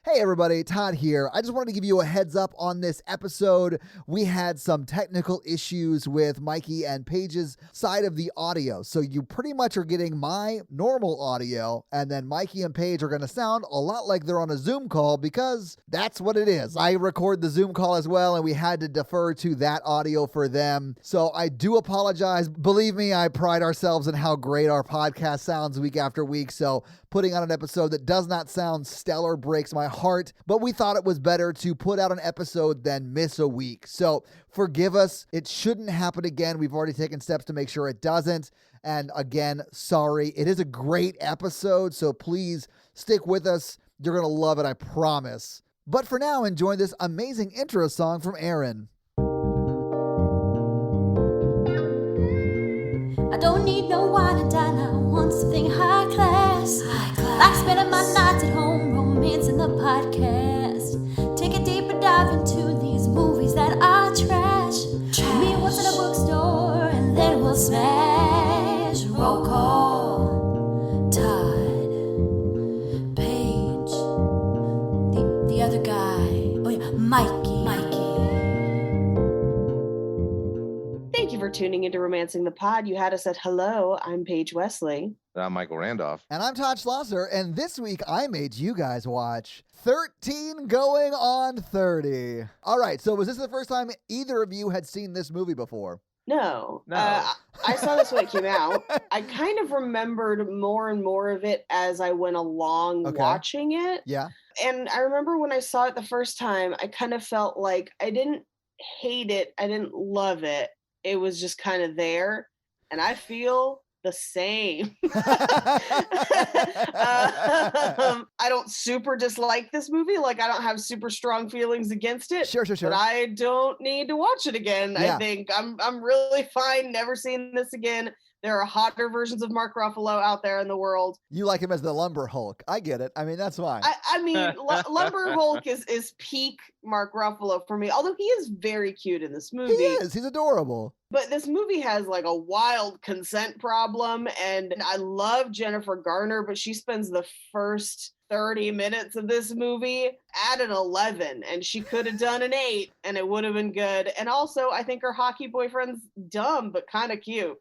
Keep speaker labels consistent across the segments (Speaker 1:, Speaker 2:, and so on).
Speaker 1: Hey everybody, Todd here. I just wanted to give you a heads up on this episode. We had some technical issues with Mikey and Paige's side of the audio. So you pretty much are getting my normal audio, and then Mikey and Paige are going to sound a lot like they're on a Zoom call because that's what it is. I record the Zoom call as well, and we had to defer to that audio for them. So I do apologize. Believe me, I pride ourselves in how great our podcast sounds week after week. So putting on an episode that does not sound stellar breaks my heart, but we thought it was better to put out an episode than miss a week. So forgive us. It shouldn't happen again. We've already taken steps to make sure it doesn't. And again, sorry. It is a great episode, so please stick with us. You're going to love it, I promise. But for now, enjoy this amazing intro song from Aaron.
Speaker 2: I don't need no wine and dine, I want something high class. Like spending my nights at home, romancing the podcast. Take a deeper dive into these movies that are trash. Meet what's in a bookstore, and then we'll smash. Roll call. Todd. Paige. The other guy. Oh yeah, Mikey.
Speaker 3: Thank you for tuning into Romancing the Pod. You had us at hello. I'm Paige Wesley.
Speaker 4: And I'm Michael Randolph.
Speaker 1: And I'm Todd Schlosser, and this week I made you guys watch 13 Going on 30. All right, so was this the first time either of you had seen this movie before?
Speaker 3: No.
Speaker 4: No.
Speaker 3: I saw this when it came out. I kind of remembered more and more of it as I went along watching it.
Speaker 1: Yeah.
Speaker 3: And I remember when I saw it the first time, I kind of felt like I didn't hate it. I didn't love it. It was just kind of there. And I feel the same. I don't super dislike this movie. Like, I don't have super strong feelings against it.
Speaker 1: Sure.
Speaker 3: But I don't need to watch it again.
Speaker 1: Yeah.
Speaker 3: I think I'm really fine. Never seen this again. There are hotter versions of Mark Ruffalo out there in the world.
Speaker 1: You like him as the Lumber Hulk. I get it. I mean, that's fine.
Speaker 3: I mean, Lumber Hulk is peak Mark Ruffalo for me. Although he is very cute in this movie.
Speaker 1: He is. He's adorable.
Speaker 3: But this movie has like a wild consent problem, and I love Jennifer Garner, but she spends the first 30 minutes of this movie at an 11, and she could have done an 8, and it would have been good. And also, I think her hockey boyfriend's dumb, but kind of cute.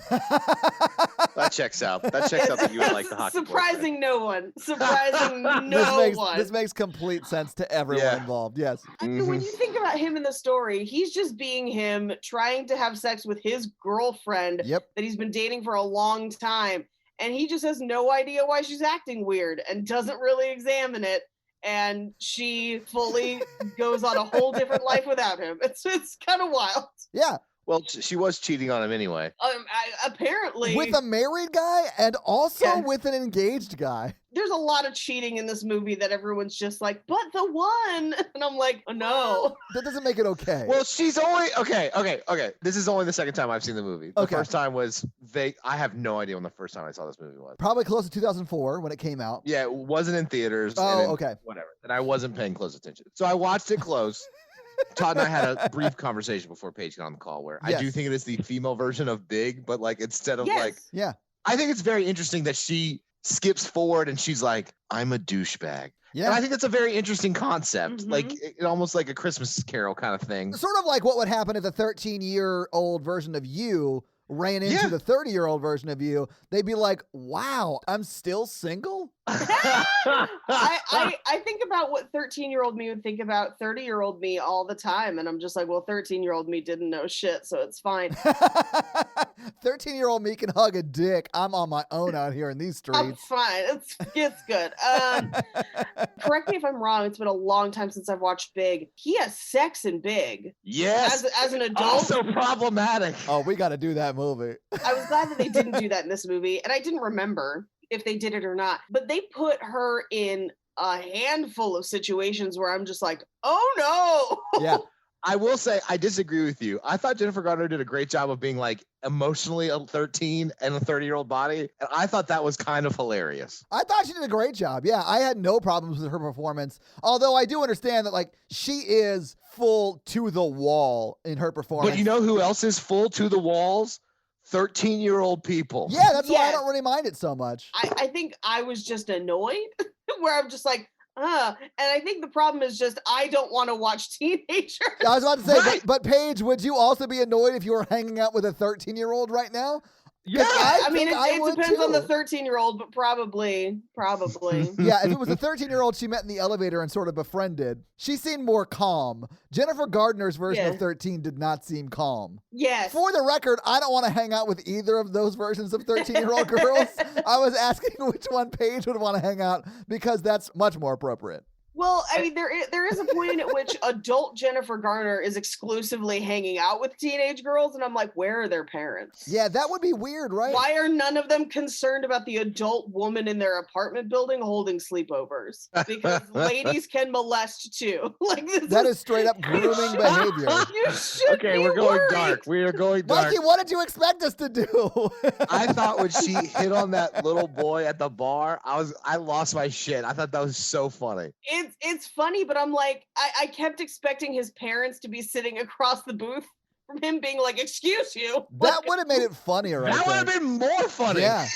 Speaker 4: That checks out. That checks out that you would like the hockey
Speaker 3: Surprising
Speaker 4: boyfriend.
Speaker 3: no one. Surprising no one.
Speaker 1: This makes complete sense to everyone involved. Yes.
Speaker 3: I mean, when you think about him in the story, he's just being him, trying to have sex with his girlfriend that he's been dating for a long time. And he just has no idea why she's acting weird and doesn't really examine it. And she fully goes on a whole different life without him. It's kind of wild.
Speaker 1: Yeah.
Speaker 4: Well, she was cheating on him anyway.
Speaker 3: Apparently.
Speaker 1: With a married guy and also with an engaged guy.
Speaker 3: There's a lot of cheating in this movie that everyone's just like, but the one. And I'm like, oh, no.
Speaker 1: That doesn't make it okay.
Speaker 4: Well, she's only... Okay. This is only the second time I've seen the movie. The first time was... I have no idea when the first time I saw this movie was.
Speaker 1: Probably close to 2004 when it came out.
Speaker 4: Yeah, it wasn't in theaters.
Speaker 1: Okay.
Speaker 4: Whatever. And I wasn't paying close attention. So I watched it close. Todd and I had a brief conversation before Paige got on the call where I do think it is the female version of Big, but like instead of I think it's very interesting that she skips forward and she's like, I'm a douchebag. Yeah. And I think that's a very interesting concept. Mm-hmm. Like it almost like a Christmas Carol kind of thing.
Speaker 1: Sort of like what would happen if the 13-year-old version of you ran into the 30-year-old version of you. They'd be like, wow, I'm still single?
Speaker 3: I think about what 13-year-old me would think about 30-year-old me all the time. And I'm just like, well, 13-year-old me didn't know shit, so it's fine.
Speaker 1: 13-year-old me can hug a dick. I'm on my own out here in these streets.
Speaker 3: I'm fine. It's good. Correct me if I'm wrong. It's been a long time since I've watched Big. He has sex in Big.
Speaker 4: Yes.
Speaker 3: As an adult.
Speaker 4: Also problematic.
Speaker 1: Oh, we got to do that movie.
Speaker 3: I was glad that they didn't do that in this movie. And I didn't remember if they did it or not. But they put her in a handful of situations where I'm just like, oh no.
Speaker 1: Yeah.
Speaker 4: I will say I disagree with you. I thought Jennifer Garner did a great job of being like emotionally a 13 and a 30-year-old body. And I thought that was kind of hilarious.
Speaker 1: I thought she did a great job. Yeah, I had no problems with her performance. Although I do understand that like she is full to the wall in her performance.
Speaker 4: But you know who else is full to the walls? 13-year-old people.
Speaker 1: Yeah, that's why I don't really mind it so much.
Speaker 3: I think I was just annoyed where I'm just like, And I think the problem is just I don't want to watch teenagers.
Speaker 1: I was about to say, but Paige, would you also be annoyed if you were hanging out with a 13-year-old right now?
Speaker 3: Yeah, I mean, it depends on the 13-year-old, but probably.
Speaker 1: Yeah, if it was a 13-year-old she met in the elevator and sort of befriended, she seemed more calm. Jennifer Gardner's version of 13 did not seem calm.
Speaker 3: Yes.
Speaker 1: For the record, I don't want to hang out with either of those versions of 13-year-old girls. I was asking which one Paige would want to hang out because that's much more appropriate.
Speaker 3: Well, I mean, there is a point at which adult Jennifer Garner is exclusively hanging out with teenage girls, and I'm like, where are their parents?
Speaker 1: Yeah, that would be weird, right?
Speaker 3: Why are none of them concerned about the adult woman in their apartment building holding sleepovers? Because ladies can molest too.
Speaker 1: That is straight up grooming behavior.
Speaker 3: You should
Speaker 4: Okay, we're going dark. We are going dark.
Speaker 1: Mikey, what did you expect us to do?
Speaker 4: I thought when she hit on that little boy at the bar, I lost my shit. I thought that was so funny.
Speaker 3: It's funny, but I'm like, I kept expecting his parents to be sitting across the booth from him being like, excuse you.
Speaker 1: That would have made it funnier.
Speaker 4: That would have been more funny.
Speaker 1: Yeah.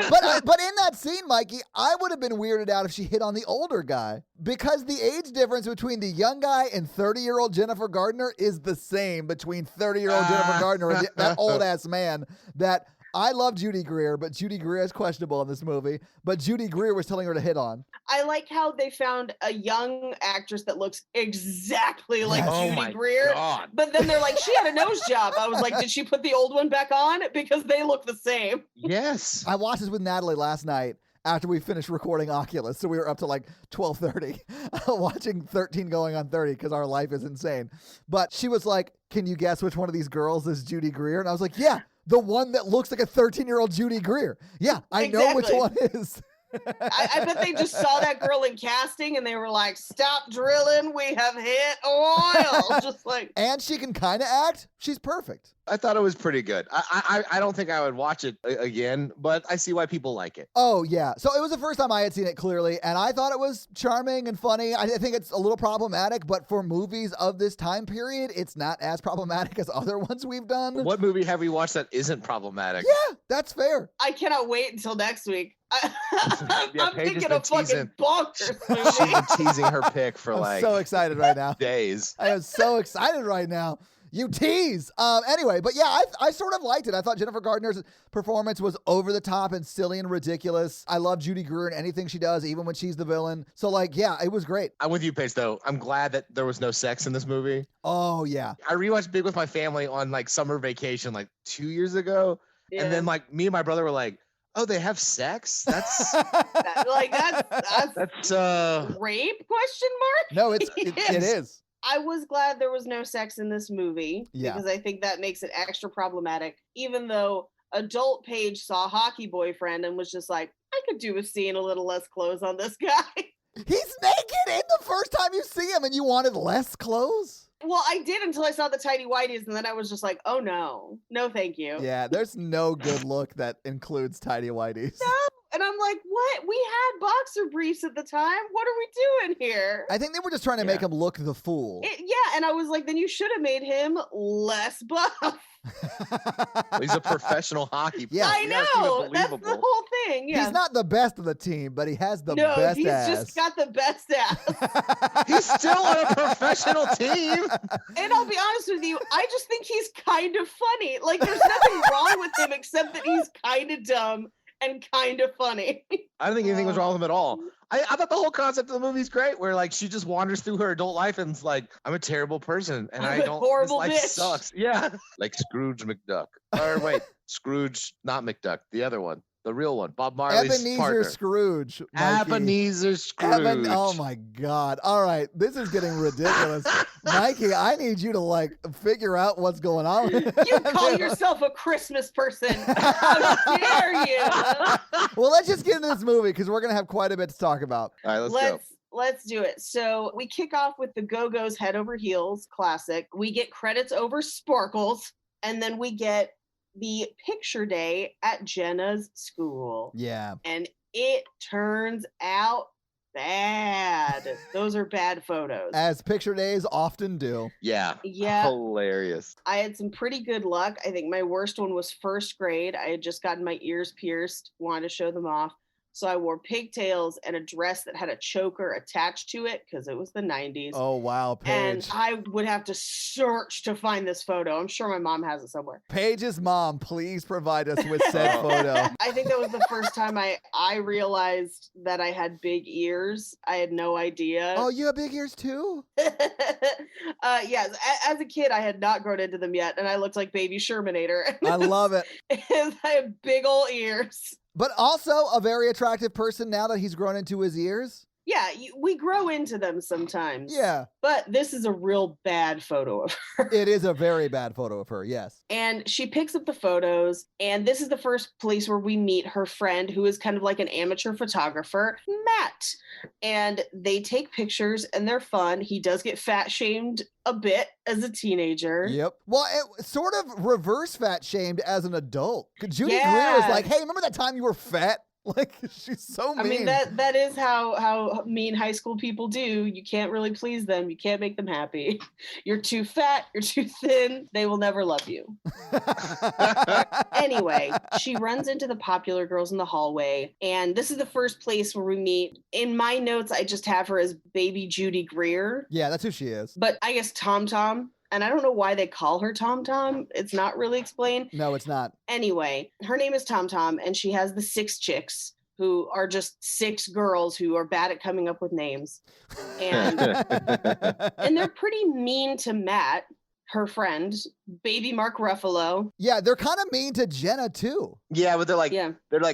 Speaker 1: But in that scene, Mikey, I would have been weirded out if she hit on the older guy because the age difference between the young guy and 30-year-old Jennifer Gardner is the same between 30-year-old Jennifer Gardner and that old-ass man that... I love Judy Greer, but Judy Greer is questionable in this movie. But Judy Greer was telling her to hit on.
Speaker 3: I like how they found a young actress that looks exactly like Judy Greer.
Speaker 4: God.
Speaker 3: But then they're like, she had a nose job. I was like, did she put the old one back on? Because they look the same.
Speaker 4: Yes.
Speaker 1: I watched this with Natalie last night after we finished recording Oculus. So we were up to like 12:30 watching 13 going on 30 because our life is insane. But she was like, can you guess which one of these girls is Judy Greer? And I was like, yeah. The one that looks like a 13-year-old Judy Greer. Yeah, I know which one is.
Speaker 3: I bet they just saw that girl in casting and they were like, stop drilling, we have hit oil. Just like.
Speaker 1: And she can kind of act. She's perfect.
Speaker 4: I thought it was pretty good. I don't think I would watch it again, but I see why people like it.
Speaker 1: Oh, yeah. So it was the first time I had seen it clearly, and I thought it was charming and funny. I think it's a little problematic, but for movies of this time period, it's not as problematic as other ones we've done.
Speaker 4: What movie have we watched that isn't problematic?
Speaker 1: Yeah, that's fair.
Speaker 3: I cannot wait until next week. I'm
Speaker 4: Paige
Speaker 3: thinking of fucking bonkers movie.
Speaker 4: She's been teasing her pick for
Speaker 1: I'm so excited right now.
Speaker 4: days.
Speaker 1: I am so excited right now. You tease. Anyway, but yeah, I sort of liked it. I thought Jennifer Gardner's performance was over the top and silly and ridiculous. I love Judy Greer in anything she does, even when she's the villain. So like, yeah, it was great.
Speaker 4: I'm with you, Paige, though. I'm glad that there was no sex in this movie.
Speaker 1: Oh, yeah.
Speaker 4: I rewatched Big with my family on like summer vacation like 2 years ago. Yeah. And then like me and my brother were like, oh, they have sex? That's
Speaker 3: that's rape? Question mark?
Speaker 1: No, it is.
Speaker 3: I was glad there was no sex in this movie because I think that makes it extra problematic. Even though adult Paige saw Hockey Boyfriend and was just like, I could do with seeing a little less clothes on this guy.
Speaker 1: He's naked in the first time you see him and you wanted less clothes?
Speaker 3: Well, I did until I saw the tidy whities, and then I was just like, oh no, thank you.
Speaker 1: Yeah, there's no good look that includes tidy whities.
Speaker 3: No, and I'm like, what? We had boxer briefs at the time. What are we doing here?
Speaker 1: I think they were just trying to make him look the fool.
Speaker 3: And I was like, then you should have made him less buff.
Speaker 4: He's a professional hockey player.
Speaker 3: Yeah, I know. That's the whole thing. Yeah.
Speaker 1: He's not the best of the team, but he has the best ass.
Speaker 3: No, he's just got the best ass.
Speaker 4: He's still on a professional team.
Speaker 3: And I'll be honest with you, I just think he's kind of funny. Like, there's nothing wrong with him except that he's kind of dumb and kind of funny.
Speaker 4: I don't think anything was wrong with him at all. I thought the whole concept of the movie is great, where like she just wanders through her adult life and is like, I'm a terrible person and I don't.
Speaker 3: Horrible
Speaker 4: this life
Speaker 3: bitch.
Speaker 4: Sucks. Yeah, like Scrooge McDuck. Or wait, Scrooge, not McDuck, the other one, the real one, Bob Marley's
Speaker 1: Ebenezer
Speaker 4: partner.
Speaker 1: Scrooge. Mikey.
Speaker 4: Ebenezer Scrooge.
Speaker 1: Oh my God! All right, this is getting ridiculous, Mikey. I need you to like figure out what's going on.
Speaker 3: You call yourself a Christmas person? How dare you?
Speaker 1: Well, let's just get into this movie because we're gonna have quite a bit to talk about.
Speaker 4: All right, let's go.
Speaker 3: Let's do it. So we kick off with the Go-Go's Head Over Heels classic. We get credits over Sparkles, and then we get the picture day at Jenna's school.
Speaker 1: Yeah.
Speaker 3: And it turns out bad. Those are bad photos.
Speaker 1: As picture days often do.
Speaker 3: Yeah.
Speaker 4: Hilarious.
Speaker 3: I had some pretty good luck. I think my worst one was first grade. I had just gotten my ears pierced, wanted to show them off. So I wore pigtails and a dress that had a choker attached to it because it was the 90s.
Speaker 1: Oh, wow, Paige.
Speaker 3: And I would have to search to find this photo. I'm sure my mom has it somewhere.
Speaker 1: Paige's mom, please provide us with said photo.
Speaker 3: I think that was the first time I realized that I had big ears. I had no idea.
Speaker 1: Oh, you have big ears too?
Speaker 3: Yes. As a kid, I had not grown into them yet, and I looked like Baby Shermanator.
Speaker 1: I love it.
Speaker 3: I have big old ears.
Speaker 1: But also a very attractive person now that he's grown into his ears.
Speaker 3: Yeah, we grow into them sometimes.
Speaker 1: Yeah.
Speaker 3: But this is a real bad photo of her.
Speaker 1: It is a very bad photo of her, yes.
Speaker 3: And she picks up the photos, and this is the first place where we meet her friend, who is kind of like an amateur photographer, Matt. And they take pictures, and they're fun. He does get fat shamed a bit as a teenager.
Speaker 1: Yep. Well, it sort of reverse fat shamed as an adult. Judy Greer was like, hey, remember that time you were fat? Like, she's so mean.
Speaker 3: I mean, that is how mean high school people do. You can't really please them. You can't make them happy. You're too fat. You're too thin. They will never love you. Anyway, she runs into the popular girls in the hallway. And this is the first place where we meet. In my notes, I just have her as baby Judy Greer.
Speaker 1: Yeah, that's who she is.
Speaker 3: But I guess Tom Tom. And I don't know why they call her Tom Tom. It's not really explained.
Speaker 1: No, it's not.
Speaker 3: Anyway, her name is Tom Tom, and she has the 6 chicks who are just 6 girls who are bad at coming up with names. And, and they're pretty mean to Matt, her friend, baby Mark Ruffalo.
Speaker 1: Yeah, they're kind of mean to Jenna, too.
Speaker 4: Yeah, but they're like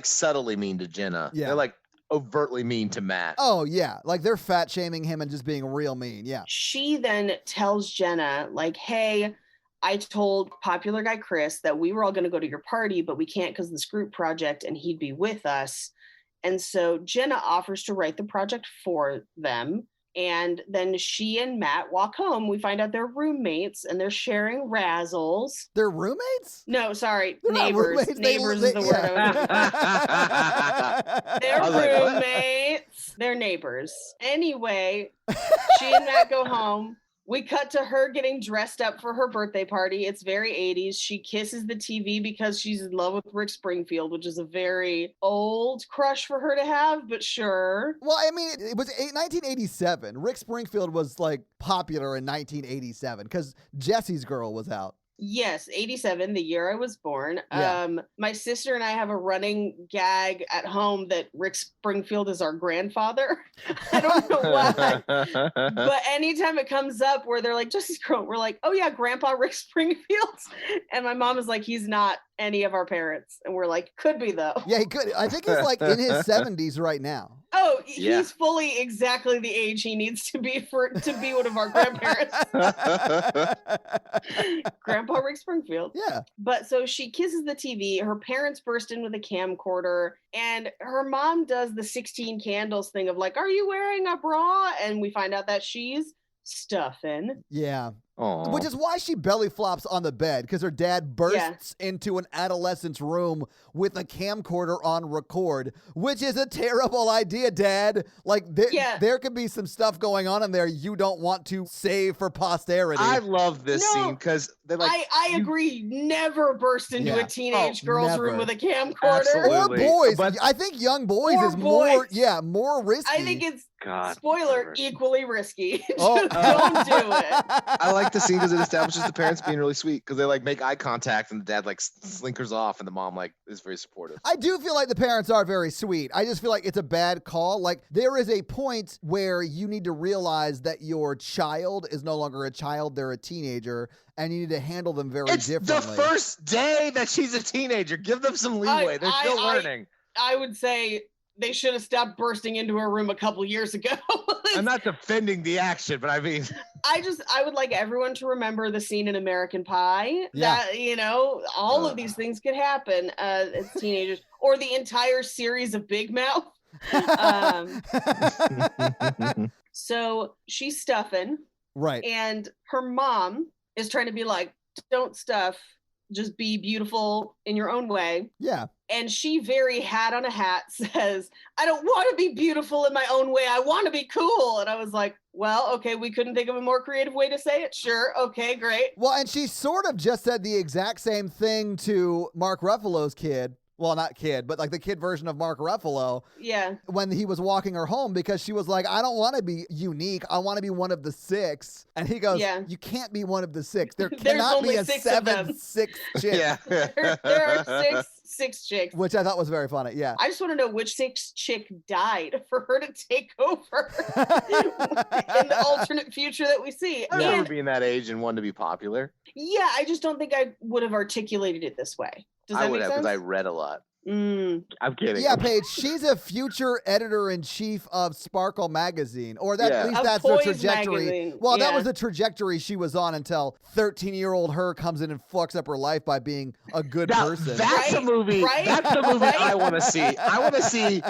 Speaker 4: subtly mean to Jenna.
Speaker 1: Yeah.
Speaker 4: They're like overtly mean to Matt.
Speaker 1: Oh, yeah. Like they're fat shaming him and just being real mean. Yeah.
Speaker 3: She then tells Jenna, like, hey, I told popular guy Chris that we were all going to go to your party, but we can't because of this group project and he'd be with us. And so Jenna offers to write the project for them. And then she and Matt walk home. We find out they're roommates and they're sharing razzles.
Speaker 1: They're roommates?
Speaker 3: No, sorry.
Speaker 1: They're
Speaker 3: neighbors. Neighbors is the word I was They're roommates. They're neighbors. Anyway, she and Matt go home. We cut to her getting dressed up for her birthday party. It's very 80s. She kisses the TV because she's in love with Rick Springfield, which is a very old crush for her to have, but sure.
Speaker 1: Well, I mean, it was 1987. Rick Springfield was like popular in 1987 because Jesse's Girl was out.
Speaker 3: Yes, 87, the year I was born.
Speaker 1: Yeah.
Speaker 3: My sister and I have a running gag at home that Rick Springfield is our grandfather. I don't know why. But anytime it comes up where they're like, Jesse's Girl, we're like, oh yeah, Grandpa Rick Springfield. And my mom is like, he's not any of our parents. And we're like, could be though.
Speaker 1: Yeah, he could. I think he's like in his 70s right now.
Speaker 3: Oh, he's fully exactly the age he needs to be to be one of our grandparents. Grandpa Rick Springfield.
Speaker 1: Yeah.
Speaker 3: But so she kisses the TV. Her parents burst in with a camcorder, and her mom does the 16 candles thing of like, are you wearing a bra? And we find out that she's stuffing.
Speaker 1: Yeah.
Speaker 4: Aww.
Speaker 1: Which is why she belly flops on the bed, because her dad bursts into an adolescent's room with a camcorder on record, which is a terrible idea, Dad. Like, there could be some stuff going on in there you don't want to save for posterity.
Speaker 4: I love this scene because they're like...
Speaker 3: I agree. Never burst into a teenage girl's room with a camcorder.
Speaker 4: Absolutely.
Speaker 1: Or boys. But I think young boys is more risky.
Speaker 3: I think it's, spoiler, equally risky.
Speaker 1: Oh.
Speaker 3: Don't do it.
Speaker 4: I like the scene because it establishes the parents being really sweet because they like make eye contact and the dad like slinkers off and the mom like is very supportive.
Speaker 1: I do feel like the parents are very sweet. I just feel like it's a bad call. Like there is a point where you need to realize that your child is no longer a child, they're a teenager, and you need to handle them very differently.
Speaker 4: It's the first day that she's a teenager. Give them some leeway. They're still learning.
Speaker 3: I would say they should have stopped bursting into her room a couple years ago.
Speaker 4: I'm not defending the action, but I mean...
Speaker 3: I would like everyone to remember the scene in American Pie.
Speaker 1: Yeah.
Speaker 3: That, all of these things could happen as teenagers. Or the entire series of Big Mouth. So she's stuffing.
Speaker 1: Right.
Speaker 3: And her mom is trying to be like, don't stuff. Just be beautiful in your own way.
Speaker 1: Yeah.
Speaker 3: And she very hat on a hat says, I don't want to be beautiful in my own way. I want to be cool. And I was like, well, okay, we couldn't think of a more creative way to say it. Sure. Okay, great.
Speaker 1: Well, and she sort of just said the exact same thing to Mark Ruffalo's kid. Well, not kid, but like the kid version of Mark Ruffalo.
Speaker 3: Yeah.
Speaker 1: When he was walking her home because she was like, I don't want to be unique. I want to be one of the 6. And he goes, you can't be one of the 6. There cannot be a 7-6 chick.
Speaker 3: Yeah. there are six chicks.
Speaker 1: Which I thought was very funny. Yeah.
Speaker 3: I just want to know which 6 chick died for her to take over in the alternate future that we see.
Speaker 4: I remember being that age and wanting to be popular.
Speaker 3: Yeah, I just don't think I would have articulated it this way. Does that
Speaker 4: I would
Speaker 3: make
Speaker 4: have,
Speaker 3: sense?
Speaker 4: because I read a lot.
Speaker 3: I'm
Speaker 4: kidding.
Speaker 1: Yeah, Paige, she's a future editor-in-chief of Sparkle magazine, or that at least
Speaker 3: of
Speaker 1: that's
Speaker 3: Poise
Speaker 1: the trajectory.
Speaker 3: magazine.
Speaker 1: Well, that was the trajectory she was on until 13-year-old her comes in and fucks up her life by being a good person.
Speaker 4: That's a movie.
Speaker 3: Right?
Speaker 4: That's the movie I want to see. I want to see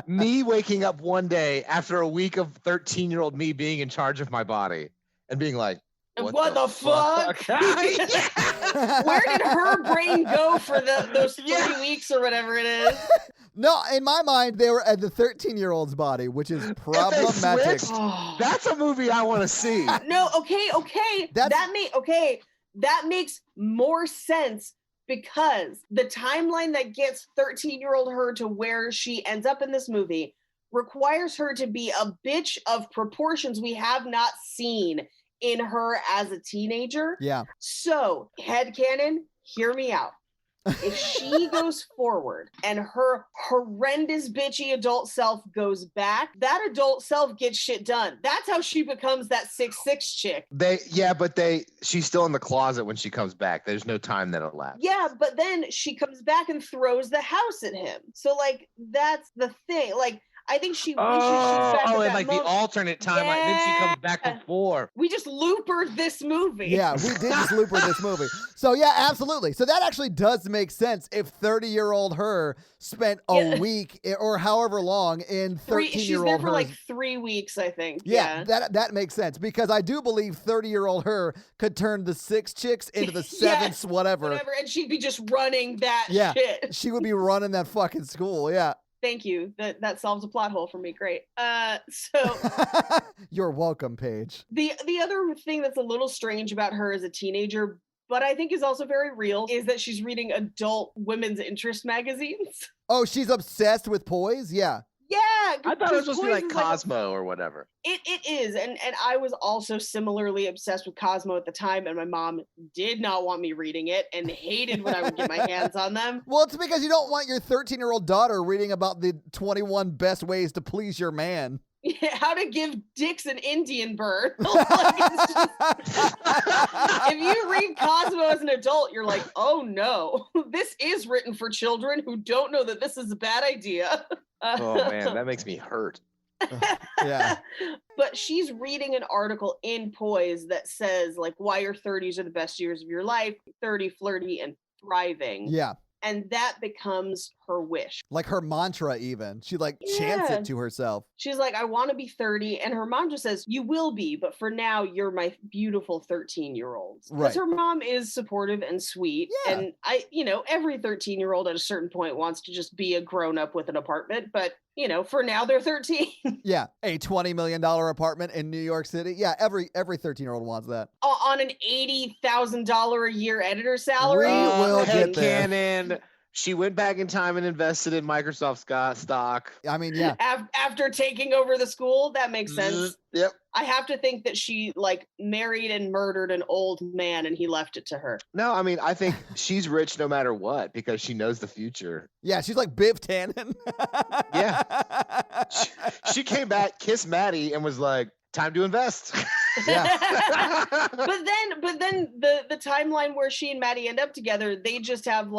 Speaker 4: me waking up one day after a week of 13-year-old me being in charge of my body and being like,
Speaker 3: What the fuck? Where did her brain go for those 3 weeks or whatever it is?
Speaker 1: No, in my mind, they were at the 13-year-old's body, which is problematic.
Speaker 4: That's a movie I want to see.
Speaker 3: No, okay. That makes more sense because the timeline that gets 13-year-old her to where she ends up in this movie requires her to be a bitch of proportions we have not seen in her as a teenager.
Speaker 1: Yeah.
Speaker 3: So, headcanon, hear me out. If she goes forward and her horrendous bitchy adult self goes back, that adult self gets shit done. That's how she becomes that 6'6" chick.
Speaker 4: She's still in the closet when she comes back. There's no time that elapsed.
Speaker 3: Yeah, but then she comes back and throws the house at him. So like that's the thing. Like I think she when she shoots back at that
Speaker 4: like
Speaker 3: moment,
Speaker 4: the alternate timeline. Then she comes back before.
Speaker 3: We just loopered this movie.
Speaker 1: Yeah, we did just looper this movie. So yeah, absolutely. So that actually does make sense if 30-year-old her spent a week or however long in 13-year-old
Speaker 3: She's there for
Speaker 1: her.
Speaker 3: like 3 weeks, I think.
Speaker 1: Yeah, that makes sense because I do believe 30-year-old her could turn the 6 chicks into the 7th whatever.
Speaker 3: And she'd be just running that shit.
Speaker 1: She would be running that fucking school. Yeah.
Speaker 3: Thank you. That solves a plot hole for me. Great. So
Speaker 1: you're welcome, Paige.
Speaker 3: The other thing that's a little strange about her as a teenager, but I think is also very real, is that she's reading adult women's interest magazines.
Speaker 1: Oh, she's obsessed with Poise? Yeah.
Speaker 3: Yeah.
Speaker 4: I thought it was supposed to be like Cosmo or whatever.
Speaker 3: It is. And I was also similarly obsessed with Cosmo at the time, and my mom did not want me reading it and hated when I would get my hands on them.
Speaker 1: Well, it's because you don't want your 13-year-old daughter reading about the 21 best ways to please your man.
Speaker 3: Yeah, how to give dicks an Indian burn. If you read Cosmo as an adult, you're like, oh no, this is written for children who don't know that this is a bad idea.
Speaker 4: Oh man, that makes me hurt.
Speaker 1: Yeah.
Speaker 3: But she's reading an article in Poise that says like why your 30s are the best years of your life, 30, flirty, and thriving.
Speaker 1: Yeah.
Speaker 3: And that becomes her wish.
Speaker 1: Like her mantra even. She like chants it to herself.
Speaker 3: She's like, I want to be 30. And her mom just says, you will be, but for now, you're my beautiful 13-year-old. Because her mom is supportive and sweet. Yeah. And every 13-year-old at a certain point wants to just be a grown-up with an apartment. But, for now, they're 13.
Speaker 1: Yeah. A $20 million apartment in New York City. Yeah. Every 13-year-old wants that.
Speaker 3: On an $80,000 a year editor salary.
Speaker 1: We will get there.
Speaker 4: Canon. She went back in time and invested in Microsoft stock.
Speaker 1: I mean, yeah.
Speaker 3: After taking over the school, that makes sense.
Speaker 4: Yep.
Speaker 3: I have to think that she married and murdered an old man and he left it to her.
Speaker 4: No, I mean, I think she's rich no matter what because she knows the future.
Speaker 1: Yeah, she's like Biv Tannen.
Speaker 4: Yeah. She came back, kissed Maddie, and was like, time to invest.
Speaker 1: Yeah.
Speaker 3: But then the timeline where she and Maddie end up together, they just have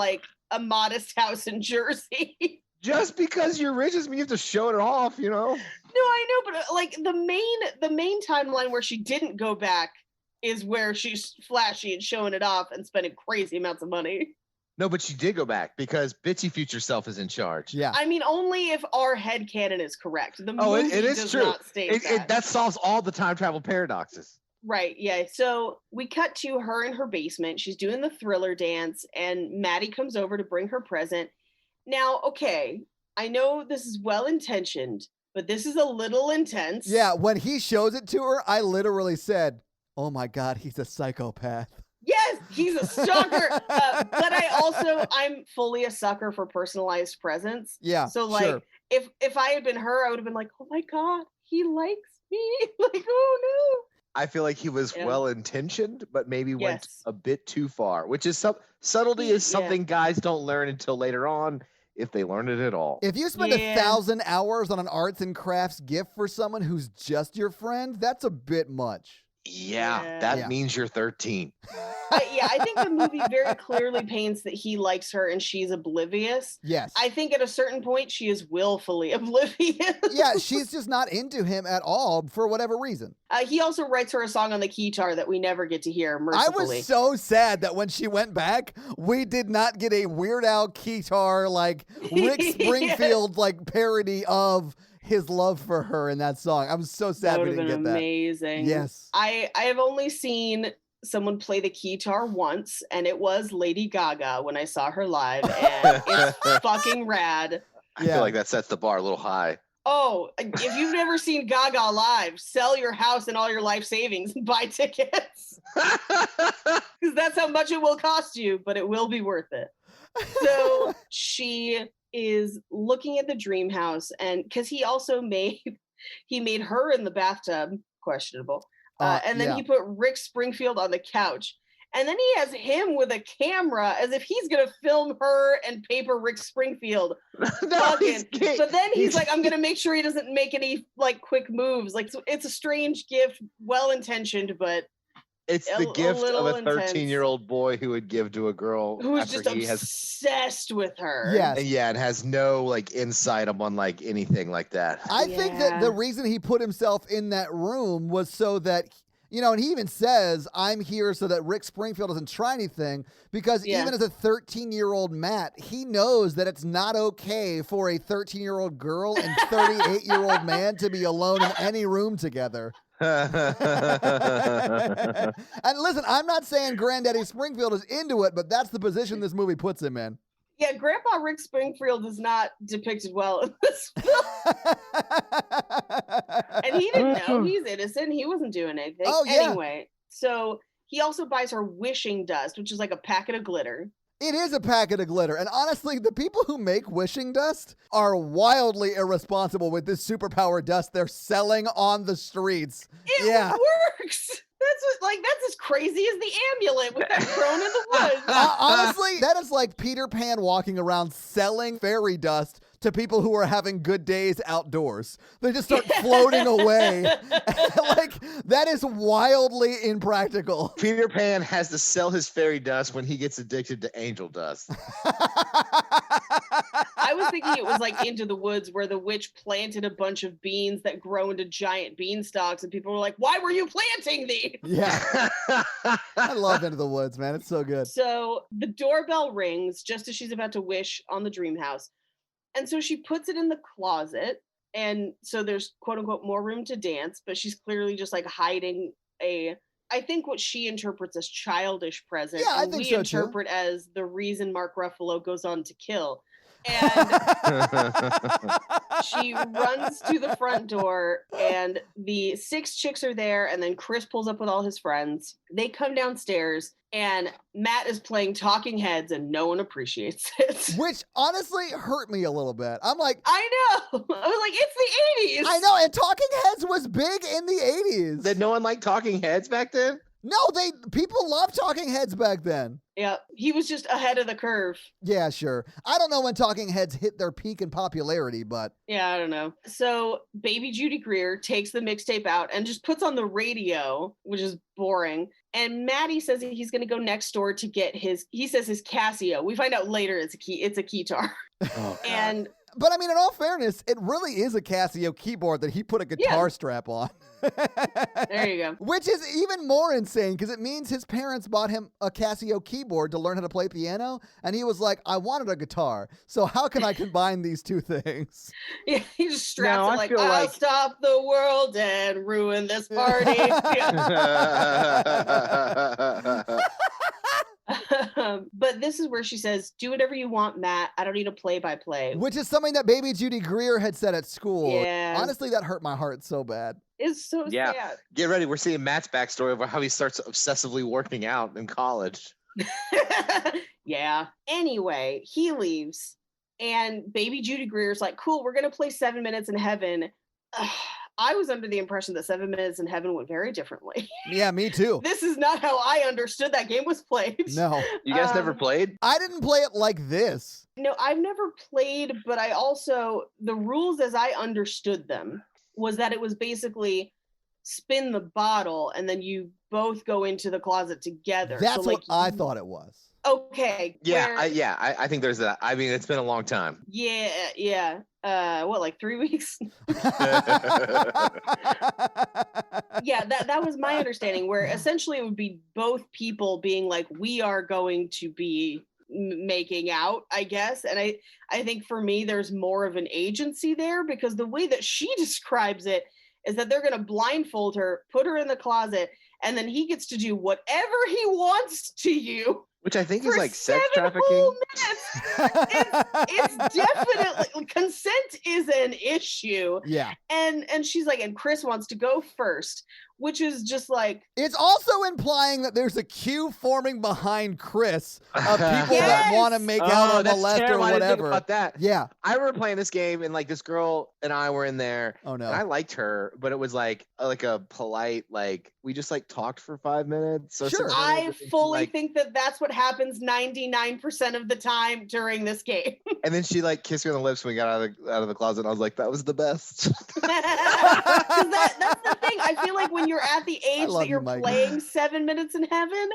Speaker 3: a modest house in Jersey.
Speaker 4: Just because you're rich doesn't mean you have to show it off, No,
Speaker 3: I know, but the main timeline where she didn't go back is where she's flashy and showing it off and spending crazy amounts of money.
Speaker 4: No, but she did go back because bitchy future self is in charge.
Speaker 1: Yeah.
Speaker 3: I mean, only if our headcanon is correct. The movie
Speaker 4: it is
Speaker 3: does
Speaker 4: true.
Speaker 3: Not state that.
Speaker 4: That solves all the time travel paradoxes.
Speaker 3: Right, yeah. So we cut to her in her basement. She's doing the Thriller dance, and Maddie comes over to bring her present. Now, okay, I know this is well-intentioned, but this is a little intense.
Speaker 1: Yeah, when he shows it to her, I literally said, oh my God, he's a psychopath.
Speaker 3: Yes, He's a stalker. But I'm fully a sucker for personalized presents.
Speaker 1: Yeah.
Speaker 3: So like,
Speaker 1: sure.
Speaker 3: if I had been her, I would have been like, oh my God, he likes me. Like, oh no.
Speaker 4: I feel like he was well-intentioned, but maybe went a bit too far, which is subtlety is something guys don't learn until later on, if they learn it at all.
Speaker 1: If you spend 1,000 hours on an arts and crafts gift for someone who's just your friend, that's a bit much.
Speaker 4: Yeah, that means you're 13.
Speaker 3: I think the movie very clearly paints that he likes her and she's oblivious.
Speaker 1: Yes.
Speaker 3: I think at a certain point she is willfully oblivious.
Speaker 1: Yeah, she's just not into him at all for whatever reason.
Speaker 3: He also writes her a song on the keytar that we never get to hear, mercifully.
Speaker 1: I was so sad that when she went back, we did not get a Weird Al keytar, like Rick Springfield, like parody of his love for her in that song. I'm so sad we didn't get that.
Speaker 3: Amazing.
Speaker 1: Yes.
Speaker 3: I have only seen someone play the keytar once, and it was Lady Gaga when I saw her live, and it's fucking rad.
Speaker 4: I feel like that sets the bar a little high.
Speaker 3: Oh, if you've never seen Gaga live, sell your house and all your life savings and buy tickets. Because that's how much it will cost you, but it will be worth it. So she is looking at the dream house, and because he also made her in the bathtub, questionable, and then he put Rick Springfield on the couch, and then he has him with a camera as if he's gonna film her and paper Rick Springfield. But then he's like, I'm gonna make sure he doesn't make any like quick moves. Like, so it's a strange gift, well intentioned, but
Speaker 4: it's the gift of a 13-year-old boy who would give to a girl
Speaker 3: who is just obsessed with her.
Speaker 1: Yes.
Speaker 4: And has no like insight on like anything like that.
Speaker 1: I think that the reason he put himself in that room was so that, you know, and he even says, I'm here so that Rick Springfield doesn't try anything, because even as a 13-year-old Matt, he knows that it's not okay for a 13-year-old girl and 38-year-old man to be alone in any room together. And listen, I'm not saying Granddaddy Springfield is into it, but that's the position this movie puts him in.
Speaker 3: Yeah, Grandpa Rick Springfield is not depicted well in this film. And he didn't know. He's innocent. He wasn't doing anything.
Speaker 1: Oh, yeah.
Speaker 3: Anyway, so he also buys her wishing dust, which is like a packet of glitter.
Speaker 1: It is a packet of glitter. And honestly, the people who make wishing dust are wildly irresponsible with this superpower dust they're selling on the streets.
Speaker 3: It works. That's as crazy as the amulet with that grown in the woods.
Speaker 1: Honestly, that is like Peter Pan walking around selling fairy dust to people who are having good days outdoors. They just start floating away. Like, that is wildly impractical.
Speaker 4: Peter Pan has to sell his fairy dust when he gets addicted to angel dust.
Speaker 3: I was thinking it was like Into the Woods, where the witch planted a bunch of beans that grow into giant beanstalks, and people were like, why were you planting these?
Speaker 1: Yeah. I love Into the Woods, man. It's so good.
Speaker 3: So the doorbell rings just as she's about to wish on the dream house. And so she puts it in the closet. And so there's quote unquote more room to dance, but she's clearly just like hiding I think what she interprets as childish present.
Speaker 1: Yeah,
Speaker 3: and
Speaker 1: I think
Speaker 3: we
Speaker 1: so
Speaker 3: interpret
Speaker 1: too.
Speaker 3: as the reason Mark Ruffalo goes on to kill. And she runs to the front door, and the 6 chicks are there, and then Chris pulls up with all his friends. They come downstairs, and Matt is playing Talking Heads, and no one appreciates it.
Speaker 1: Which honestly hurt me a little bit. I'm like,
Speaker 3: I know. I was like, it's the 80s.
Speaker 1: I know, and Talking Heads was big in the 80s.
Speaker 4: Did no one like Talking Heads back then?
Speaker 1: No, people loved Talking Heads back then.
Speaker 3: Yeah, he was just ahead of the curve.
Speaker 1: Yeah, sure. I don't know when Talking Heads hit their peak in popularity, but...
Speaker 3: Yeah, I don't know. So baby Judy Greer takes the mixtape out and just puts on the radio, which is boring. And Maddie says that he's going to go next door to get his Casio. We find out later it's a keytar.
Speaker 4: Oh,
Speaker 3: and...
Speaker 1: But I mean, in all fairness, it really is a Casio keyboard that he put a guitar strap on.
Speaker 3: There you go.
Speaker 1: Which is even more insane, because it means his parents bought him a Casio keyboard to learn how to play piano, and he was like, I wanted a guitar, so how can I combine these two things?
Speaker 3: Yeah, he just straps it like, I'll stop the world and ruin this party. But this is where she says, do whatever you want, Matt. I don't need a play-by-play.
Speaker 1: Which is something that baby Judy Greer had said at school.
Speaker 3: Yeah.
Speaker 1: Honestly, that hurt my heart so bad.
Speaker 3: It's so sad.
Speaker 4: Get ready. We're seeing Matt's backstory of how he starts obsessively working out in college.
Speaker 3: Yeah. Anyway, he leaves, and baby Judy Greer's like, cool, we're going to play 7 Minutes in Heaven. I was under the impression that 7 Minutes in Heaven went very differently.
Speaker 1: Yeah, me too.
Speaker 3: This is not how I understood that game was played.
Speaker 1: No.
Speaker 4: You guys never played?
Speaker 1: I didn't play it like this.
Speaker 3: No, I've never played, but I also, the rules as I understood them was that it was basically spin the bottle and then you both go into the closet together.
Speaker 1: That's what I thought it was.
Speaker 3: Okay.
Speaker 4: Yeah, I think there's that. I mean, it's been a long time.
Speaker 3: Yeah. What, like 3 weeks? Yeah, that was my understanding, where essentially it would be both people being like, we are going to be making out, I guess. And I think for me, there's more of an agency there, because the way that she describes it is that they're going to blindfold her, put her in the closet, and then he gets to do whatever he wants to you.
Speaker 4: Which I think is like sex trafficking.
Speaker 3: It's definitely, consent is an issue.
Speaker 1: Yeah.
Speaker 3: And she's like, and Chris wants to go first, which is just like.
Speaker 1: It's also implying that there's a queue forming behind Chris of people that want to make out or molest or whatever.
Speaker 4: I didn't think about that.
Speaker 1: Yeah.
Speaker 4: I remember playing this game and like this girl and I were in there.
Speaker 1: Oh no.
Speaker 4: And I liked her, but it was like a polite, like we just like talked for 5 minutes. So
Speaker 1: sure.
Speaker 3: I fully think that that's what happens 99% of the time during this game.
Speaker 4: And then she like kissed me on the lips when we got out of the closet. And I was like, that was the best.
Speaker 3: That's the thing. I feel like when you're at the age that you're playing 7 Minutes in Heaven,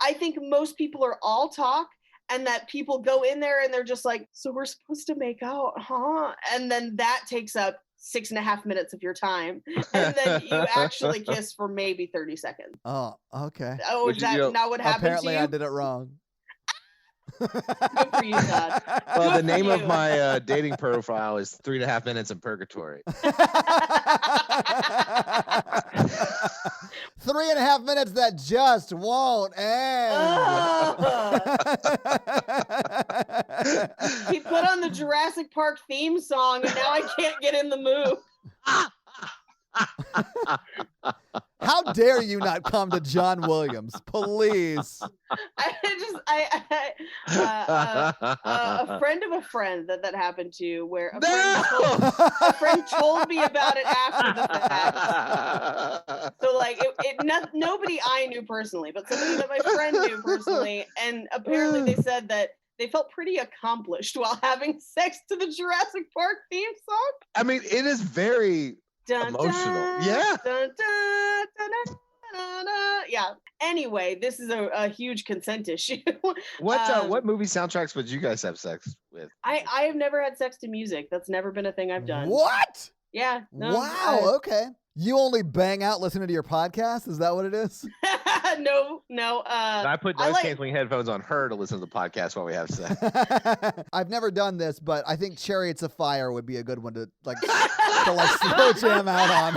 Speaker 3: I think most people are all talk, and that people go in there and they're just like, so we're supposed to make out, huh? And then that takes up 6.5 minutes of your time, and then you actually kiss for maybe 30 seconds.
Speaker 1: Oh, okay.
Speaker 3: Oh, is that not what happened
Speaker 1: apparently
Speaker 3: to you?
Speaker 1: I did it wrong.
Speaker 3: Good for you, Todd.
Speaker 4: Well, the name of my dating profile is 3.5 Minutes in Purgatory.
Speaker 1: 3.5 minutes that just won't end.
Speaker 3: He put on the Jurassic Park theme song, and now I can't get in the mood.
Speaker 1: How dare you not come to John Williams, please?
Speaker 3: A friend of a friend that happened to, where a friend told me about it after the fact. So like nobody I knew personally, but somebody that my friend knew personally, and apparently they said that they felt pretty accomplished while having sex to the Jurassic Park theme song.
Speaker 4: I mean, it is very emotional. Yeah.
Speaker 3: Dun, dun, dun, dun, dun, dun. Yeah. Anyway, this is a huge consent issue.
Speaker 4: What movie soundtracks would you guys have sex with?
Speaker 3: I have never had sex to music. That's never been a thing I've done.
Speaker 1: What?
Speaker 3: Yeah. No,
Speaker 1: wow. Okay. You only bang out listening to your podcast? Is that what it is?
Speaker 3: No.
Speaker 4: I put noise canceling headphones on her to listen to the podcast while we have sex.
Speaker 1: I've never done this, but I think Chariots of Fire would be a good one to like slow jam out on.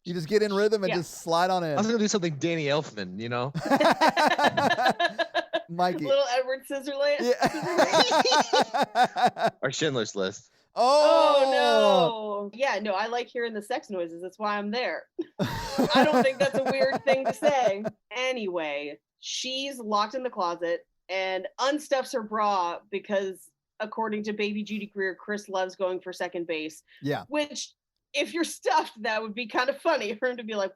Speaker 1: You just get in rhythm and just slide on in.
Speaker 4: I was gonna do something Danny Elfman, you know.
Speaker 1: Mikey.
Speaker 3: Little Edward Scissorhands.
Speaker 1: Yeah.
Speaker 4: Or Schindler's List.
Speaker 3: Oh no. Yeah, no, I like hearing the sex noises. That's why I'm there. I don't think that's a weird thing to say. Anyway, she's locked in the closet and unstuffs her bra because, according to baby Judy Greer, Chris loves going for second base.
Speaker 1: Yeah.
Speaker 3: Which, if you're stuffed, that would be kind of funny for him to be like,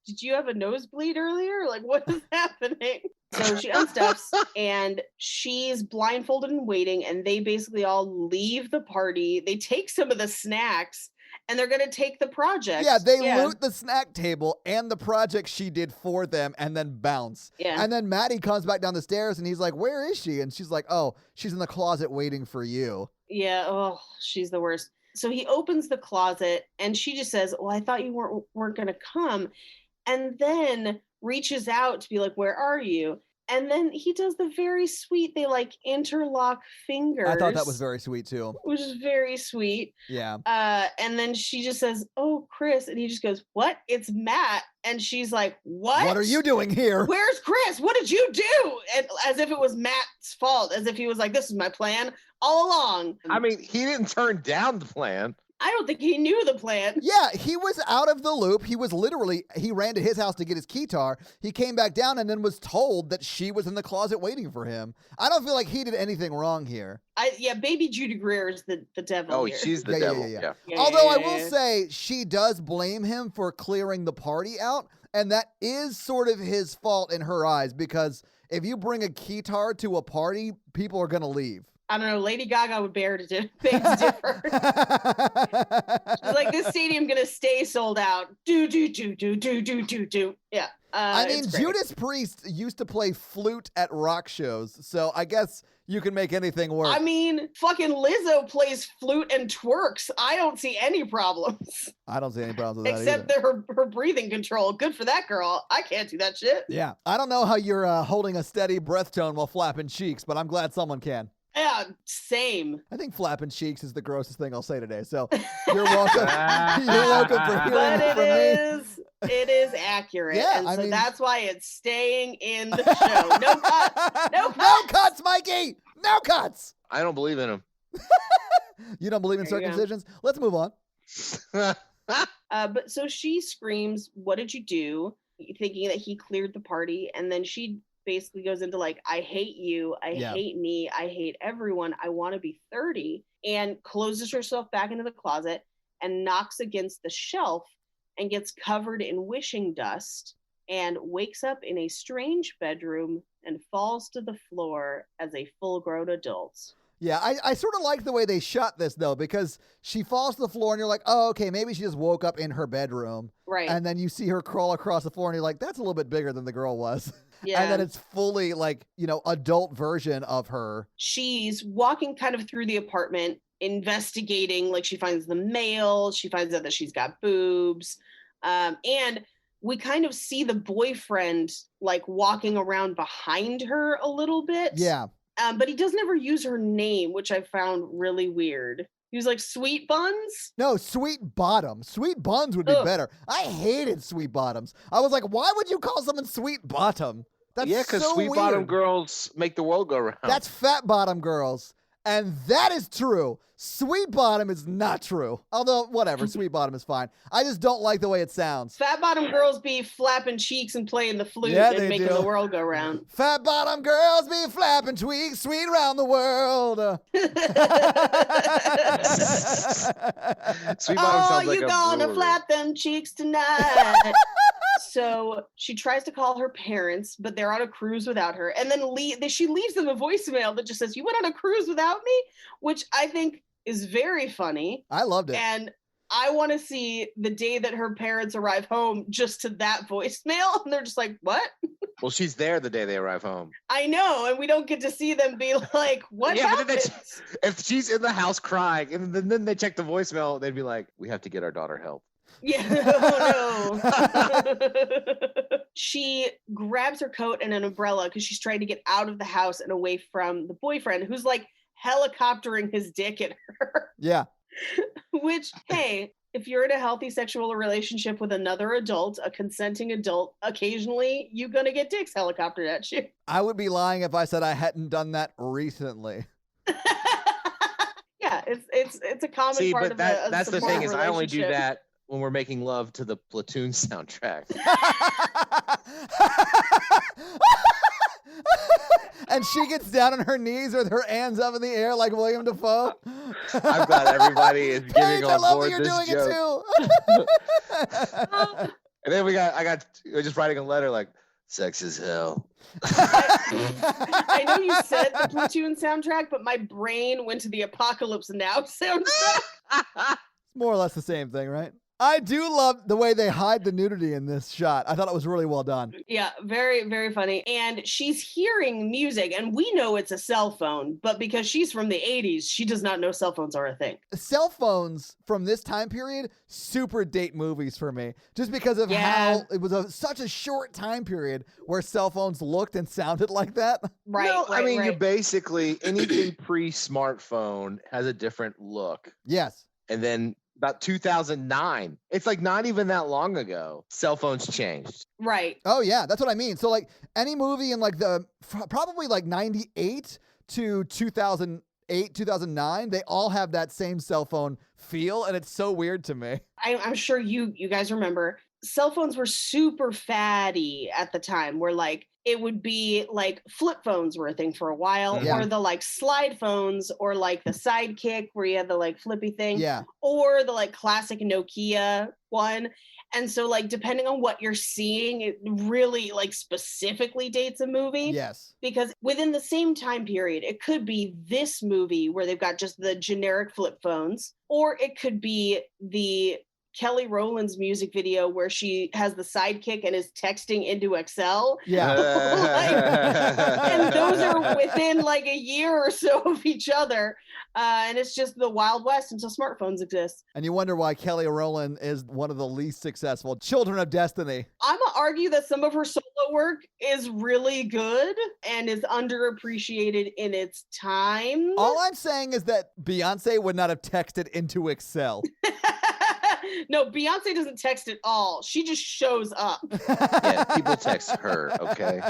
Speaker 3: did you have a nosebleed earlier? Like, what is happening? So she unstuffs and she's blindfolded and waiting, and they basically all leave the party. They take some of the snacks and they're going to take the project.
Speaker 1: Yeah, they loot the snack table and the project she did for them and then bounce.
Speaker 3: Yeah.
Speaker 1: And then Maddie comes back down the stairs and he's like, where is she? And she's like, oh, she's in the closet waiting for you.
Speaker 3: Yeah, oh, she's the worst. So he opens the closet and she just says, well, I thought you weren't going to come. And then reaches out to be like, where are you? And then he does the very sweet, they like interlock fingers.
Speaker 1: I thought that was very sweet too.
Speaker 3: Which is very sweet.
Speaker 1: Yeah.
Speaker 3: And then she just says, oh, Chris. And he just goes, what? It's Matt. And she's like, what?
Speaker 1: What are you doing here?
Speaker 3: Where's Chris? What did you do? And as if it was Matt's fault, as if he was like, this is my plan all along.
Speaker 4: I mean, he didn't turn down the plan.
Speaker 3: I don't think he knew the plan.
Speaker 1: Yeah, he was out of the loop. He ran to his house to get his keytar. He came back down and then was told that she was in the closet waiting for him. I don't feel like he did anything wrong here.
Speaker 3: Baby Judy Greer is the devil.
Speaker 4: Oh,
Speaker 3: here.
Speaker 4: she's the devil.
Speaker 1: Yeah. Although I will say she does blame him for clearing the party out, and that is sort of his fault in her eyes, because if you bring a keytar to a party, people are going to leave.
Speaker 3: I don't know. Lady Gaga would bear to differ. She's like, this stadium gonna stay sold out. Do. Yeah.
Speaker 1: I mean, Judas Priest used to play flute at rock shows, so I guess you can make anything work.
Speaker 3: I mean, fucking Lizzo plays flute and twerks. I don't see any problems.
Speaker 1: I don't see any problems with that
Speaker 3: except her breathing control. Good for that girl. I can't do that shit.
Speaker 1: Yeah. I don't know how you're holding a steady breath tone while flapping cheeks, but I'm glad someone can.
Speaker 3: Yeah, same.
Speaker 1: I think flapping cheeks is the grossest thing I'll say today. So you're welcome. You're welcome for hearing it from me.
Speaker 3: It is accurate.
Speaker 1: Yeah,
Speaker 3: and so that's why it's staying in the show. No cuts. No cuts.
Speaker 1: No cuts, Mikey. No cuts.
Speaker 4: I don't believe in him.
Speaker 1: You don't believe in circumcisions? Let's move on.
Speaker 3: But so she screams, "What did you do?" Thinking that he cleared the party, and then she basically goes into like, I hate you, I hate me, I hate everyone, I want to be 30, and closes herself back into the closet and knocks against the shelf and gets covered in wishing dust and wakes up in a strange bedroom and falls to the floor as a full-grown adult.
Speaker 1: Yeah, I sort of like the way they shot this, though, because she falls to the floor and you're like, oh, okay, maybe she just woke up in her bedroom.
Speaker 3: Right.
Speaker 1: And then you see her crawl across the floor and you're like, that's a little bit bigger than the girl was.
Speaker 3: Yeah.
Speaker 1: And then it's fully like, adult version of her.
Speaker 3: She's walking kind of through the apartment, investigating, like she finds the mail, she finds out that she's got boobs. And we kind of see the boyfriend like walking around behind her a little bit.
Speaker 1: Yeah.
Speaker 3: But he doesn't ever use her name, which I found really weird. He was like, Sweet Buns?
Speaker 1: No, Sweet Bottom. Sweet Buns would be better. I hated Sweet Bottoms. I was like, why would you call someone Sweet Bottom? That's
Speaker 4: because
Speaker 1: so
Speaker 4: Sweet
Speaker 1: weird.
Speaker 4: Bottom girls make the world go round.
Speaker 1: That's Fat Bottom girls. And that is true. Sweet Bottom is not true. Although, whatever, Sweet Bottom is fine. I just don't like the way it sounds.
Speaker 3: Fat Bottom girls be flapping cheeks and playing the flute and making the world go round.
Speaker 1: Fat Bottom girls be flapping tweaks, sweet round the world.
Speaker 4: Sweet Bottom sounds like
Speaker 3: you gonna flap them cheeks tonight. So she tries to call her parents, but they're on a cruise without her. And then she leaves them a voicemail that just says, you went on a cruise without me? Which I think is very funny.
Speaker 1: I loved it.
Speaker 3: And I want to see the day that her parents arrive home just to that voicemail. And they're just like, what?
Speaker 4: Well, she's there the day they arrive home.
Speaker 3: I know. And we don't get to see them be like, what happened?
Speaker 4: If she's in the house crying and then they check the voicemail, they'd be like, we have to get our daughter help.
Speaker 3: Yeah, oh no. She grabs her coat and an umbrella because she's trying to get out of the house and away from the boyfriend who's like helicoptering his dick at her.
Speaker 1: Yeah.
Speaker 3: Which, hey, if you're in a healthy sexual relationship with another adult, a consenting adult, occasionally you're going to get dicks helicoptered at you.
Speaker 1: I would be lying if I said I hadn't done that recently.
Speaker 3: Yeah, it's a common part of
Speaker 4: that's the thing is I only do that when we're making love to the Platoon soundtrack.
Speaker 1: And she gets down on her knees with her hands up in the air like William Dafoe.
Speaker 4: I'm glad everybody is getting on board this joke. I love that you're doing it too. And then I got just writing a letter like, sex is hell.
Speaker 3: I know you said the Platoon soundtrack, but my brain went to the Apocalypse Now soundtrack.
Speaker 1: More or less the same thing, right? I do love the way they hide the nudity in this shot. I thought it was really well done.
Speaker 3: Yeah, very, very funny. And she's hearing music, and we know it's a cell phone, but because she's from the 80s, she does not know cell phones are a thing.
Speaker 1: Cell phones from this time period, super date movies for me, just because of how it was such a short time period where cell phones looked and sounded like that.
Speaker 3: Right.
Speaker 4: No,
Speaker 3: right,
Speaker 4: I mean,
Speaker 3: right.
Speaker 4: you're basically anything pre-smartphone has a different look.
Speaker 1: Yes.
Speaker 4: And then about 2009, it's like not even that long ago, cell phones changed.
Speaker 3: Right.
Speaker 1: Oh yeah, that's what I mean. So like any movie in like probably like 98 to 2008 2008, 2009, they all have that same cell phone feel, and it's so weird to me.
Speaker 3: I'm sure you guys remember, cell phones were super fatty at the time, where like it would be like flip phones were a thing for a while, or the like slide phones, or like the Sidekick where you had the like flippy thing, or the like classic Nokia one. And so like depending on what you're seeing, it really like specifically dates a movie.
Speaker 1: Yes.
Speaker 3: Because within the same time period, it could be this movie where they've got just the generic flip phones, or it could be the Kelly Rowland's music video where she has the Sidekick and is texting into Excel.
Speaker 1: Yeah.
Speaker 3: And those are within like a year or so of each other. And it's just the Wild West until smartphones exist.
Speaker 1: And you wonder why Kelly Rowland is one of the least successful Children of Destiny.
Speaker 3: I'm going to argue that some of her solo work is really good and is underappreciated in its time.
Speaker 1: All I'm saying is that Beyonce would not have texted into Excel.
Speaker 3: No, Beyonce doesn't text at all. She just shows up.
Speaker 4: Yeah, people text her, okay?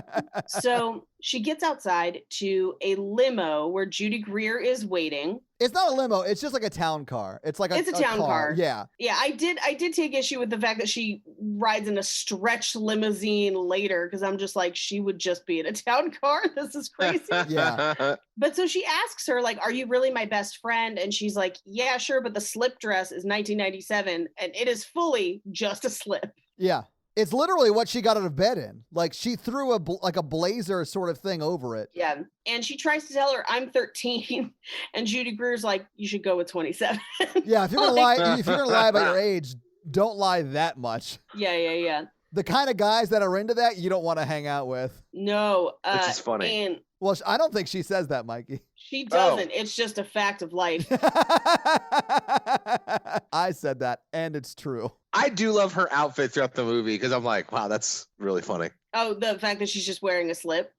Speaker 3: So she gets outside to a limo where Judy Greer is waiting.
Speaker 1: It's not a limo. It's just like a town car. It's like a
Speaker 3: town car.
Speaker 1: Yeah.
Speaker 3: Yeah, I did take issue with the fact that she rides in a stretch limousine later, because I'm just like, she would just be in a town car. This is crazy.
Speaker 1: Yeah.
Speaker 3: But so she asks her, like, are you really my best friend? And she's like, yeah, sure, but the slip dress is 1997, and it is fully just a slip.
Speaker 1: Yeah. It's literally what she got out of bed in. Like, she threw a blazer sort of thing over it.
Speaker 3: Yeah. And she tries to tell her, I'm 13. And Judy Greer's like, you should go with 27.
Speaker 1: Yeah, if you're gonna lie about your age, don't lie that much.
Speaker 3: Yeah.
Speaker 1: The kind of guys that are into that, you don't want to hang out with.
Speaker 3: No.
Speaker 4: Which is funny.
Speaker 3: And
Speaker 1: well, I don't think she says that, Mikey.
Speaker 3: She doesn't. It's just a fact of life.
Speaker 1: I said that, and it's true.
Speaker 4: I do love her outfit throughout the movie because I'm like, wow, that's really funny.
Speaker 3: Oh, the fact that she's just wearing a slip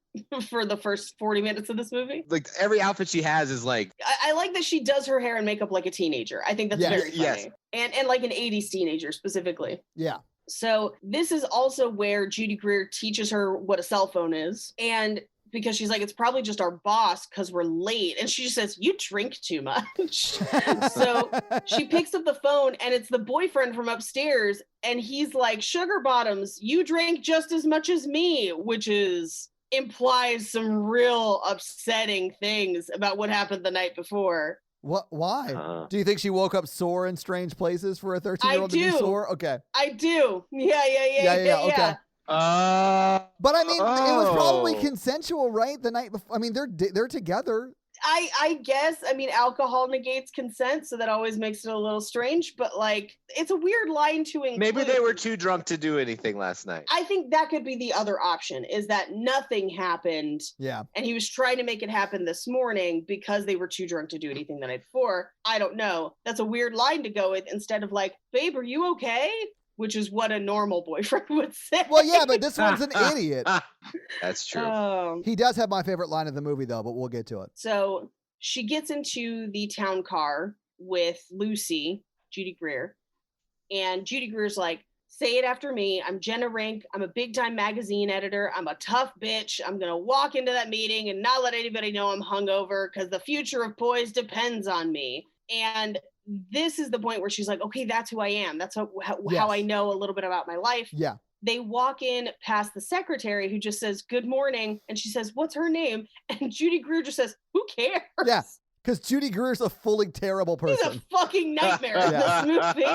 Speaker 3: for the first 40 minutes of this movie?
Speaker 4: Like, every outfit she has is like...
Speaker 3: I like that she does her hair and makeup like a teenager. I think that's very funny. Yes. And like an 80s teenager specifically.
Speaker 1: Yeah.
Speaker 3: So this is also where Judy Greer teaches her what a cell phone is. And because she's like, it's probably just our boss because we're late. And she just says, you drink too much. So she picks up the phone and it's the boyfriend from upstairs. And he's like, sugar bottoms, you drank just as much as me, which implies some real upsetting things about what happened the night before.
Speaker 1: What? Why? Do you think she woke up sore in strange places for a 13-year-old to be sore? Okay.
Speaker 3: I do. Yeah.
Speaker 1: Okay. But I mean, it was probably consensual, right? The night before. I mean, they're together.
Speaker 3: I guess. I mean, alcohol negates consent, so that always makes it a little strange. But like, it's a weird line to include.
Speaker 4: Maybe they were too drunk to do anything last night.
Speaker 3: I think that could be the other option: is that nothing happened.
Speaker 1: Yeah. And
Speaker 3: he was trying to make it happen this morning because they were too drunk to do anything the night before. I don't know. That's a weird line to go with instead of like, babe, are you okay? Which is what a normal boyfriend would say.
Speaker 1: Well, yeah, but this one's an idiot.
Speaker 4: That's true.
Speaker 1: He does have my favorite line of the movie, though, but we'll get to it.
Speaker 3: So she gets into the town car with Lucy, Judy Greer, and Judy Greer's like, say it after me. I'm Jenna Rink. I'm a big-time magazine editor. I'm a tough bitch. I'm going to walk into that meeting and not let anybody know I'm hungover because the future of Poise depends on me. And this is the point where she's like, okay, that's who I am. That's how I know a little bit about my life.
Speaker 1: Yeah.
Speaker 3: They walk in past the secretary who just says, good morning. And she says, what's her name? And Judy Greer just says, who cares?
Speaker 1: Yeah. Because Judy Greer's a fully terrible person.
Speaker 3: He's a fucking nightmare in this movie.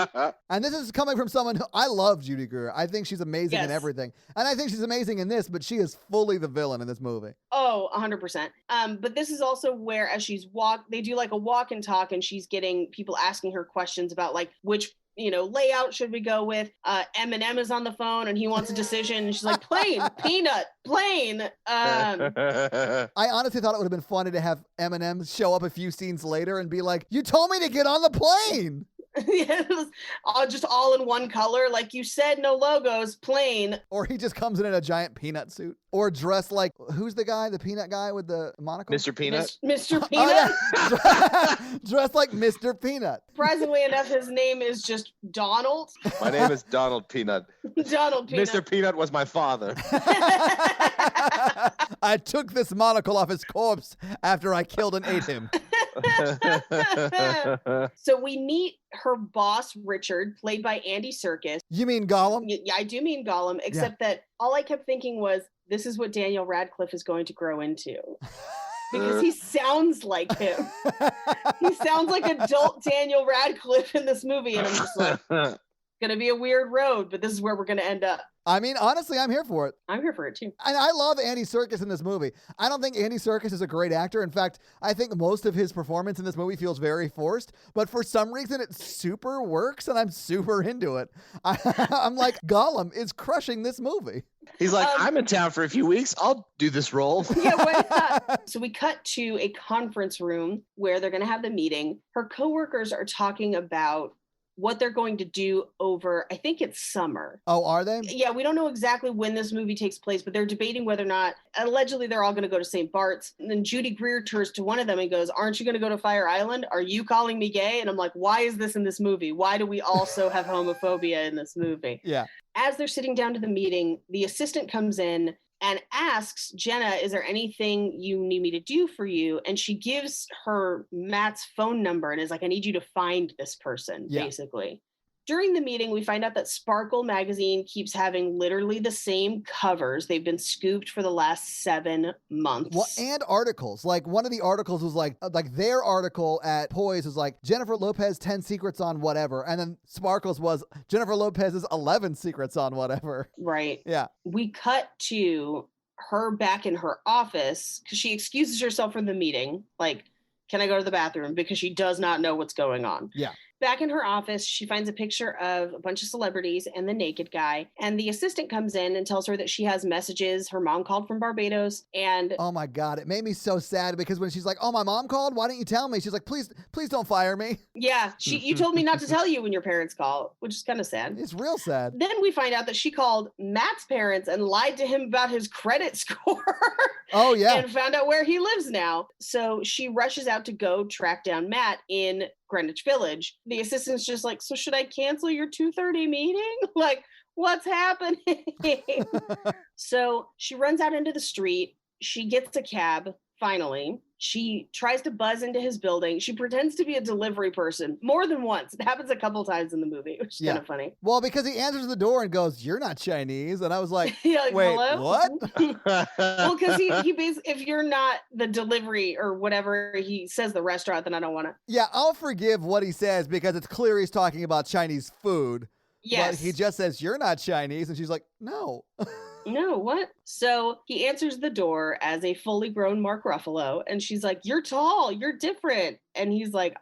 Speaker 1: And this is coming from someone who, I love Judy Greer. I think she's amazing in everything. And I think she's amazing in this, but she is fully the villain in this movie.
Speaker 3: Oh, 100%. But this is also where, as they do like a walk and talk, and she's getting people asking her questions about like which layout should we go with? Eminem is on the phone and he wants a decision. And she's like, plain, peanut, plain.
Speaker 1: I honestly thought it would have been funny to have Eminem show up a few scenes later and be like, you told me to get on the plane.
Speaker 3: It was just all in one color. Like you said, no logos, plain.
Speaker 1: Or he just comes in a giant peanut suit. Or dressed like, who's the guy, the peanut guy with the monocle?
Speaker 4: Mr. Peanut.
Speaker 3: Mr. Peanut?
Speaker 1: Oh, yeah. Dressed like Mr. Peanut.
Speaker 3: Surprisingly enough, his name is just Donald.
Speaker 4: My name is Donald Peanut.
Speaker 3: Donald Peanut.
Speaker 4: Mr. Peanut was my father.
Speaker 1: I took this monocle off his corpse after I killed and ate him.
Speaker 3: So we meet her boss, Richard, played by Andy Serkis.
Speaker 1: You mean Gollum?
Speaker 3: Yeah, I do mean Gollum, except that all I kept thinking was, this is what Daniel Radcliffe is going to grow into. Because he sounds like him. He sounds like adult Daniel Radcliffe in this movie. And I'm just like, going to be a weird road, but this is where we're going to end up.
Speaker 1: I mean, honestly, I'm here for it.
Speaker 3: I'm here for it too.
Speaker 1: And I love Andy Serkis in this movie. I don't think Andy Serkis is a great actor. In fact, I think most of his performance in this movie feels very forced, but for some reason it super works and I'm super into it. I'm like, Gollum is crushing this movie.
Speaker 4: He's like, I'm in town for a few weeks. I'll do this role.
Speaker 3: Yeah, why not? So we cut to a conference room where they're going to have the meeting. Her coworkers are talking about what they're going to do over, I think it's summer.
Speaker 1: Oh, are they?
Speaker 3: Yeah, we don't know exactly when this movie takes place, but they're debating whether or not, allegedly they're all going to go to St. Bart's. And then Judy Greer turns to one of them and goes, aren't you going to go to Fire Island? Are you calling me gay? And I'm like, why is this in this movie? Why do we also have homophobia in this movie?
Speaker 1: Yeah.
Speaker 3: As they're sitting down to the meeting, the assistant comes in and asks Jenna, is there anything you need me to do for you? And she gives her Matt's phone number and is like, I need you to find this person, basically. During the meeting, we find out that Sparkle magazine keeps having literally the same covers. They've been scooped for the last 7 months.
Speaker 1: Well, and articles. Like one of the articles was like their article at Poise was like Jennifer Lopez 10 secrets on whatever. And then Sparkle's was Jennifer Lopez's 11 secrets on whatever.
Speaker 3: Right.
Speaker 1: Yeah.
Speaker 3: We cut to her back in her office because she excuses herself from the meeting. Like, can I go to the bathroom? Because she does not know what's going on.
Speaker 1: Yeah.
Speaker 3: Back in her office, she finds a picture of a bunch of celebrities and the naked guy. And the assistant comes in and tells her that she has messages. Her mom called from Barbados. And
Speaker 1: oh my God, it made me so sad because when she's like, oh, my mom called, why didn't you tell me? She's like, please don't fire me.
Speaker 3: Yeah, you told me not to tell you when your parents call, which is kind of sad.
Speaker 1: It's real sad.
Speaker 3: Then we find out that she called Matt's parents and lied to him about his credit score.
Speaker 1: Oh, yeah.
Speaker 3: And found out where he lives now. So she rushes out to go track down Matt in Greenwich Village. The assistant's just like, so should I cancel your 2:30 meeting? Like, what's happening? So she runs out into the street. She gets a cab, finally. She tries to buzz into his building. She pretends to be a delivery person more than once. It happens a couple times in the movie, which is kind of funny.
Speaker 1: Well, because he answers the door and goes, you're not Chinese. And I was like,
Speaker 3: like
Speaker 1: wait,
Speaker 3: hello?
Speaker 1: What?
Speaker 3: Well, because he basically, if you're not the delivery or whatever, he says the restaurant, then I don't want to.
Speaker 1: Yeah, I'll forgive what he says because it's clear he's talking about Chinese food.
Speaker 3: Yes.
Speaker 1: But he just says, you're not Chinese. And she's like, no.
Speaker 3: No, what? So he answers the door as a fully grown Mark Ruffalo. And she's like, you're tall, you're different. And he's like,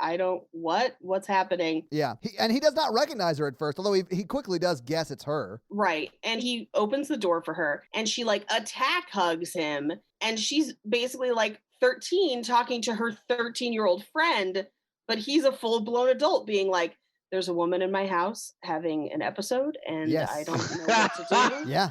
Speaker 3: what's happening?
Speaker 1: Yeah. He does not recognize her at first, although he quickly does guess it's her.
Speaker 3: Right. And he opens the door for her and she like attack hugs him. And she's basically like 13 talking to her 13-year-old friend, but he's a full-blown adult being like, there's a woman in my house having an episode and I don't know what to do.
Speaker 1: Yeah.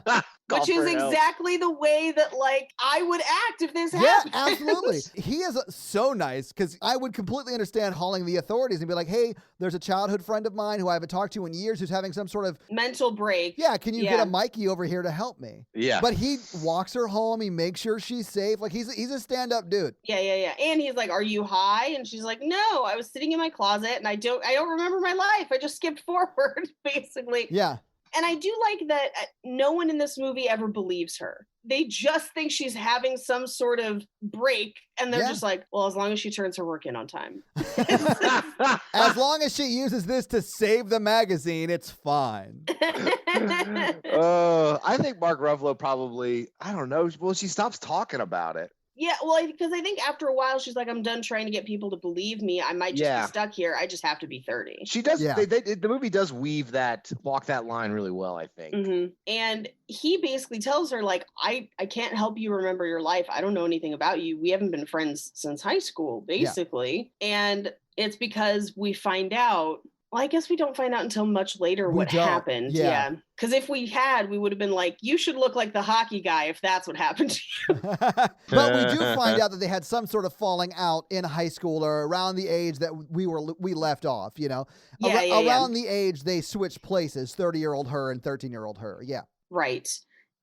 Speaker 3: Which is exactly the way that like I would act if this happened.
Speaker 1: Yeah, absolutely. He is so nice because I would completely understand calling the authorities and be like, hey, there's a childhood friend of mine who I haven't talked to in years who's having some sort of
Speaker 3: mental break.
Speaker 1: Yeah, can you get a Mikey over here to help me?
Speaker 4: Yeah.
Speaker 1: But he walks her home. He makes sure she's safe. Like he's a stand-up dude.
Speaker 3: Yeah. And he's like, are you high? And she's like, no, I was sitting in my closet and I don't remember my life. I just skipped forward, basically.
Speaker 1: Yeah.
Speaker 3: And I do like that no one in this movie ever believes her. They just think she's having some sort of break. And they're just like, well, as long as she turns her work in on time.
Speaker 1: As long as she uses this to save the magazine, it's fine.
Speaker 4: I think Mark Ruffalo probably, I don't know. Well, she stops talking about it.
Speaker 3: Yeah, well, because I think after a while, she's like, I'm done trying to get people to believe me. I might just be stuck here. I just have to be 30.
Speaker 4: She does. Yeah. The movie does walk that line really well, I think.
Speaker 3: Mm-hmm. And he basically tells her, like, I can't help you remember your life. I don't know anything about you. We haven't been friends since high school, basically. Yeah. And it's because we find out. Well, I guess we don't find out until much later what happened. Yeah. Because if we had, we would have been like, you should look like the hockey guy if that's what happened to you.
Speaker 1: But we do find out that they had some sort of falling out in high school or around the age that we left off, you know? Around the age they switched places, 30-year-old her and 13-year-old her. Yeah.
Speaker 3: Right.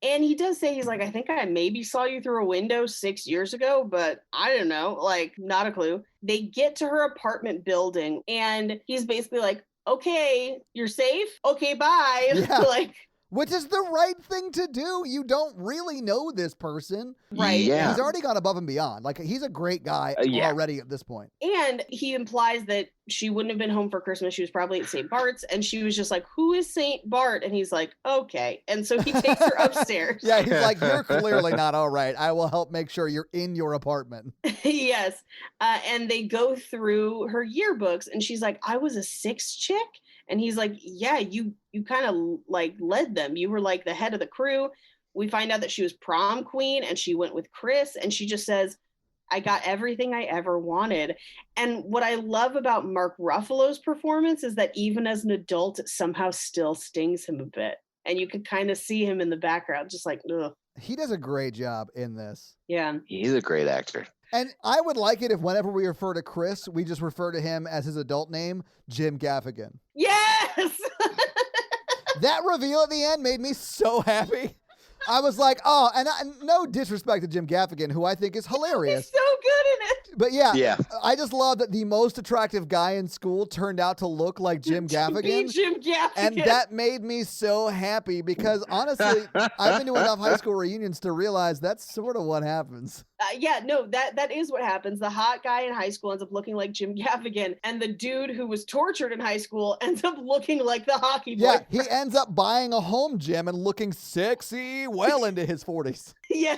Speaker 3: And he does say, he's like, I think I maybe saw you through a window 6 years ago, but I don't know, like, not a clue. They get to her apartment building and he's basically like, okay, you're safe? Okay, bye.
Speaker 1: Yeah.
Speaker 3: Like,
Speaker 1: which is the right thing to do. You don't really know this person.
Speaker 3: Right.
Speaker 4: Yeah.
Speaker 1: He's already gone above and beyond. Like, he's a great guy already at this point.
Speaker 3: And he implies that she wouldn't have been home for Christmas. She was probably at St. Bart's. And she was just like, who is St. Bart? And he's like, okay. And so he takes her upstairs.
Speaker 1: Yeah, he's like, you're clearly not all right. I will help make sure you're in your apartment.
Speaker 3: Yes. And they go through her yearbooks. And she's like, I was a 6 chick? And he's like, yeah, you kind of like led them. You were like the head of the crew. We find out that she was prom queen and she went with Chris, and she just says, I got everything I ever wanted. And what I love about Mark Ruffalo's performance is that even as an adult, it somehow still stings him a bit. And you can kind of see him in the background, just like, ugh.
Speaker 1: He does a great job in this.
Speaker 3: Yeah.
Speaker 4: He's a great actor.
Speaker 1: And I would like it if whenever we refer to Chris, we just refer to him as his adult name, Jim Gaffigan.
Speaker 3: Yes!
Speaker 1: That reveal at the end made me so happy. I was like, oh, and no disrespect to Jim Gaffigan, who I think is hilarious.
Speaker 3: He's so good in it.
Speaker 1: But yeah, I just love that the most attractive guy in school turned out to look like Jim Gaffigan.
Speaker 3: Jim Gaffigan.
Speaker 1: And that made me so happy because honestly, I've been to enough high school reunions to realize that's sort of what happens.
Speaker 3: That is what happens. The hot guy in high school ends up looking like Jim Gaffigan, and the dude who was tortured in high school ends up looking like the hockey boy.
Speaker 1: Yeah, he ends up buying a home gym and looking sexy well into his 40s.
Speaker 3: Yeah.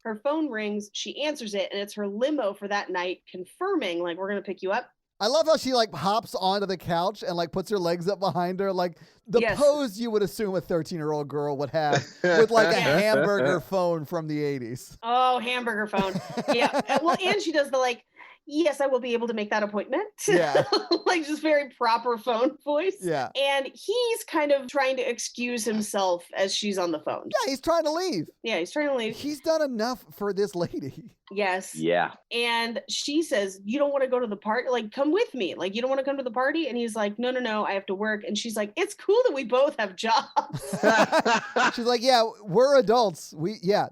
Speaker 3: Her phone rings, she answers it, and it's her limo for that night confirming, like, we're going to pick you up.
Speaker 1: I love how she like hops onto the couch and like puts her legs up behind her, like the pose you would assume a 13-year-old girl would have with like a hamburger phone from the 80s.
Speaker 3: Oh, hamburger phone. Yeah. Well, and she does the like, yes, I will be able to make that appointment.
Speaker 1: Yeah.
Speaker 3: Like just very proper phone voice.
Speaker 1: Yeah.
Speaker 3: And he's kind of trying to excuse himself as she's on the phone.
Speaker 1: Yeah, he's trying to leave.
Speaker 3: Yeah, he's trying to leave.
Speaker 1: He's done enough for this lady.
Speaker 3: Yes.
Speaker 4: Yeah.
Speaker 3: And she says, you don't want to go to the party? Like, come with me. Like, you don't want to come to the party? And he's like, no, I have to work. And she's like, it's cool that we both have jobs.
Speaker 1: She's like, yeah, we're adults.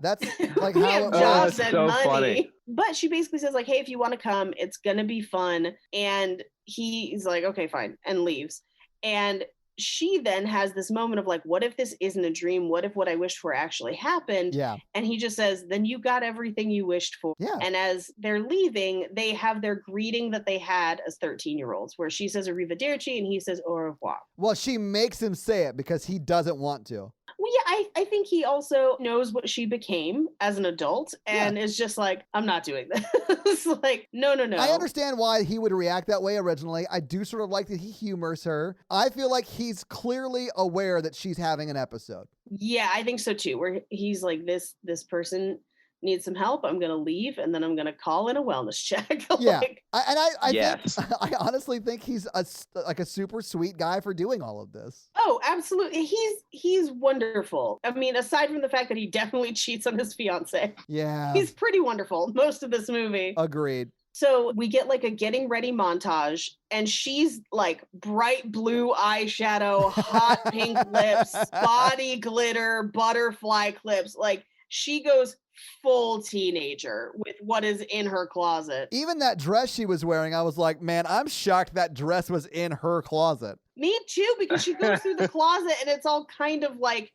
Speaker 1: That's like
Speaker 3: we
Speaker 1: how
Speaker 3: have
Speaker 1: it
Speaker 3: jobs
Speaker 4: that's
Speaker 3: and
Speaker 4: so
Speaker 3: money.
Speaker 4: funny.
Speaker 3: But she basically says, like, hey, if you want to come, it's going to be fun. And he's like, okay, fine, and leaves. And she then has this moment of like, what if this isn't a dream? What if what I wished for actually happened?
Speaker 1: Yeah.
Speaker 3: And he just says, then you got everything you wished for.
Speaker 1: Yeah.
Speaker 3: And as they're leaving, they have their greeting that they had as 13-year-olds, where she says arrivederci and he says au revoir.
Speaker 1: Well, she makes him say it because he doesn't want to.
Speaker 3: Well, yeah, I think he also knows what she became as an adult and is just like, I'm not doing this. Like, no.
Speaker 1: I understand why he would react that way originally. I do sort of like that he humors her. I feel like he's clearly aware that she's having an episode.
Speaker 3: Yeah, I think so too, where he's like, this person needs some help. I'm going to leave and then I'm going to call in a wellness check.
Speaker 1: Yeah.
Speaker 3: Like,
Speaker 1: I honestly think he's a super sweet guy for doing all of this.
Speaker 3: Oh, absolutely. He's wonderful. I mean, aside from the fact that he definitely cheats on his fiance.
Speaker 1: Yeah.
Speaker 3: He's pretty wonderful most of this movie.
Speaker 1: Agreed.
Speaker 3: So we get like a getting ready montage and she's like bright blue eyeshadow, hot pink lips, body glitter, butterfly clips. Like she goes full teenager with what is in her closet.
Speaker 1: Even that dress she was wearing, I was like, man, I'm shocked that dress was in her closet.
Speaker 3: Me too, because she goes through the closet and it's all kind of like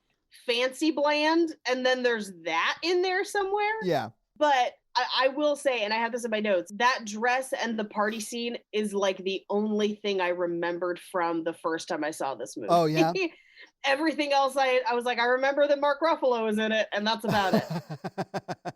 Speaker 3: fancy bland. And then there's that in there somewhere.
Speaker 1: Yeah.
Speaker 3: But I will say, and I have this in my notes, that dress and the party scene is like the only thing I remembered from the first time I saw this movie.
Speaker 1: Oh, yeah?
Speaker 3: Everything else, I was like, I remember that Mark Ruffalo was in it, and that's about it.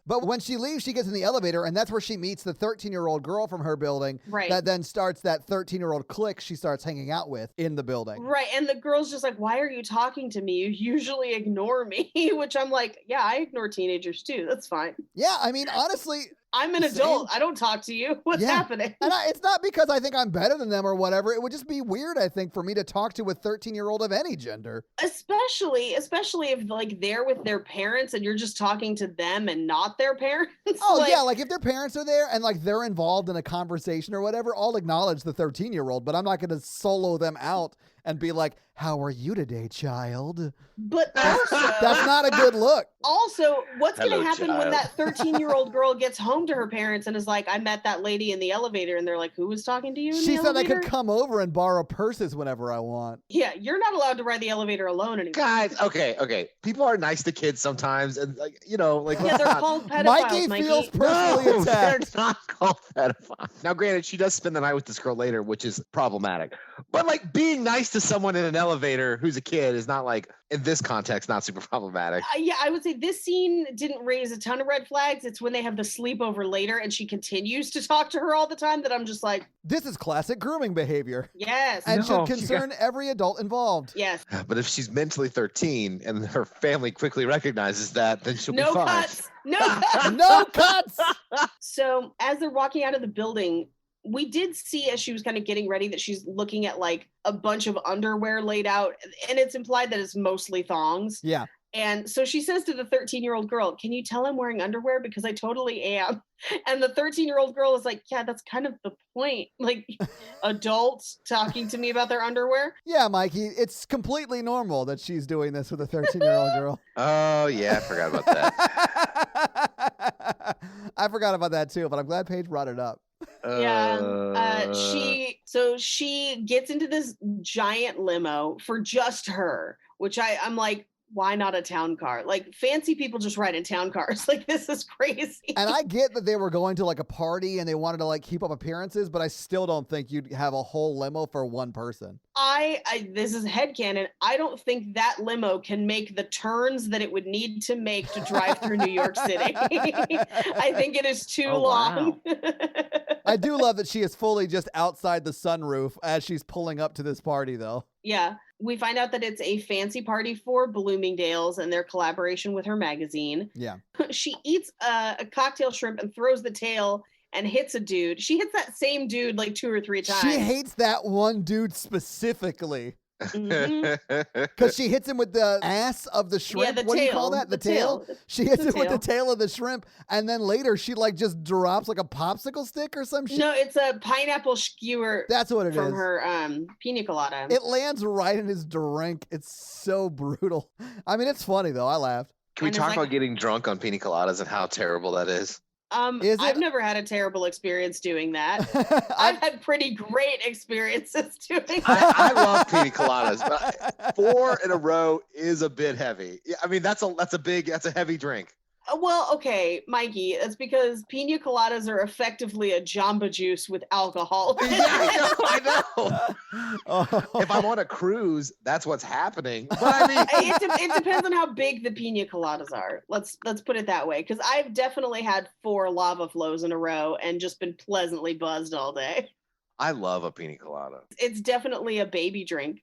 Speaker 1: But when she leaves, she gets in the elevator, and that's where she meets the 13-year-old girl from her building.
Speaker 3: Right.
Speaker 1: That then starts that 13-year-old clique she starts hanging out with in the building.
Speaker 3: Right, and the girl's just like, why are you talking to me? You usually ignore me, which I'm like, yeah, I ignore teenagers too. That's fine.
Speaker 1: Yeah, I mean, honestly,
Speaker 3: I'm an adult. I don't talk to you. What's happening?
Speaker 1: And it's not because I think I'm better than them or whatever. It would just be weird, I think, for me to talk to a 13-year-old of any gender.
Speaker 3: Especially if like they're with their parents and you're just talking to them and not their parents.
Speaker 1: Oh, like if their parents are there and like they're involved in a conversation or whatever, I'll acknowledge the 13-year-old, but I'm not going to solo them out and be like, how are you today, child?
Speaker 3: But also,
Speaker 1: that's not a good look.
Speaker 3: Also, what's going to happen when that 13-year-old girl gets home to her parents and is like, I met that lady in the elevator, and they're like, who was talking to you in the elevator?
Speaker 1: She said I could come over and borrow purses whenever I want.
Speaker 3: Yeah, you're not allowed to ride the elevator alone anymore.
Speaker 4: Guys, okay. People are nice to kids sometimes, and like, you know, like
Speaker 3: yeah, they're called pedophiles.
Speaker 1: Mikey feels personally attacked.
Speaker 4: They're not called pedophiles. Now, granted, she does spend the night with this girl later, which is problematic. But like being nice to someone in an elevator who's a kid is not like, in this context, not super problematic.
Speaker 3: Yeah, I would say this scene didn't raise a ton of red flags. It's when they have the sleepover later and she continues to talk to her all the time that I'm just like,
Speaker 1: this is classic grooming behavior.
Speaker 3: Yes.
Speaker 1: And should concern every adult involved.
Speaker 3: Yes.
Speaker 4: But if she's mentally 13 and her family quickly recognizes that, then she'll be fine.
Speaker 3: Cuts. No cuts.
Speaker 1: No cuts.
Speaker 3: So as they're walking out of the building, we did see as she was kind of getting ready that she's looking at like a bunch of underwear laid out, and it's implied that it's mostly thongs.
Speaker 1: Yeah.
Speaker 3: And so she says to the 13-year-old girl, can you tell I'm wearing underwear? Because I totally am. And the 13-year-old girl is like, yeah, that's kind of the point. Like adults talking to me about their underwear.
Speaker 1: Yeah, Mikey, it's completely normal that she's doing this with a 13-year-old girl.
Speaker 4: Oh, yeah, I forgot about that.
Speaker 1: I forgot about that too, but I'm glad Paige brought it up.
Speaker 3: She gets into this giant limo for just her, which I'm like, why not a town car? Like fancy people just ride in town cars. Like this is crazy.
Speaker 1: And I get that they were going to like a party and they wanted to like keep up appearances, but I still don't think you'd have a whole limo for one person.
Speaker 3: This is headcanon. I don't think that limo can make the turns that it would need to make to drive through New York City. I think it is too long.
Speaker 4: Wow.
Speaker 1: I do love that she is fully just outside the sunroof as she's pulling up to this party though.
Speaker 3: Yeah. We find out that it's a fancy party for Bloomingdale's and their collaboration with her magazine.
Speaker 1: Yeah.
Speaker 3: She eats a cocktail shrimp and throws the tail and hits a dude. She hits that same dude like 2 or 3 times.
Speaker 1: She hates that one dude specifically.
Speaker 3: Mm-hmm.
Speaker 1: Because she hits him with the ass of the shrimp.
Speaker 3: Yeah, the
Speaker 1: what
Speaker 3: tail.
Speaker 1: Do you call that? The tail? She hits him with the tail of the shrimp, and then later she like just drops like a popsicle stick or some shit.
Speaker 3: No, it's a pineapple skewer.
Speaker 1: That's what it is.
Speaker 3: From her pina colada.
Speaker 1: It lands right in his drink. It's so brutal. I mean, it's funny though. I laughed.
Speaker 4: Can we talk about getting drunk on pina coladas and how terrible that is?
Speaker 3: I've never had a terrible experience doing that. I've had pretty great experiences doing that.
Speaker 4: I love pina coladas, but 4 in a row is a bit heavy. I mean, that's a heavy drink.
Speaker 3: Well, okay, Mikey, that's because pina coladas are effectively a Jamba Juice with alcohol.
Speaker 4: Yeah, I know. If I'm on a cruise, that's what's happening. But I mean,
Speaker 3: it depends on how big the pina coladas are. Let's put it that way, because I've definitely had 4 lava flows in a row and just been pleasantly buzzed all day.
Speaker 4: I love a pina colada.
Speaker 3: It's definitely a baby drink.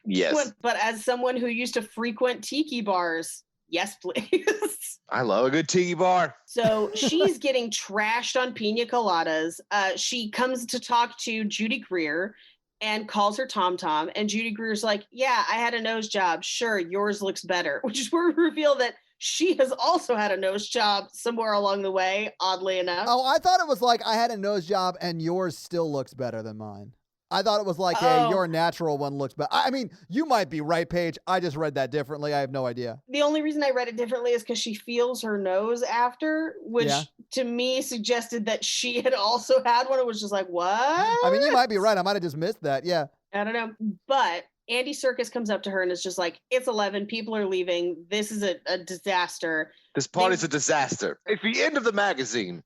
Speaker 4: Yes.
Speaker 3: But as someone who used to frequent tiki bars, yes, please.
Speaker 4: I love a good tiki bar.
Speaker 3: So she's getting trashed on pina coladas. She comes to talk to Judy Greer and calls her Tom Tom. And Judy Greer's like, yeah, I had a nose job. Sure, yours looks better. Which is where we reveal that she has also had a nose job somewhere along the way, oddly enough.
Speaker 1: Oh, I thought it was like I had a nose job and yours still looks better than mine. I thought it was like, hey, your natural one looks better. I mean, you might be right, Paige. I just read that differently. I have no idea.
Speaker 3: The only reason I read it differently is because she feels her nose after, which to me suggested that she had also had one. It was just like, what?
Speaker 1: I mean, you might be right. I might have just missed that. Yeah.
Speaker 3: I don't know. But Andy Serkis comes up to her and is just like, it's 11. People are leaving. This is a disaster.
Speaker 4: This party's a disaster. It's the end of the magazine.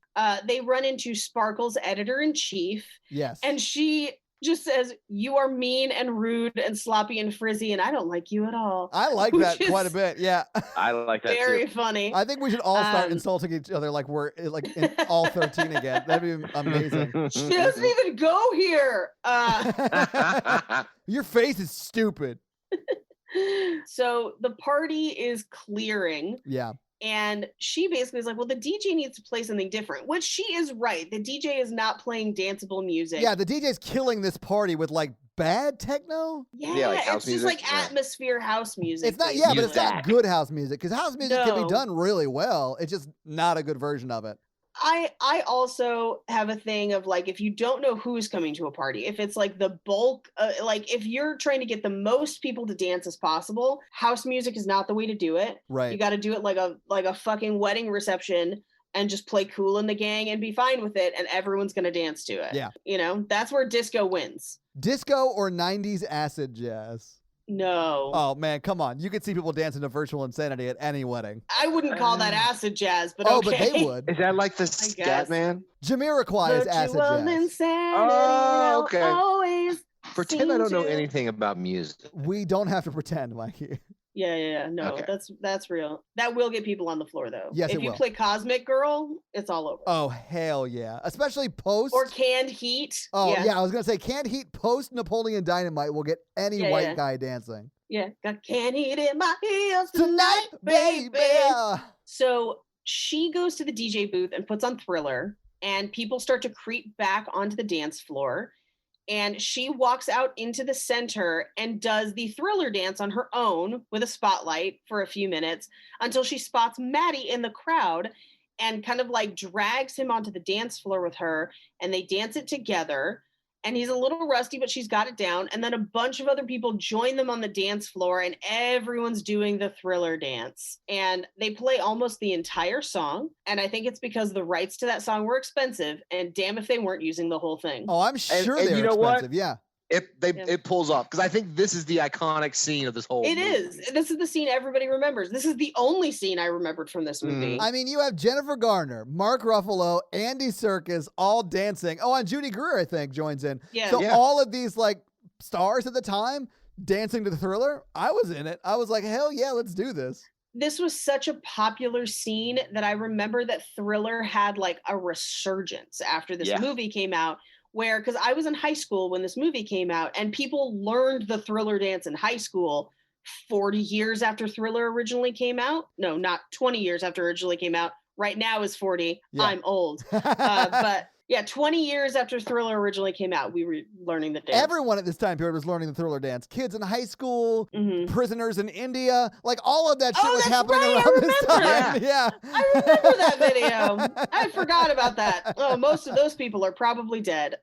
Speaker 3: They run into Sparkle's editor-in-chief.
Speaker 1: Yes.
Speaker 3: And she just says, you are mean and rude and sloppy and frizzy, and I don't like you at all.
Speaker 1: I like that quite a bit. Yeah.
Speaker 4: I like that
Speaker 3: very
Speaker 4: too.
Speaker 3: Funny.
Speaker 1: I think we should all start insulting each other like we're like in all 13 again. That'd be amazing.
Speaker 3: She doesn't even go here.
Speaker 1: Your face is stupid.
Speaker 3: So the party is clearing.
Speaker 1: Yeah.
Speaker 3: And she basically is like, well, the DJ needs to play something different, which she is right. The DJ is not playing danceable music.
Speaker 1: Yeah, the DJ's killing this party with like bad techno.
Speaker 3: Yeah, like it's just like atmosphere house music.
Speaker 1: It's not, yeah, but it's not good house music, because house music can be done really well. It's just not a good version of it.
Speaker 3: I also have a thing of like, if you don't know who's coming to a party, if it's like the bulk, like if you're trying to get the most people to dance as possible, house music is not the way to do it.
Speaker 1: Right.
Speaker 3: You got to do it like a fucking wedding reception and just play Kool and the Gang and be fine with it, and everyone's going to dance to it.
Speaker 1: Yeah.
Speaker 3: You know, that's where disco wins.
Speaker 1: Disco or 90s acid jazz?
Speaker 3: No.
Speaker 1: Oh, man, come on. You could see people dancing to Virtual Insanity at any wedding.
Speaker 3: I wouldn't call that acid jazz, but okay.
Speaker 1: Oh, but they would.
Speaker 4: Is that like the scat man?
Speaker 1: Jamiroquai is acid jazz.
Speaker 3: Insanity,
Speaker 4: oh, okay.
Speaker 3: Always
Speaker 4: pretend I don't know anything about music.
Speaker 1: We don't have to pretend, Mikey.
Speaker 3: Yeah. No, okay. That's real. That will get people on the floor, though.
Speaker 1: Yes,
Speaker 3: if you play Cosmic Girl, it's all over.
Speaker 1: Oh, hell yeah. Especially post.
Speaker 3: Or Canned Heat.
Speaker 1: Oh, yeah. I was going to say Canned Heat post Napoleon Dynamite will get any white guy dancing.
Speaker 3: Yeah. Got Canned Heat in my heels
Speaker 1: tonight, baby.
Speaker 3: So she goes to the DJ booth and puts on Thriller, and people start to creep back onto the dance floor. And she walks out into the center and does the Thriller dance on her own with a spotlight for a few minutes until she spots Maddie in the crowd and kind of like drags him onto the dance floor with her, and they dance it together. And he's a little rusty, but she's got it down. And then a bunch of other people join them on the dance floor, and everyone's doing the Thriller dance. And they play almost the entire song. And I think it's because the rights to that song were expensive. And damn if they weren't using the whole thing.
Speaker 1: Oh, I'm sure they're
Speaker 4: you know
Speaker 1: expensive.
Speaker 4: What?
Speaker 1: Yeah.
Speaker 4: It pulls off, because I think this is the iconic scene of this whole movie.
Speaker 3: Is. This is the scene everybody remembers. This is the only scene I remembered from this movie.
Speaker 1: I mean, you have Jennifer Garner, Mark Ruffalo, Andy Serkis all dancing. Oh, and Judy Greer, I think, joins in.
Speaker 3: Yeah.
Speaker 1: So all of these like stars at the time dancing to the Thriller. I was in it. I was like, hell yeah, let's do this.
Speaker 3: This was such a popular scene that I remember that Thriller had like a resurgence after this movie came out. Where, because I was in high school when this movie came out, and people learned the Thriller dance in high school 40 years after Thriller originally came out. No, not 20 years after it originally came out. Right now is 40. Yeah. I'm old. But yeah, 20 years after Thriller originally came out, we were learning the dance.
Speaker 1: Everyone at this time period was learning the Thriller dance. Kids in high school, prisoners in India, like all of that shit was happening around this time. Yeah.
Speaker 3: I remember that video. I forgot about that. Oh, most of those people are probably dead.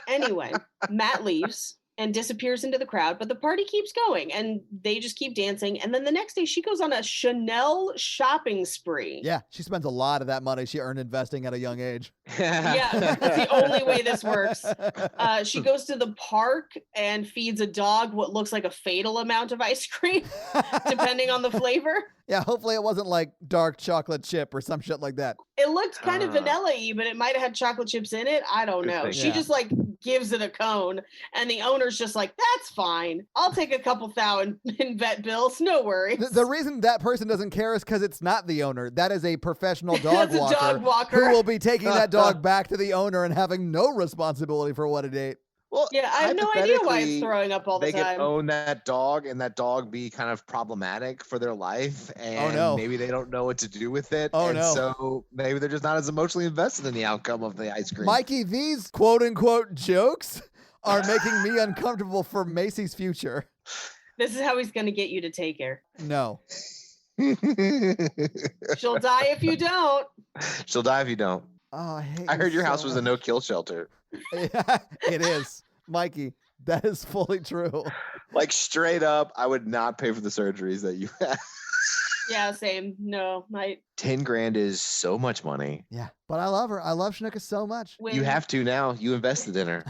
Speaker 3: Anyway, Matt leaves and disappears into the crowd, but the party keeps going and they just keep dancing. And then the next day she goes on a Chanel shopping spree.
Speaker 1: Yeah, she spends a lot of that money she earned investing at a young age.
Speaker 3: Yeah, that's the only way this works. She goes to the park and feeds a dog what looks like a fatal amount of ice cream, depending on the flavor.
Speaker 1: Yeah, hopefully it wasn't like dark chocolate chip or some shit like that.
Speaker 3: It looked kind of vanilla-y, but it might have had chocolate chips in it. I don't know. She just like gives it a cone, and the owner's just like, that's fine. I'll take a couple thou in vet bills. No worries.
Speaker 1: The reason that person doesn't care is because it's not the owner. That is a professional dog walker who will be taking that dog back to the owner and having no responsibility for what it ate.
Speaker 4: Well,
Speaker 3: yeah, I have no idea why it's throwing up all the time.
Speaker 4: They could own that dog and that dog be kind of problematic for their life, and maybe they don't know what to do with it. So maybe they're just not as emotionally invested in the outcome of the ice cream.
Speaker 1: Mikey, these quote-unquote jokes are making me uncomfortable for Macy's future.
Speaker 3: This is how he's going to get you to take her.
Speaker 1: No.
Speaker 3: She'll die if you don't.
Speaker 4: She'll die if you don't.
Speaker 1: Oh,
Speaker 4: I heard your house was a no-kill shelter.
Speaker 1: Yeah, it is. Mikey, that is fully true.
Speaker 4: Like, straight up, I would not pay for the surgeries that you have.
Speaker 3: Yeah, same. No,
Speaker 4: 10 grand is so much money.
Speaker 1: Yeah, but I love her. I love Snuka so much.
Speaker 4: You have to now. You invested in her.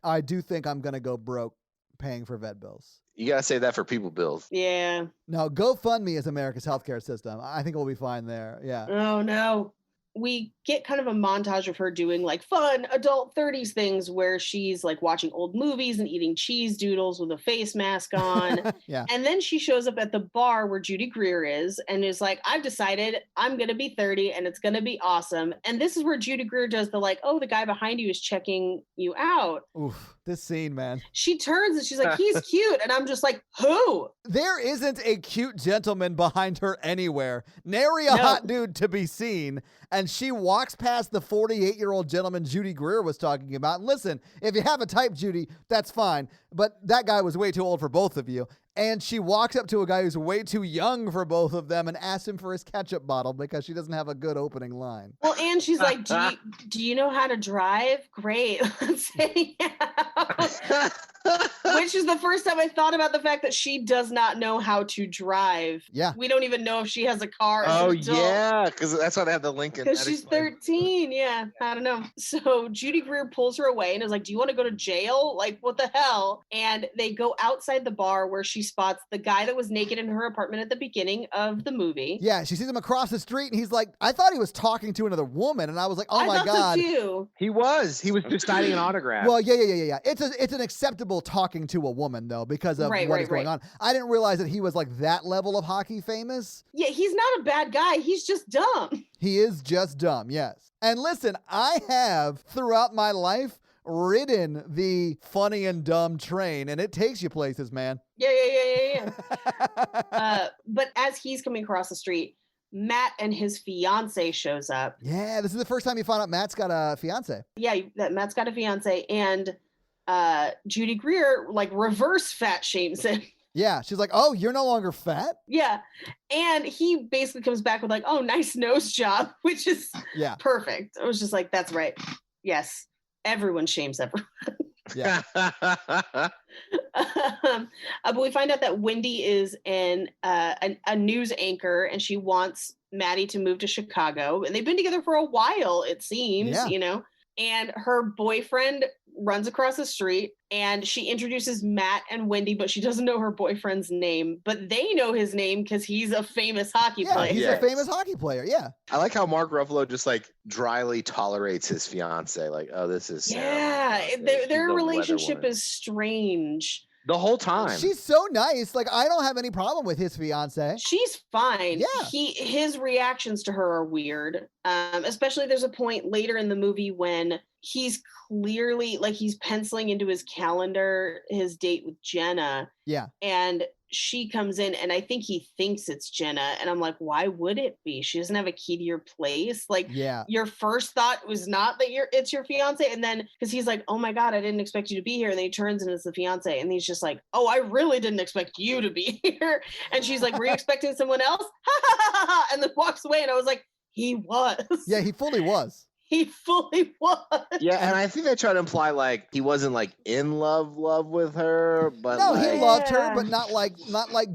Speaker 1: I do think I'm going to go broke paying for vet bills.
Speaker 4: You got to say that for people bills.
Speaker 3: Yeah.
Speaker 1: No, GoFundMe is America's healthcare system. I think we'll be fine there. Yeah.
Speaker 3: Oh, no. we get kind of a montage of her doing like fun adult 30s things where she's like watching old movies and eating cheese doodles with a face mask on.
Speaker 1: Yeah.
Speaker 3: And then she shows up at the bar where Judy Greer is and is like, I've decided I'm going to be 30 and it's going to be awesome. And this is where Judy Greer does the like, oh, the guy behind you is checking you out.
Speaker 1: Oof, this scene, man.
Speaker 3: She turns and she's like, he's cute. And I'm just like, who?
Speaker 1: There isn't a cute gentleman behind her anywhere. Nary a hot dude to be seen. And she walks past the 48-year-old gentleman Judy Greer was talking about. And listen, if you have a type, Judy, that's fine. But that guy was way too old for both of you. And she walks up to a guy who's way too young for both of them and asks him for his ketchup bottle because she doesn't have a good opening line.
Speaker 3: Well, and she's like, do you know how to drive? Great. Let's hang out. Which is the first time I thought about the fact that she does not know how to drive.
Speaker 1: Yeah.
Speaker 3: We don't even know if she has a car.
Speaker 4: Oh, yeah. Because that's why they have the Lincoln.
Speaker 3: Because she's 13. Yeah. I don't know. So Judy Greer pulls her away and is like, do you want to go to jail? Like, what the hell? And they go outside the bar where she spots the guy that was naked in her apartment at the beginning of the movie.
Speaker 1: Yeah. She sees him across the street and he's like, I thought he was talking to another woman. And I was like, oh my God.
Speaker 3: So too.
Speaker 4: He was just signing an autograph.
Speaker 1: Well, yeah. It's an acceptable talking to a woman though, because of what is going on. I didn't realize that he was like that level of hockey famous.
Speaker 3: Yeah, he's not a bad guy. He's just dumb.
Speaker 1: He is just dumb, yes. And listen, I have throughout my life ridden the funny and dumb train, and it takes you places, man.
Speaker 3: Yeah. But as he's coming across the street, Matt and his fiance shows up.
Speaker 1: Yeah, this is the first time you found out Matt's got a fiance.
Speaker 3: Yeah, that Matt's got a fiance, and Judy Greer like reverse fat shames him.
Speaker 1: Yeah, she's like, oh, you're no longer fat?
Speaker 3: Yeah. And he basically comes back with like, oh, nice nose job, which is perfect. I was just like, that's right. Yes. Everyone shames everyone.
Speaker 1: Yeah.
Speaker 3: But we find out that Wendy is a news anchor and she wants Maddie to move to Chicago. And they've been together for a while, it seems, you know. And her boyfriend runs across the street and she introduces Matt and Wendy, but she doesn't know her boyfriend's name. But they know his name because he's a famous hockey player.
Speaker 1: He's a famous hockey player, yeah.
Speaker 4: I like how Mark Ruffalo just like dryly tolerates his fiance. Like, oh, this is
Speaker 3: Sarah. Yeah, their relationship is strange.
Speaker 4: The whole time.
Speaker 1: She's so nice. Like, I don't have any problem with his fiance.
Speaker 3: She's fine.
Speaker 1: Yeah.
Speaker 3: His reactions to her are weird. Especially there's a point later in the movie when he's clearly like he's penciling into his calendar his date with Jenna.
Speaker 1: Yeah.
Speaker 3: And she comes in and I think he thinks it's Jenna. And I'm like, why would it be? She doesn't have a key to your place. Like, your first thought was not that it's your fiance. And then, because he's like, oh my God, I didn't expect you to be here. And then he turns and it's the fiance. And he's just like, oh, I really didn't expect you to be here. And she's like, were you expecting someone else? And then walks away. And I was like, he was.
Speaker 1: Yeah, he fully was.
Speaker 3: He fully was.
Speaker 4: Yeah, and I think they try to imply like he wasn't like in love with her, but
Speaker 1: no,
Speaker 4: like,
Speaker 1: he loved her, but not like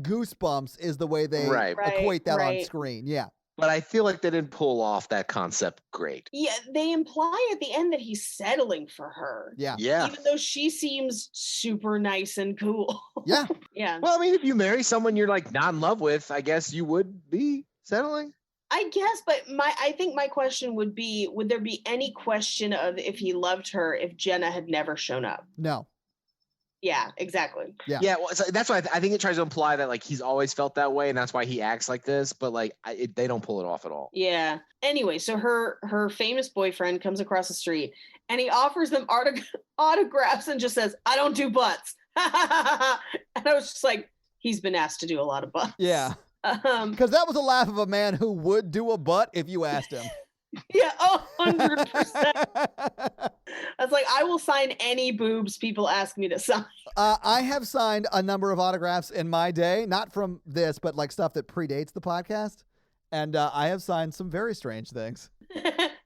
Speaker 1: Goosebumps is the way they equate that on screen. Yeah.
Speaker 4: But I feel like they didn't pull off that concept great.
Speaker 3: Yeah, they imply at the end that he's settling for her.
Speaker 1: Yeah.
Speaker 3: Even though she seems super nice and cool.
Speaker 1: Yeah.
Speaker 3: Yeah.
Speaker 4: Well, I mean, if you marry someone you're like not in love with, I guess you would be settling.
Speaker 3: I guess, but I think my question would be, would there be any question of if he loved her if Jenna had never shown up?
Speaker 1: No.
Speaker 3: Yeah, exactly.
Speaker 4: Yeah. Well, so that's why I think it tries to imply that like he's always felt that way, and that's why he acts like this. But like they don't pull it off at all. Yeah.
Speaker 3: Anyway, so her famous boyfriend comes across the street, and he offers them autographs and just says, "I don't do butts." And I was just like, he's been asked to do a lot of butts.
Speaker 1: Yeah. Because that was a laugh of a man who would do a butt if you asked him.
Speaker 3: Yeah, 100%. That's like, I will sign any boobs people ask me to sign.
Speaker 1: I have signed a number of autographs in my day, not from this, but like stuff that predates the podcast. And I have signed some very strange things.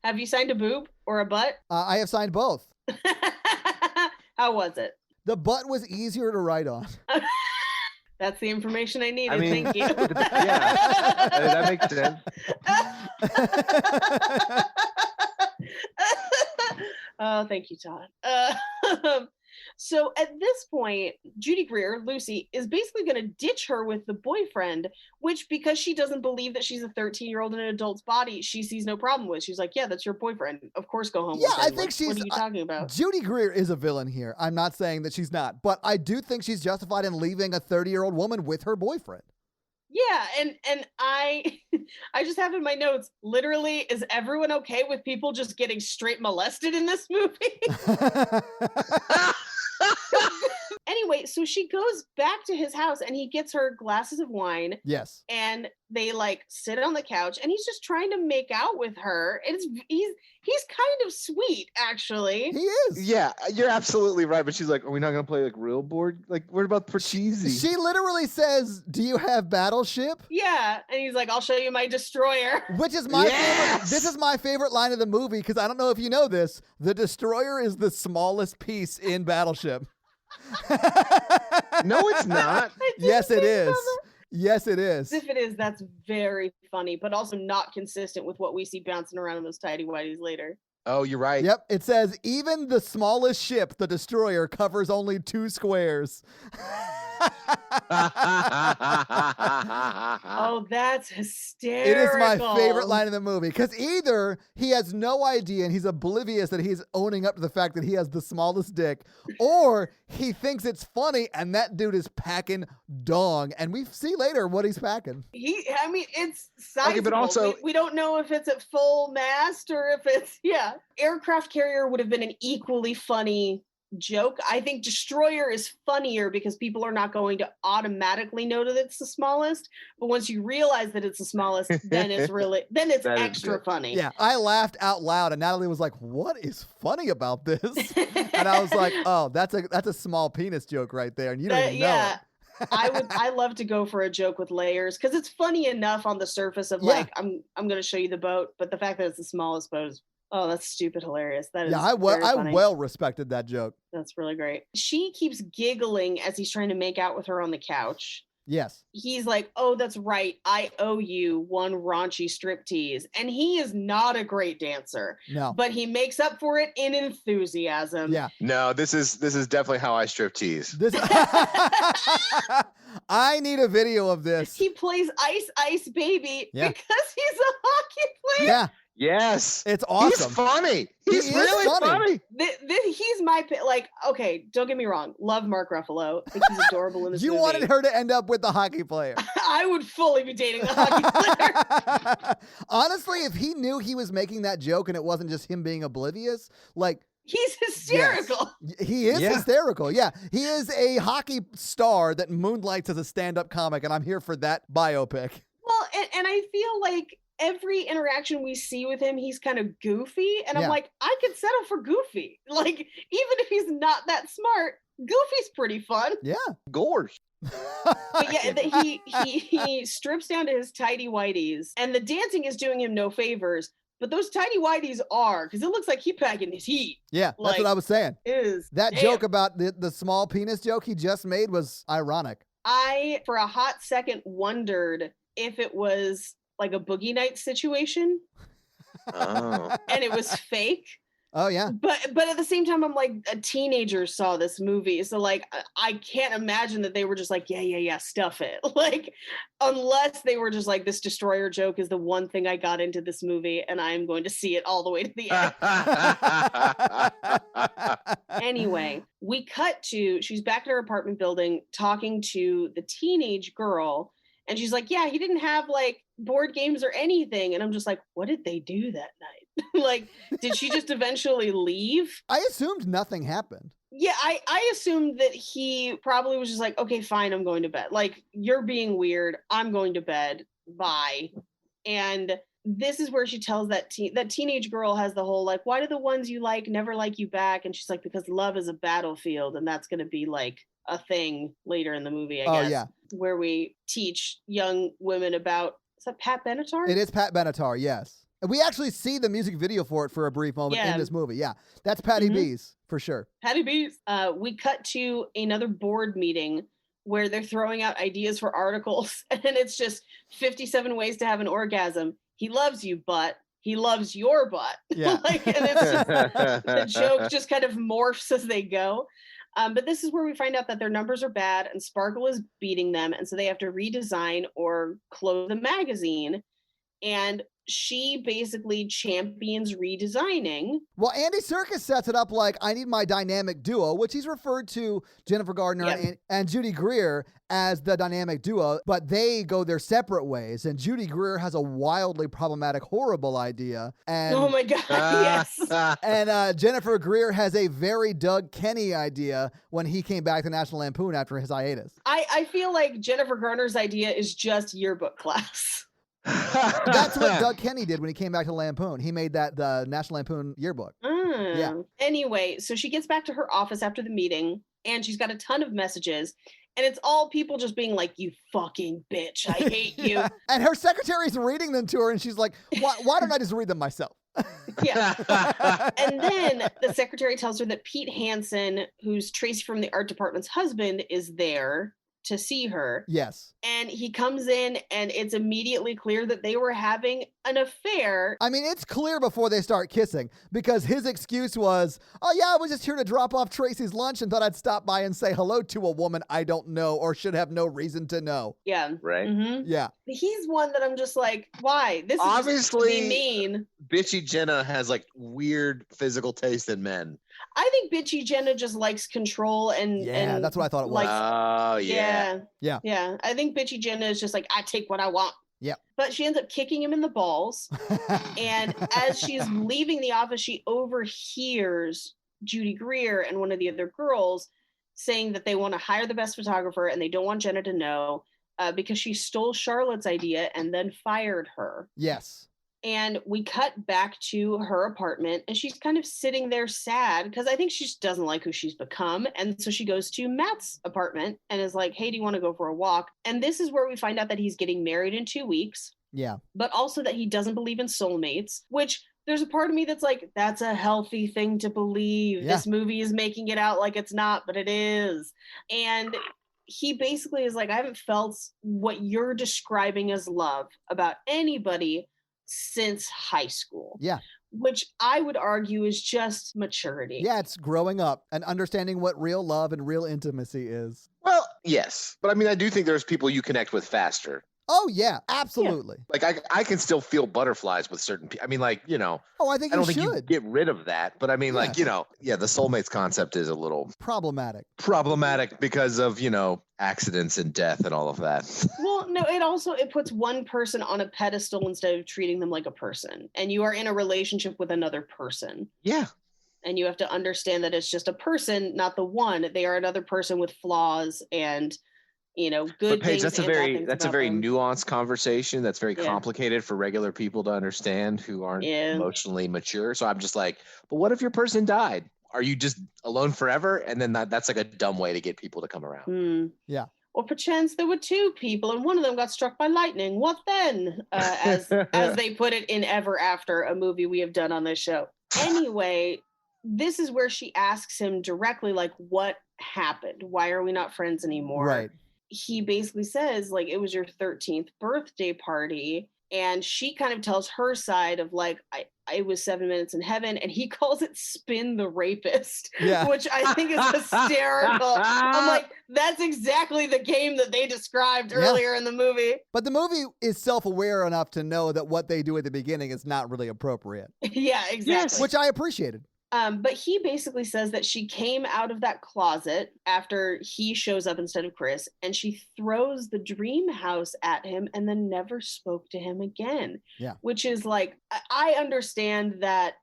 Speaker 3: Have you signed a boob or a butt?
Speaker 1: I have signed both.
Speaker 3: How was it?
Speaker 1: The butt was easier to write on.
Speaker 3: That's the information I needed. Thank you.
Speaker 4: Yeah, that makes sense.
Speaker 3: Oh, thank you, Todd. So at this point, Judy Greer, Lucy, is basically going to ditch her with the boyfriend, which, because she doesn't believe that she's a 13-year-old in an adult's body, she sees no problem with. She's like, yeah, that's your boyfriend. Of course, go home with him.
Speaker 1: I think she's...
Speaker 3: What are you talking about?
Speaker 1: Judy Greer is a villain here. I'm not saying that she's not, but I do think she's justified in leaving a 30-year-old woman with her boyfriend.
Speaker 3: Yeah, and I just have in my notes, literally, is everyone okay with people just getting straight molested in this movie? Anyway, so she goes back to his house and he gets her glasses of wine.
Speaker 1: Yes.
Speaker 3: And they like sit on the couch and he's just trying to make out with her. He's kind of sweet, actually.
Speaker 1: He is.
Speaker 4: Yeah, you're absolutely right. But she's like, are we not going to play like real board? Like, what about for cheesy?
Speaker 1: She literally says, do you have Battleship?
Speaker 3: Yeah. And he's like, I'll show you my destroyer.
Speaker 1: Which is my favorite. This is my favorite line of the movie because I don't know if you know this. The destroyer is the smallest piece in Battleship.
Speaker 4: No, it's not.
Speaker 1: Yes, it is. Yes, it is.
Speaker 3: If it is, that's very funny, but also not consistent with what we see bouncing around in those tidy whities later.
Speaker 4: Oh, you're right.
Speaker 1: Yep. It says, even the smallest ship, the destroyer, covers only 2 squares.
Speaker 3: Oh, that's hysterical.
Speaker 1: It is my favorite line in the movie because either he has no idea and he's oblivious that he's owning up to the fact that he has the smallest dick, or he thinks it's funny and that dude is packing dong, and we see later what he's packing.
Speaker 3: It's sizable.
Speaker 4: Okay, but also
Speaker 3: we don't know if it's at full mast or if it's aircraft carrier would have been an equally funny joke. I think destroyer is funnier because people are not going to automatically know that it's the smallest, but once you realize that it's the smallest, then it's extra funny.
Speaker 1: Yeah, I laughed out loud and Natalie was like, what is funny about this? And I was like, oh, that's a small penis joke right there, and you don't even know it.
Speaker 3: I love to go for a joke with layers because it's funny enough on the surface of like, I'm going to show you the boat, but the fact that it's the smallest boat is, oh, that's stupid hilarious. That is
Speaker 1: I well respected that joke.
Speaker 3: That's really great. She keeps giggling as he's trying to make out with her on the couch.
Speaker 1: Yes.
Speaker 3: He's like, oh, that's right. I owe you one raunchy striptease. And he is not a great dancer.
Speaker 1: No.
Speaker 3: But he makes up for it in enthusiasm.
Speaker 1: Yeah.
Speaker 4: No, this is definitely how I striptease.
Speaker 1: I need a video of this.
Speaker 3: He plays Ice Ice Baby because he's a hockey player.
Speaker 1: Yeah.
Speaker 4: Yes.
Speaker 1: It's awesome.
Speaker 4: He's funny. He's really funny.
Speaker 3: He's my, like, okay, don't get me wrong. Love Mark Ruffalo. I think he's adorable in this movie.
Speaker 1: You wanted her to end up with the hockey player.
Speaker 3: I would fully be dating the hockey player.
Speaker 1: Honestly, if he knew he was making that joke and it wasn't just him being oblivious, like...
Speaker 3: He's hysterical.
Speaker 1: Yes. He is hysterical. Yeah. He is a hockey star that moonlights as a stand-up comic, and I'm here for that biopic.
Speaker 3: Well, and I feel like every interaction we see with him, he's kind of goofy. And I'm like, I could settle for Goofy. Like, even if he's not that smart, Goofy's pretty fun.
Speaker 1: Yeah.
Speaker 4: Gorge.
Speaker 3: But yeah, he strips down to his tidy whities, and the dancing is doing him no favors. But those tidy whities are, because it looks like he's packing his heat.
Speaker 1: Yeah, that's what I was saying. That joke about the small penis joke he just made was ironic.
Speaker 3: I, for a hot second, wondered if it was like a Boogie Nights situation.
Speaker 4: Oh.
Speaker 3: And it was fake.
Speaker 1: Oh, yeah.
Speaker 3: But at the same time, I'm like, a teenager saw this movie. So, like, I can't imagine that they were just like, yeah, stuff it. Like, unless they were just like, this destroyer joke is the one thing I got into this movie, and I'm going to see it all the way to the end. Anyway, we cut to, she's back in her apartment building talking to the teenage girl. And she's like, yeah, he didn't have like board games or anything. And I'm just like, what did they do that night? Like, did she just eventually leave?
Speaker 1: I assumed nothing happened.
Speaker 3: Yeah, I assumed that he probably was just like, okay, fine, I'm going to bed. Like, you're being weird. I'm going to bed. Bye. And this is where she tells that teenage girl has the whole, like, why do the ones you like never like you back? And she's like, because love is a battlefield. And that's going to be like a thing later in the movie, I guess.
Speaker 1: Yeah.
Speaker 3: Where we teach young women about, is that Pat Benatar?
Speaker 1: It is Pat Benatar, yes. And we actually see the music video for it for a brief moment in this movie. Yeah, that's Patty B's for sure.
Speaker 3: Patty B's. We cut to another board meeting where they're throwing out ideas for articles, and it's just 57 ways to have an orgasm. He loves you, but he loves your butt.
Speaker 1: Yeah.
Speaker 3: Like, and it's just, the joke just kind of morphs as they go. But this is where we find out that their numbers are bad and Sparkle is beating them. And so they have to redesign or close the magazine. And she basically champions redesigning.
Speaker 1: Well, Andy Serkis sets it up like, I need my dynamic duo, which he's referred to Jennifer Gardner and Judy Greer as the dynamic duo, but they go their separate ways. And Judy Greer has a wildly problematic, horrible idea. And,
Speaker 3: oh my God, yes.
Speaker 1: And Jennifer Greer has a very Doug Kenny idea when he came back to National Lampoon after his hiatus.
Speaker 3: I feel like Jennifer Garner's idea is just yearbook class.
Speaker 1: That's what Doug Kenny did when he came back to Lampoon. He made that the National Lampoon yearbook. Yeah.
Speaker 3: Anyway, so she gets back to her office after the meeting, and she's got a ton of messages, and it's all people just being like, "You fucking bitch, I hate you."
Speaker 1: And her secretary's reading them to her, and she's like, "Why don't I just read them myself?"
Speaker 3: Yeah. And then the secretary tells her that Pete Hansen, who's Tracy from the art department's husband, is there to see her.
Speaker 1: Yes.
Speaker 3: And he comes in and it's immediately clear that they were having an affair.
Speaker 1: I mean, it's clear before they start kissing because his excuse was, oh yeah, I was just here to drop off Tracy's lunch and thought I'd stop by and say hello to a woman I don't know or should have no reason to know.
Speaker 3: Yeah.
Speaker 4: Right?
Speaker 3: Mm-hmm.
Speaker 1: Yeah.
Speaker 3: He's one that I'm just like, why? This is
Speaker 4: obviously
Speaker 3: just to be mean.
Speaker 4: Bitchy Jenna has like weird physical taste in men.
Speaker 3: I think bitchy Jenna just likes control and
Speaker 1: that's what I thought it was.
Speaker 4: Oh yeah.
Speaker 3: Yeah. I think bitchy Jenna is just like, I take what I want.
Speaker 1: Yeah.
Speaker 3: But she ends up kicking him in the balls. And as she's leaving the office, she overhears Judy Greer and one of the other girls saying that they want to hire the best photographer and they don't want Jenna to know because she stole Charlotte's idea and then fired her.
Speaker 1: Yes.
Speaker 3: And we cut back to her apartment and she's kind of sitting there sad because I think she just doesn't like who she's become. And so she goes to Matt's apartment and is like, hey, do you want to go for a walk? And this is where we find out that he's getting married in 2 weeks.
Speaker 1: Yeah.
Speaker 3: But also that he doesn't believe in soulmates, which there's a part of me that's like, that's a healthy thing to believe. Yeah. This movie is making it out like it's not, but it is. And he basically is like, I haven't felt what you're describing as love about anybody since high school.
Speaker 1: Yeah.
Speaker 3: Which I would argue is just maturity.
Speaker 1: Yeah, it's growing up and understanding what real love and real intimacy is.
Speaker 4: Well, yes. But I mean, I do think there's people you connect with faster.
Speaker 1: Oh, yeah, absolutely.
Speaker 4: Yeah. Like, I can still feel butterflies with certain people. I mean, like, you know.
Speaker 1: Oh, I think
Speaker 4: I don't think you get rid of that. But I mean, like, you know, the soulmates concept is a little
Speaker 1: problematic
Speaker 4: because of, you know, accidents and death and all of that.
Speaker 3: Well, no, it puts one person on a pedestal instead of treating them like a person. And you are in a relationship with another person.
Speaker 4: Yeah.
Speaker 3: And you have to understand that it's just a person, not the one. They are another person with flaws and, you know, good
Speaker 4: but Paige,
Speaker 3: things.
Speaker 4: That's a very nuanced conversation. That's very complicated for regular people to understand who aren't emotionally mature. So I'm just like, but what if your person died? Are you just alone forever? And then that's like a dumb way to get people to come around.
Speaker 1: Yeah.
Speaker 3: Or perchance there were two people and one of them got struck by lightning. What then? As they put it in Ever After, a movie we have done on this show. Anyway, this is where she asks him directly, like, what happened? Why are we not friends anymore?
Speaker 1: Right.
Speaker 3: He basically says, like, it was your 13th birthday party. And she kind of tells her side of, like, I was 7 minutes in heaven. And he calls it Spin the Rapist, which I think is hysterical. I'm like, that's exactly the game that they described earlier in the movie.
Speaker 1: But the movie is self-aware enough to know that what they do at the beginning is not really appropriate.
Speaker 3: Yeah, exactly.
Speaker 1: Yes. Which I appreciated.
Speaker 3: But he basically says that she came out of that closet after he shows up instead of Chris, and she throws the dream house at him and then never spoke to him again.
Speaker 1: Yeah.
Speaker 3: Which is like, I understand that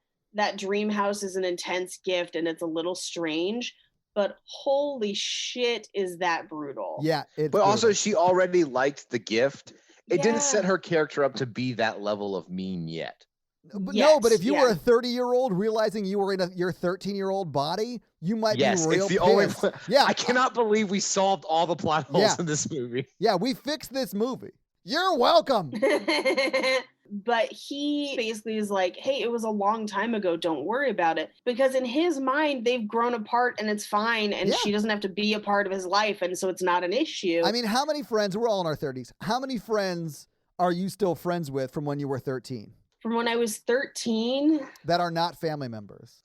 Speaker 3: dream house is an intense gift and it's a little strange, but holy shit, is that brutal.
Speaker 1: Yeah.
Speaker 4: But also she already liked the gift. It didn't set her character up to be that level of mean yet.
Speaker 1: But no, but if you were a 30-year-old realizing you were in your 13-year-old body, you might be real
Speaker 4: it's the
Speaker 1: pissed.
Speaker 4: only. Yeah, I cannot believe we solved all the plot holes in this movie.
Speaker 1: Yeah, we fixed this movie. You're welcome.
Speaker 3: But he basically is like, hey, it was a long time ago. Don't worry about it. Because in his mind, they've grown apart and it's fine. And she doesn't have to be a part of his life. And so it's not an issue.
Speaker 1: I mean, how many friends, we're all in our 30s. How many friends are you still friends with from when you were 13?
Speaker 3: From when I was 13.
Speaker 1: That are not family members.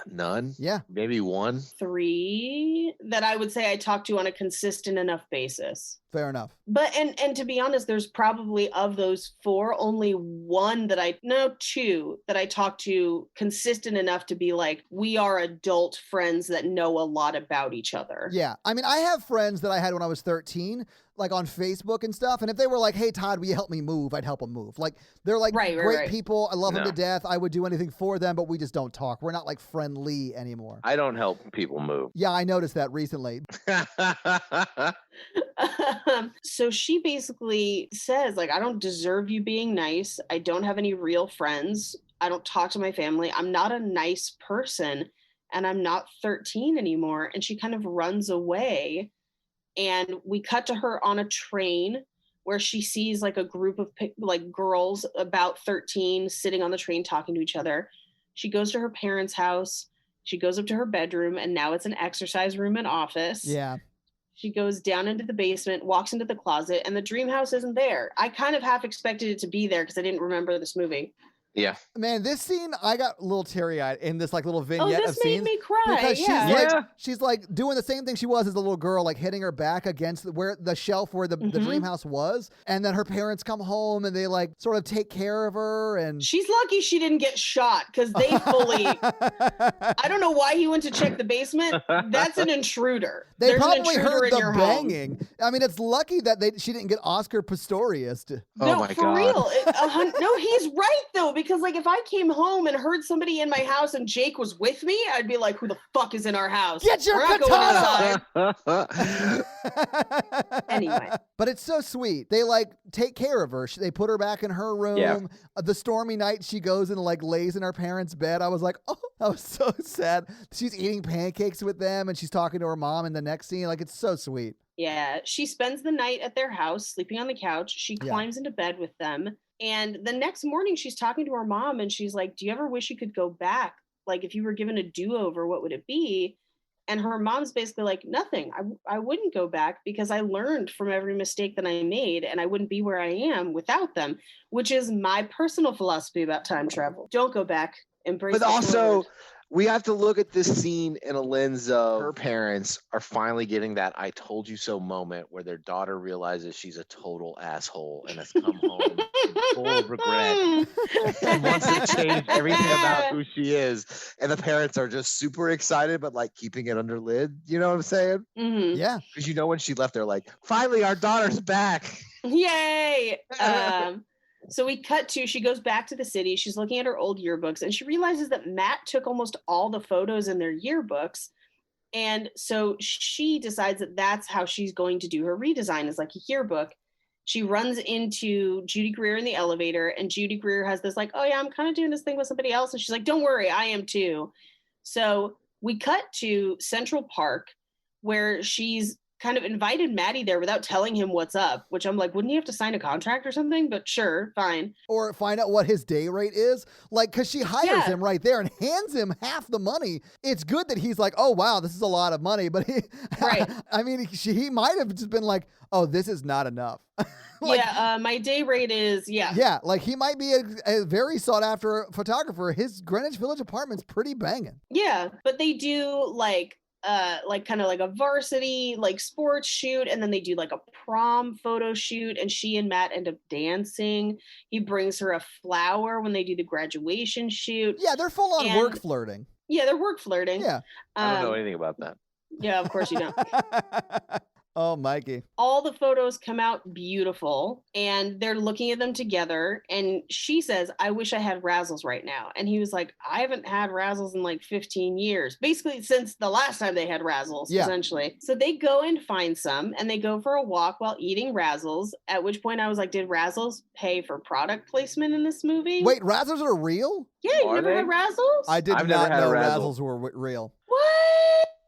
Speaker 4: None?
Speaker 1: Yeah.
Speaker 4: Maybe one?
Speaker 3: 3 that I would say I talk to on a consistent enough basis.
Speaker 1: Fair enough.
Speaker 3: But and to be honest, there's probably of those 4, only 2 that I talk to consistent enough to be like, we are adult friends that know a lot about each other.
Speaker 1: Yeah. I mean, I have friends that I had when I was 13, like on Facebook and stuff. And if they were like, hey, Todd, will you help me move? I'd help them move. Like, they're like great people. I love them to death. I would do anything for them, but we just don't talk. We're not like friendly anymore.
Speaker 4: I don't help people move.
Speaker 1: Yeah, I noticed that recently.
Speaker 3: So she basically says, like, I don't deserve you being nice. I don't have any real friends. I don't talk to my family. I'm not a nice person, and I'm not 13 anymore. And she kind of runs away. And we cut to her on a train where she sees like a group of like girls about 13 sitting on the train talking to each other. She goes to her parents' house. She goes up to her bedroom, and now it's an exercise room and office.
Speaker 1: Yeah.
Speaker 3: She goes down into the basement, walks into the closet, and the dream house isn't there. I kind of half expected it to be there because I didn't remember this movie.
Speaker 4: Yeah.
Speaker 1: Man, this scene, I got a little teary-eyed in this like little vignette of scenes.
Speaker 3: This made me cry.
Speaker 1: Because she's like doing the same thing she was as a little girl, like hitting her back against the shelf where the dream house was. And then her parents come home and they like sort of take care of her. And
Speaker 3: she's lucky she didn't get shot because they fully, I don't know why he went to check the basement. That's an intruder.
Speaker 1: They probably heard the banging. Home. I mean, it's lucky that she didn't get Oscar Pistorius.
Speaker 3: No, my for God. Real. No, he's right though. Because like if I came home and heard somebody in my house and Jake was with me, I'd be like, who the fuck is in our house?
Speaker 1: Get your katana!
Speaker 3: Anyway.
Speaker 1: But it's so sweet. They like take care of her. They put her back in her room. Yeah. The stormy night she goes and like lays in her parents' bed. I was like, oh, that was so sad. She's eating pancakes with them and she's talking to her mom in the next scene. Like it's so sweet.
Speaker 3: Yeah. She spends the night at their house, sleeping on the couch. She climbs into bed with them. And the next morning she's talking to her mom and she's like, do you ever wish you could go back? Like if you were given a do-over, what would it be? And her mom's basically like, nothing. I wouldn't go back because I learned from every mistake that I made and I wouldn't be where I am without them, which is my personal philosophy about time travel. Don't go back. Embrace
Speaker 4: But also, we have to look at this scene in a lens of her parents are finally getting that I told you so moment where their daughter realizes she's a total asshole and has come home full of regret and wants to change everything about who she is. And the parents are just super excited, but like keeping it under lid. You know what I'm saying?
Speaker 3: Mm-hmm.
Speaker 1: Yeah.
Speaker 4: Because you know when she left, they're like, finally, our daughter's back.
Speaker 3: Yay. So we cut to, she goes back to the city. She's looking at her old yearbooks and she realizes that Matt took almost all the photos in their yearbooks. And so she decides that that's how she's going to do her redesign, is like a yearbook. She runs into Judy Greer in the elevator and Judy Greer has this like, oh yeah, I'm kind of doing this thing with somebody else. And she's like, don't worry, I am too. So we cut to Central Park where she's kind of invited Maddie there without telling him what's up, which I'm like, wouldn't he have to sign a contract or something? But sure, fine.
Speaker 1: Or find out what his day rate is. Like, because she hires him right there and hands him half the money. It's good that he's like, oh, wow, this is a lot of money. But I mean, he might have just been like, oh, this is not enough.
Speaker 3: My day rate is,
Speaker 1: Yeah, like he might be a very sought after photographer. His Greenwich Village apartment's pretty banging.
Speaker 3: Yeah, but they do like kind of like a varsity like sports shoot, and then they do like a prom photo shoot, and she and Matt end up dancing. He brings her a flower when they do the graduation shoot.
Speaker 1: Yeah, they're full on work flirting.
Speaker 3: Yeah, they're work flirting.
Speaker 1: Yeah.
Speaker 4: I don't know anything about that.
Speaker 3: Yeah, of course you don't.
Speaker 1: Oh, Mikey.
Speaker 3: All the photos come out beautiful and they're looking at them together. And she says, I wish I had Razzles right now. And he was like, I haven't had Razzles in like 15 years. Basically, since the last time they had Razzles, essentially. So they go and find some and they go for a walk while eating Razzles. At which point I was like, did Razzles pay for product placement in this movie?
Speaker 1: Wait, Razzles are real?
Speaker 3: Yeah, you never had Razzles?
Speaker 1: I did not know Razzles were real.
Speaker 3: What?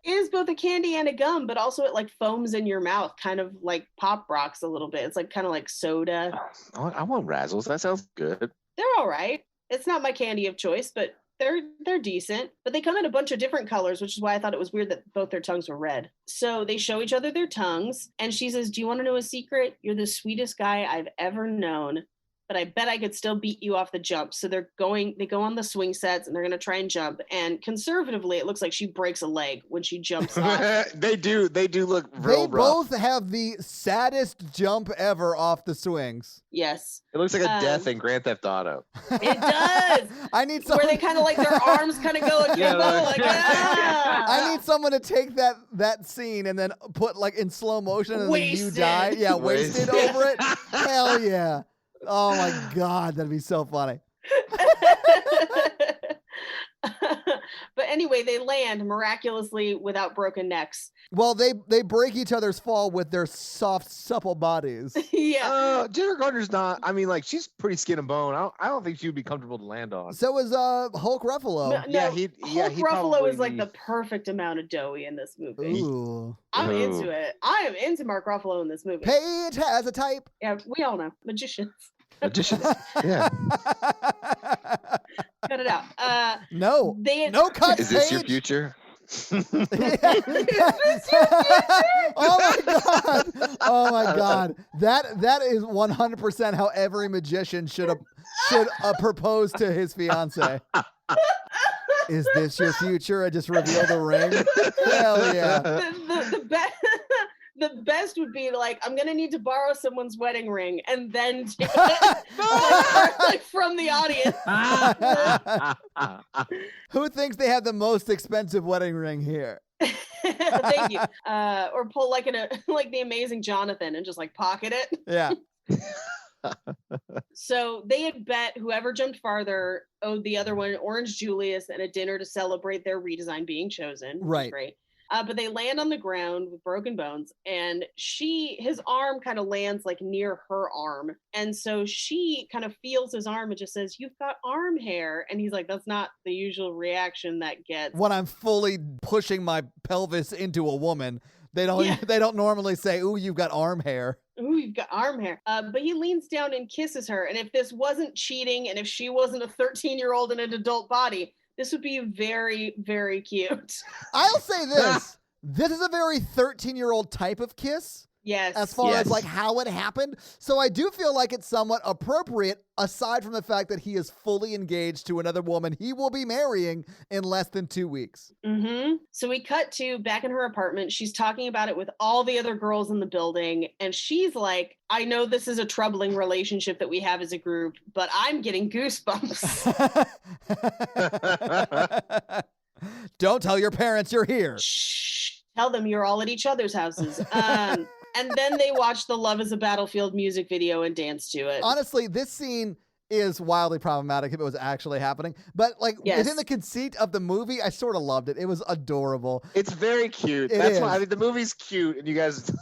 Speaker 3: It is both a candy and a gum, but also it like foams in your mouth, kind of like Pop Rocks a little bit. It's like kind of like soda.
Speaker 4: I want Razzles. That sounds good.
Speaker 3: They're all right. It's not my candy of choice, but they're decent. But they come in a bunch of different colors, which is why I thought it was weird that both their tongues were red. So they show each other their tongues, and she says, do you want to know a secret? You're the sweetest guy I've ever known. but I bet I could still beat you off the jump. So they go on the swing sets and they're going to try and jump. And conservatively, it looks like she breaks a leg when she jumps off.
Speaker 4: They do look real rough.
Speaker 1: They both have the saddest jump ever off the swings.
Speaker 3: Yes.
Speaker 4: It looks like a death in Grand Theft Auto.
Speaker 3: It does.
Speaker 1: I need someone...
Speaker 3: Where they kind of like their arms kind of go akimbo,
Speaker 1: I need someone to take that scene and then put like in slow motion and then you die. Yeah, wasted over it. Hell yeah. Oh my God, that'd be so funny.
Speaker 3: But anyway, they land miraculously without broken necks.
Speaker 1: Well, they break each other's fall with their soft, supple bodies.
Speaker 3: Yeah.
Speaker 4: Jennifer Garner's not. I mean, like, she's pretty skin and bone. I don't think she would be comfortable to land on.
Speaker 1: So is Hulk Ruffalo.
Speaker 3: Hulk Ruffalo is like the perfect amount of doughy in this movie.
Speaker 1: Ooh.
Speaker 3: I'm into it. I am into Mark Ruffalo in this movie.
Speaker 1: Paige has a type.
Speaker 3: Yeah, we all know. Magicians.
Speaker 4: Yeah.
Speaker 3: Cut it out.
Speaker 1: No cut.
Speaker 4: Is this your future?
Speaker 1: Oh my God. That is 100% how every magician should propose to his fiance. Is this your future? I just reveal the ring. Hell yeah.
Speaker 3: The best would be like, I'm gonna need to borrow someone's wedding ring and then take it like from the audience.
Speaker 1: Who thinks they have the most expensive wedding ring here?
Speaker 3: Thank you. Or pull like the Amazing Jonathan and just like pocket it.
Speaker 1: Yeah.
Speaker 3: So they had bet whoever jumped farther owed the other one Orange Julius and a dinner to celebrate their redesign being chosen.
Speaker 1: Right.
Speaker 3: Great. But they land on the ground with broken bones, and his arm kind of lands like near her arm. And so she kind of feels his arm and just says, "You've got arm hair." And he's like, "That's not the usual reaction that gets
Speaker 1: when I'm fully pushing my pelvis into a woman. They don't normally say, "Ooh, you've got arm hair."
Speaker 3: Ooh, you've got arm hair. But he leans down and kisses her. And if this wasn't cheating, and if she wasn't a 13-year-old in an adult body, this would be very, very cute.
Speaker 1: I'll say this. This is a very 13-year-old type of kiss.
Speaker 3: Yes.
Speaker 1: As far as like how it happened. So I do feel like it's somewhat appropriate, aside from the fact that he is fully engaged to another woman he will be marrying in less than 2 weeks.
Speaker 3: Mm-hmm. So we cut to back in her apartment. She's talking about it with all the other girls in the building. And she's like, "I know this is a troubling relationship that we have as a group, but I'm getting goosebumps."
Speaker 1: Don't tell your parents you're here.
Speaker 3: Shh. Tell them you're all at each other's houses. And then they watch the Love is a Battlefield music video and dance to it.
Speaker 1: Honestly, this scene is wildly problematic if it was actually happening. But like within the conceit of the movie, I sort of loved it. It was adorable.
Speaker 4: It's very cute. That's why, I mean, the movie's cute, and you guys,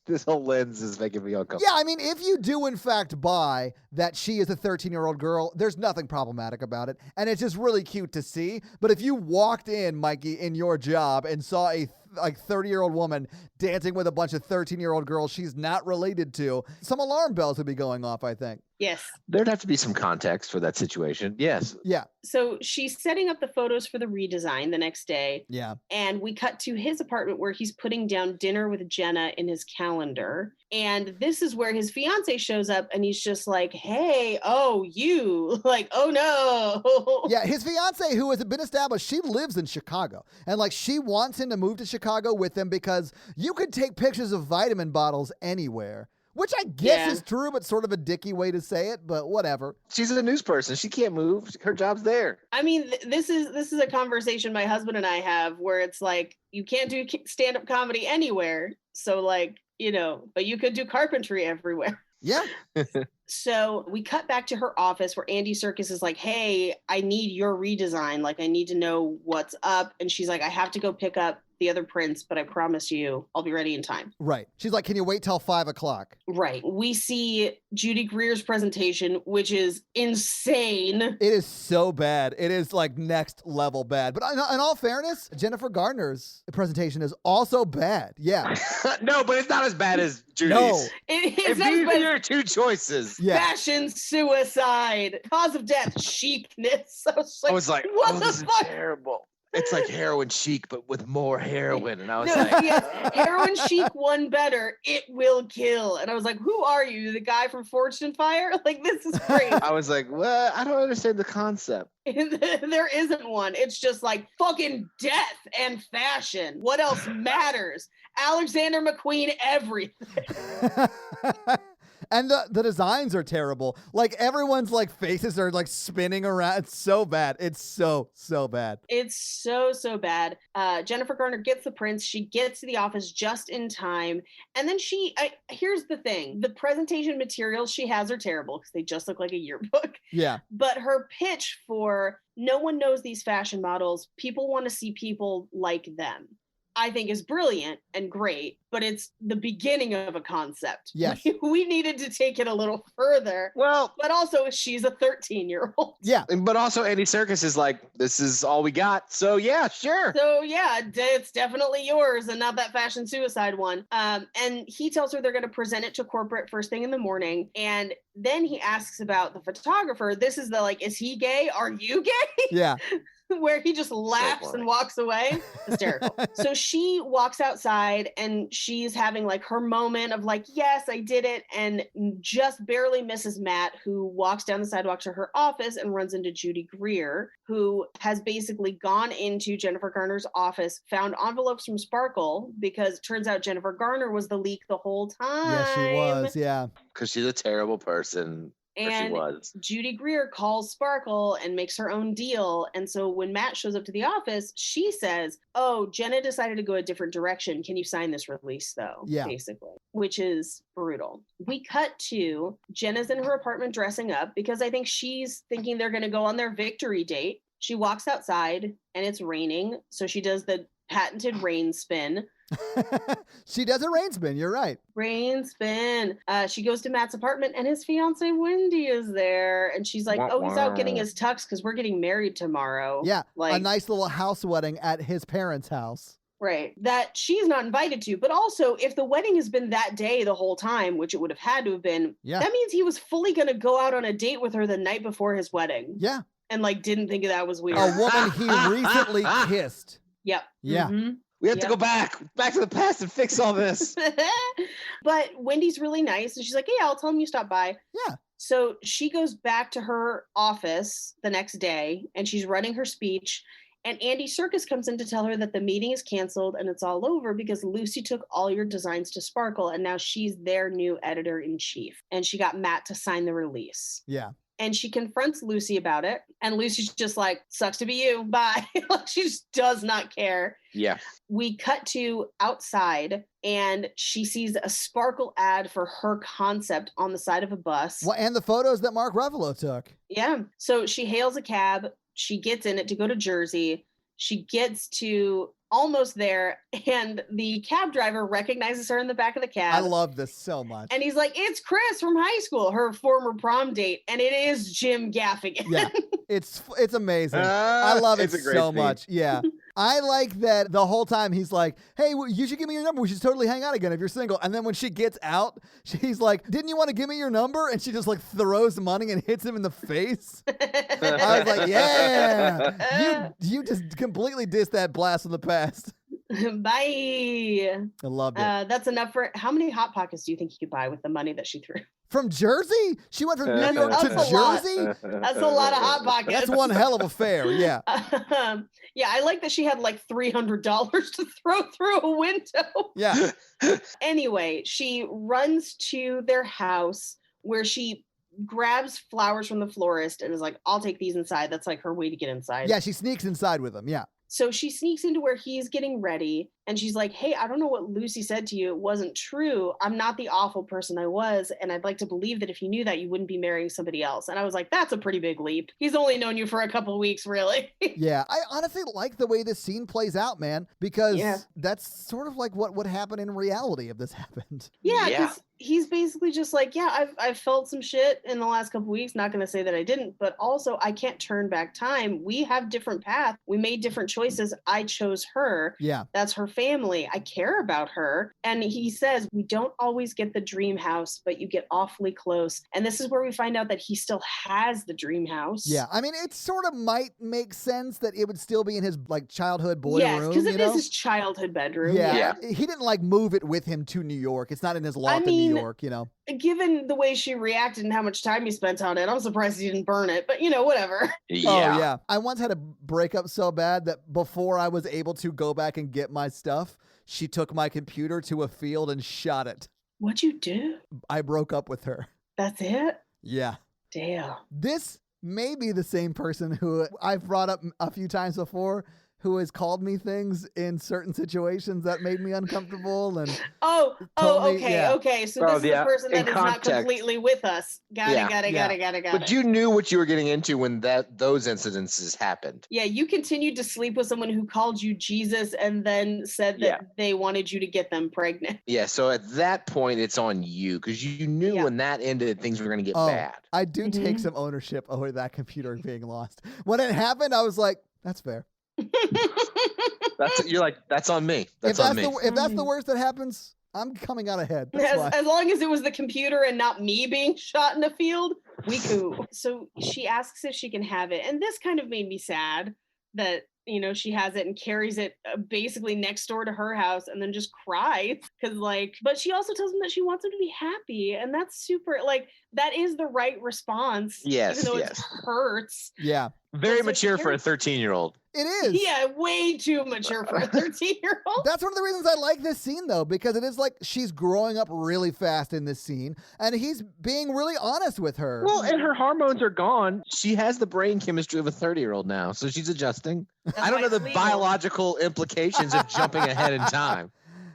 Speaker 4: this whole lens is making me uncomfortable.
Speaker 1: Yeah, I mean, if you do in fact buy that she is a 13-year-old girl, there's nothing problematic about it. And it's just really cute to see. But if you walked in, Mikey, in your job and saw a 30-year-old woman dancing with a bunch of 13-year-old girls she's not related to, some alarm bells would be going off, I think.
Speaker 3: Yes.
Speaker 4: There'd have to be some context for that situation. Yes.
Speaker 1: Yeah.
Speaker 3: So she's setting up the photos for the redesign the next day.
Speaker 1: Yeah.
Speaker 3: And we cut to his apartment where he's putting down dinner with Jenna in his calendar. And this is where his fiance shows up and he's just like, "Hey, oh, you," like, "Oh no."
Speaker 1: Yeah, his fiance, who has been established, she lives in Chicago. And like she wants him to move to Chicago with them because you could take pictures of vitamin bottles anywhere. Which I guess is true, but sort of a dicky way to say it, but whatever.
Speaker 4: She's a news person. She can't move. Her job's there.
Speaker 3: I mean, this is a conversation my husband and I have where it's like, you can't do stand-up comedy anywhere. So like, but you could do carpentry everywhere.
Speaker 1: Yeah.
Speaker 3: So we cut back to her office where Andy Serkis is like, "Hey, I need your redesign. Like, I need to know what's up." And she's like, "I have to go pick up the other prints, but I promise you I'll be ready in time."
Speaker 1: Right. She's like, "Can you wait till 5:00?" Right.
Speaker 3: We see Judy Greer's presentation, which is insane.
Speaker 1: It is so bad. It is like next level bad. But in all fairness, Jennifer Garner's presentation is also bad. Yeah.
Speaker 4: No, but it's not as bad as Judy's.
Speaker 1: No.
Speaker 3: It's
Speaker 4: there are two choices.
Speaker 1: Yeah.
Speaker 3: Fashion, suicide, cause of death, chicness. I was like, what the
Speaker 4: this
Speaker 3: fuck?
Speaker 4: is terrible. It's like heroin chic, but with more heroin. And I was
Speaker 3: heroin chic one better. It will kill. And I was like, who are you? The guy from Forged in Fire? Like, this is great.
Speaker 4: I was like, well, I don't understand the concept.
Speaker 3: There isn't one. It's just like fucking death and fashion. What else matters? Alexander McQueen, everything.
Speaker 1: And the designs are terrible. Like, everyone's like faces are like spinning around. It's so bad. It's so bad.
Speaker 3: It's so bad. Jennifer Garner gets the prints. She gets to the office just in time. And then here's the thing. The presentation materials she has are terrible because they just look like a yearbook.
Speaker 1: Yeah.
Speaker 3: But her pitch for no one knows these fashion models. People want to see people like them, I think is brilliant and great, but it's the beginning of a concept.
Speaker 1: Yes.
Speaker 3: We needed to take it a little further.
Speaker 4: Well,
Speaker 3: but also she's a 13-year-old.
Speaker 1: Yeah.
Speaker 4: But also Andy Serkis is like, this is all we got. So yeah, sure.
Speaker 3: So yeah, it's definitely yours and not that fashion suicide one. And he tells her they're going to present it to corporate first thing in the morning. And then he asks about the photographer. This is the like, is he gay? Are you gay?
Speaker 1: Yeah.
Speaker 3: Where he just laughs and walks away. Hysterical. So she walks outside and she's having like her moment of like, yes, I did it. And just barely misses Matt, who walks down the sidewalk to her office and runs into Judy Greer, who has basically gone into Jennifer Garner's office, found envelopes from Sparkle, because it turns out Jennifer Garner was the leak the whole time.
Speaker 1: Yeah, she was. Yeah.
Speaker 4: Because she's a terrible person.
Speaker 3: And Judy Greer calls Sparkle and makes her own deal. And so when Matt shows up to the office, she says, oh, Jenna decided to go a different direction. Can you sign this release, though?
Speaker 1: Yeah.
Speaker 3: Basically, which is brutal. We cut to Jenna's in her apartment dressing up because I think she's thinking they're going to go on their victory date. She walks outside and it's raining. So she does the patented rain spin.
Speaker 1: She does a rain spin. You're right.
Speaker 3: Rain spin. She goes to Matt's apartment and his fiance Wendy is there. And she's like, oh, he's out getting his tux because we're getting married tomorrow.
Speaker 1: Yeah.
Speaker 3: Like,
Speaker 1: a nice little house wedding at his parents' house.
Speaker 3: Right. That she's not invited to. But also, if the wedding has been that day the whole time, which it would have had to have been, that means he was fully going to go out on a date with her the night before his wedding.
Speaker 1: Yeah.
Speaker 3: And like didn't think that was weird.
Speaker 1: A woman he recently kissed.
Speaker 3: Yep.
Speaker 1: Yeah.
Speaker 3: Mm-hmm.
Speaker 4: We have to go back to the past and fix all this.
Speaker 3: But Wendy's really nice. And she's like, yeah, I'll tell him you stopped by.
Speaker 1: Yeah.
Speaker 3: So she goes back to her office the next day and she's running her speech. And Andy Serkis comes in to tell her that the meeting is canceled and it's all over because Lucy took all your designs to Sparkle and now she's their new editor-in-chief. And she got Matt to sign the release.
Speaker 1: Yeah.
Speaker 3: And she confronts Lucy about it. And Lucy's just like, sucks to be you. Bye. She just does not care.
Speaker 4: Yeah.
Speaker 3: We cut to outside and she sees a Sparkle ad for her concept on the side of a bus.
Speaker 1: Well, and the photos that Mark Ruffalo took.
Speaker 3: Yeah. So she hails a cab. She gets in it to go to Jersey. She gets to almost there, and the cab driver recognizes her in the back of the cab.
Speaker 1: I love this so much.
Speaker 3: And he's like, it's Chris from high school, her former prom date, and it is Jim Gaffigan.
Speaker 1: Yeah, it's amazing. I love it so much. Yeah. I like that the whole time he's like, hey, you should give me your number. We should totally hang out again if you're single. And then when she gets out, she's like, didn't you want to give me your number? And she just like throws money and hits him in the face. I was like, yeah, you just completely dissed that blast from the past.
Speaker 3: Bye.
Speaker 1: I loved it.
Speaker 3: That's enough for, how many Hot Pockets do you think you could buy with the money that she threw?
Speaker 1: From Jersey? She went from New York to Jersey?
Speaker 3: That's a lot of Hot Pockets.
Speaker 1: That's one hell of a fare, yeah.
Speaker 3: Yeah, I like that she had like $300 to throw through a window.
Speaker 1: Yeah.
Speaker 3: Anyway, she runs to their house where she grabs flowers from the florist and is like, I'll take these inside. That's like her way to get inside.
Speaker 1: Yeah, she sneaks inside with them, yeah.
Speaker 3: So she sneaks into where he's getting ready and she's like, hey, I don't know what Lucy said to you. It wasn't true. I'm not the awful person I was. And I'd like to believe that if you knew that, you wouldn't be marrying somebody else. And I was like, that's a pretty big leap. He's only known you for a couple weeks, really.
Speaker 1: Yeah, I honestly like the way this scene plays out, man, because that's sort of like what would happen in reality if this happened.
Speaker 3: Yeah, because he's basically just like, yeah, I've felt some shit in the last couple weeks. Not going to say that I didn't, but also I can't turn back time. We have different paths. We made different choices. I chose her.
Speaker 1: Yeah.
Speaker 3: That's her family. I care about her. And he says, we don't always get the dream house, but you get awfully close. And this is where we find out that he still has the dream house.
Speaker 1: Yeah. I mean, it sort of might make sense that it would still be in his like childhood boy room.
Speaker 3: Yes, because it is his childhood bedroom.
Speaker 1: Yeah. He didn't like move it with him to New York. It's not in his loft in New York,
Speaker 3: Given the way she reacted and how much time he spent on it, I'm surprised he didn't burn it, but whatever.
Speaker 1: Yeah. Oh, yeah. I once had a breakup so bad that before I was able to go back and get my stuff, she took my computer to a field and shot it.
Speaker 3: What'd you do?
Speaker 1: I broke up with her.
Speaker 3: That's it?
Speaker 1: Yeah.
Speaker 3: Damn.
Speaker 1: This may be the same person who I've brought up a few times before, who has called me things in certain situations that made me uncomfortable and
Speaker 3: okay. So this is the person that is not completely with us. Got it.
Speaker 4: But you knew what you were getting into when those incidences happened.
Speaker 3: Yeah, you continued to sleep with someone who called you Jesus and then said that they wanted you to get them pregnant.
Speaker 4: Yeah, so at that point it's on you because you knew when that ended things were going to get bad.
Speaker 1: I do take some ownership over that computer being lost. When it happened, I was like, that's fair.
Speaker 4: That's on me.
Speaker 1: If that's the worst that happens, I'm coming out ahead.
Speaker 3: As long as it was the computer and not me being shot in a field, we cool. So she asks if she can have it, and this kind of made me sad that she has it and carries it basically next door to her house and then just cries because but she also tells him that she wants him to be happy, and that's super that is the right response.
Speaker 4: Yes,
Speaker 3: even though it hurts.
Speaker 1: Yeah.
Speaker 4: Very mature for a 13-year-old.
Speaker 1: It is.
Speaker 3: Yeah, way too mature for a 13-year-old.
Speaker 1: That's one of the reasons I like this scene, though, because it is like she's growing up really fast in this scene, and he's being really honest with her.
Speaker 4: Well, and her hormones are gone. She has the brain chemistry of a 30-year-old now, so she's adjusting. I don't know the biological implications of jumping ahead in time.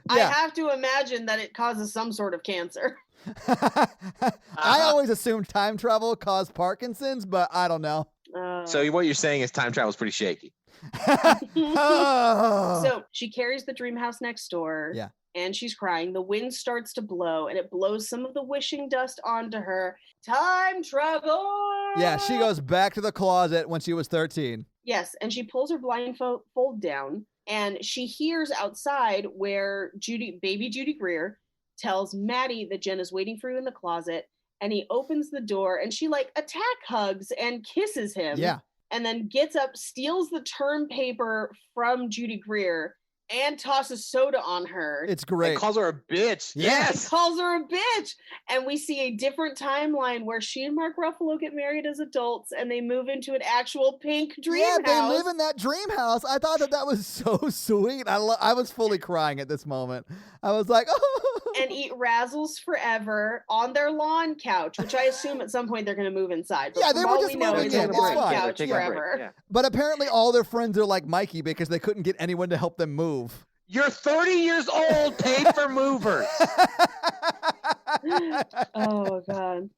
Speaker 3: I have to imagine that it causes some sort of cancer.
Speaker 1: I always assumed time travel caused Parkinson's, but I don't know.
Speaker 4: So what you're saying is time travel is pretty shaky.
Speaker 3: So she carries the dream house next door.
Speaker 1: Yeah.
Speaker 3: And she's crying. The wind starts to blow, and it blows some of the wishing dust onto her. Time travel!
Speaker 1: Yeah, she goes back to the closet when she was 13.
Speaker 3: Yes, and she pulls her blindfold down, and she hears outside where baby Judy Greer tells Maddie that Jen is waiting for you in the closet, and he opens the door, and she attack hugs and kisses him.
Speaker 1: Yeah.
Speaker 3: And then gets up, steals the term paper from Judy Greer, and tosses soda on her.
Speaker 1: It's great.
Speaker 4: And calls her a bitch.
Speaker 3: Yes. Calls her a bitch. And we see a different timeline where she and Mark Ruffalo get married as adults and they move into an actual pink dream house.
Speaker 1: Yeah, they live in that dream house. I thought that was so sweet. I was fully crying at this moment. I was like, oh.
Speaker 3: And eat Razzles forever on their lawn couch, which I assume at some point they're going to move inside. But
Speaker 1: they were just moving in.
Speaker 3: Lawn couch forever.
Speaker 4: Yeah.
Speaker 1: But apparently all their friends are like Mikey because they couldn't get anyone to help them move.
Speaker 4: You're 30 years old, paid for movers.
Speaker 3: Oh, God.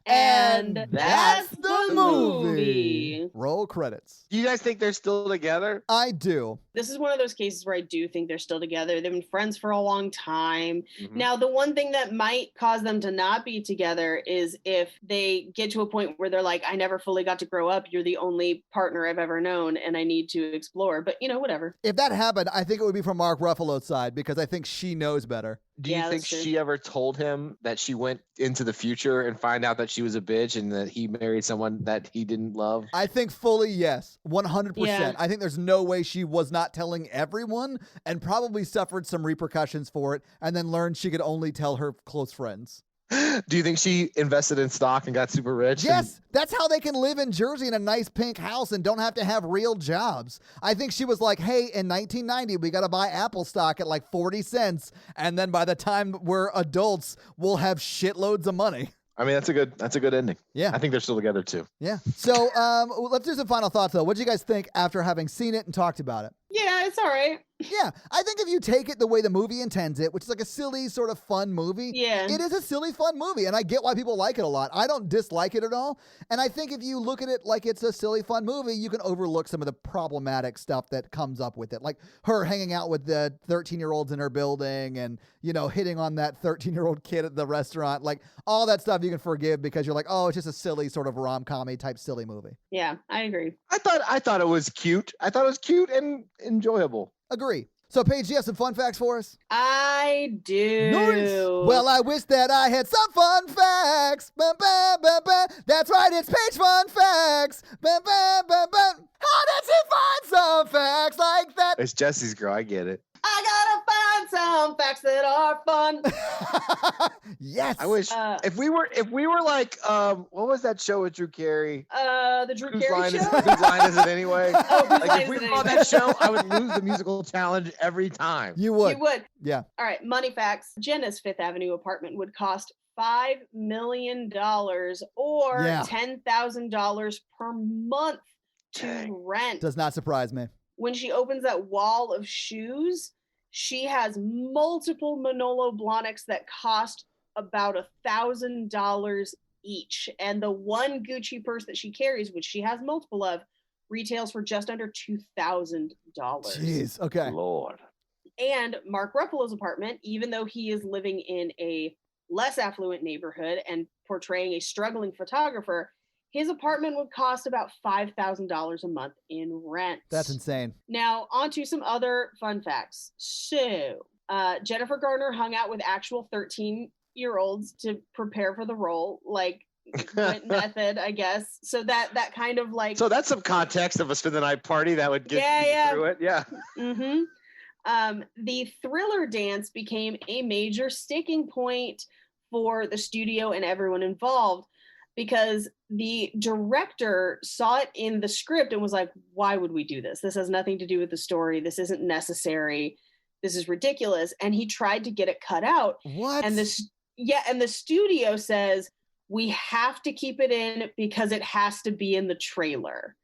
Speaker 3: And that's the movie.
Speaker 1: Roll credits.
Speaker 4: Do you guys think they're still together?
Speaker 1: I do.
Speaker 3: This is one of those cases where I do think they're still together. They've been friends for a long time.
Speaker 4: Mm-hmm.
Speaker 3: Now, the one thing that might cause them to not be together is if they get to a point where they're like, I never fully got to grow up. You're the only partner I've ever known, and I need to explore. But, whatever.
Speaker 1: If that happened, I think it would be from Mark Ruffalo's side because I think she knows better.
Speaker 4: Do you think she ever told him that she went into the future and find out that she was a bitch and that he married someone that he didn't love?
Speaker 1: I think fully yes, 100%.
Speaker 3: Yeah.
Speaker 1: I think there's no way she was not telling everyone and probably suffered some repercussions for it and then learned she could only tell her close friends.
Speaker 4: Do you think she invested in stock and got super rich?
Speaker 1: Yes, that's how they can live in Jersey in a nice pink house and don't have to have real jobs. I think she was like, hey, in 1990, we got to buy Apple stock at like 40 cents. And then by the time we're adults, we'll have shitloads of money.
Speaker 4: I mean, that's a good ending.
Speaker 1: Yeah.
Speaker 4: I think they're still together too.
Speaker 1: Yeah. So let's do some final thoughts though. What did you guys think after having seen it and talked about it?
Speaker 3: Yeah, it's all right.
Speaker 1: Yeah, I think if you take it the way the movie intends it, which is like a silly sort of fun movie, it is a silly fun movie, and I get why people like it a lot. I don't dislike it at all, and I think if you look at it like it's a silly fun movie, you can overlook some of the problematic stuff that comes up with it, like her hanging out with the 13-year-olds in her building and, you know, hitting on that 13-year-old kid at the restaurant. Like, all that stuff you can forgive because you're like, oh, it's just a silly sort of rom-com-y type silly movie.
Speaker 3: Yeah, I agree.
Speaker 4: I thought it was cute. I thought it was cute and enjoyable.
Speaker 1: Agree. So, Paige, do you have some fun facts for us?
Speaker 3: I do.
Speaker 1: Nice. Well, I wish that I had some fun facts. Ba, ba, ba, ba. That's right, it's Paige Fun Facts. Ba, ba, ba, ba. How did she find some facts like that?
Speaker 4: It's Jesse's girl. I get it.
Speaker 3: I gotta find some facts that are fun.
Speaker 1: Yes.
Speaker 4: I wish if we were like what was that show with Drew Carey?
Speaker 3: The Drew Carey show.
Speaker 4: Whose line is it anyway?
Speaker 3: Like
Speaker 4: if we were on that show, I would lose the musical challenge every time.
Speaker 1: You would. Yeah.
Speaker 3: All right. Money facts. Jenna's Fifth Avenue apartment would cost $5 million or $10,000 per month to rent.
Speaker 1: Does not surprise me.
Speaker 3: When she opens that wall of shoes, she has multiple Manolo Blahniks that cost about $1,000 each. And the one Gucci purse that she carries, which she has multiple of, retails for just under $2,000.
Speaker 1: Jeez, okay.
Speaker 4: Lord.
Speaker 3: And Mark Ruffalo's apartment, even though he is living in a less affluent neighborhood and portraying a struggling photographer, his apartment would cost about $5,000 a month in rent.
Speaker 1: That's insane.
Speaker 3: Now, on to some other fun facts. So, Jennifer Garner hung out with actual 13-year-olds to prepare for the role, like went method, I guess. So that kind of like.
Speaker 4: So that's some context of a spend the night party that would get you through it. Yeah.
Speaker 3: Mm-hmm. The Thriller dance became a major sticking point for the studio and everyone involved, because the director saw it in the script and was like, why would we do this? This has nothing to do with the story. This isn't necessary. This is ridiculous. And he tried to get it cut out.
Speaker 1: What?
Speaker 3: And the studio says, we have to keep it in because it has to be in the trailer,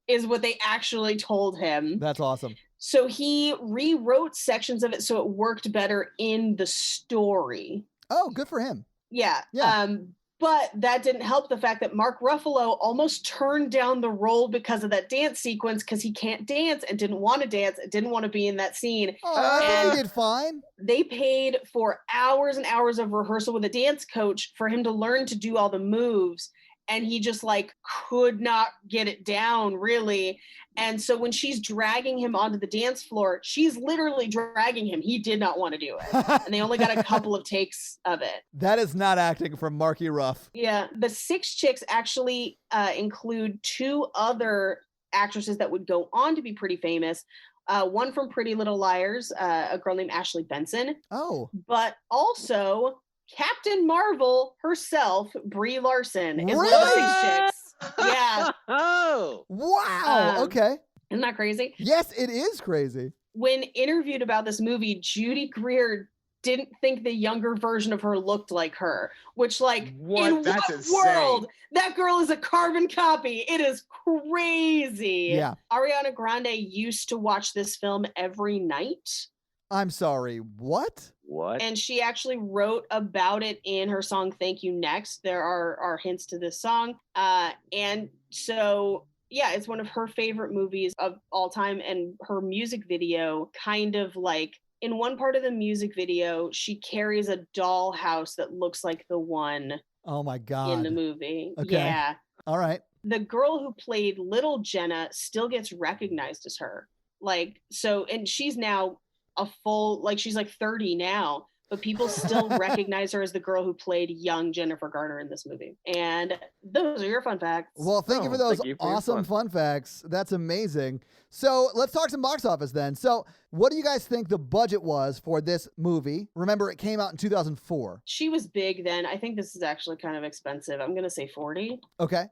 Speaker 3: is what they actually told him.
Speaker 1: That's awesome.
Speaker 3: So he rewrote sections of it so it worked better in the story.
Speaker 1: Oh, good for him.
Speaker 3: Yeah.
Speaker 1: Yeah.
Speaker 3: But that didn't help the fact that Mark Ruffalo almost turned down the role because of that dance sequence, because he can't dance and didn't want to dance and didn't want to be in that scene.
Speaker 1: Oh, I think he did fine.
Speaker 3: They paid for hours and hours of rehearsal with a dance coach for him to learn to do all the moves. And he just like could not get it down, really. And so when she's dragging him onto the dance floor, she's literally dragging him. He did not want to do it. And they only got a couple of takes of it.
Speaker 1: That is not acting from Marky Ruff.
Speaker 3: Yeah. The 6 chicks actually include 2 other actresses that would go on to be pretty famous. One from Pretty Little Liars, a girl named Ashley Benson.
Speaker 1: Oh.
Speaker 3: But also Captain Marvel herself, Brie Larson, is
Speaker 1: really?
Speaker 3: one of the 6 chicks. Yeah.
Speaker 4: Oh.
Speaker 1: Wow. Okay.
Speaker 3: Isn't that crazy?
Speaker 1: Yes, it is crazy.
Speaker 3: When interviewed about this movie, Judy Greer didn't think the younger version of her looked like her, which like, in
Speaker 4: That's
Speaker 3: what
Speaker 4: insane.
Speaker 3: world? That girl is a carbon copy. It is crazy.
Speaker 1: Yeah.
Speaker 3: Ariana Grande used to watch this film every night.
Speaker 1: I'm sorry, what?
Speaker 4: What?
Speaker 3: And she actually wrote about it in her song Thank You Next. There are hints to this song. And so, yeah, it's one of her favorite movies of all time. And her music video kind of like, in one part of the music video, she carries a dollhouse that looks like the one
Speaker 1: oh my God.
Speaker 3: in the movie.
Speaker 1: Okay.
Speaker 3: Yeah.
Speaker 1: All right.
Speaker 3: The girl who played Little Jenna still gets recognized as her. Like, so, and she's now a full, like she's like 30 now, but people still recognize her as the girl who played young Jennifer Garner in this movie. And those are your fun facts.
Speaker 1: Well, thank you for those awesome fun facts. That's amazing. So let's talk some box office then. So what do you guys think the budget was for this movie? Remember, it came out in 2004.
Speaker 3: She was big then. I think this is actually kind of expensive. I'm going to say 40.
Speaker 1: Okay.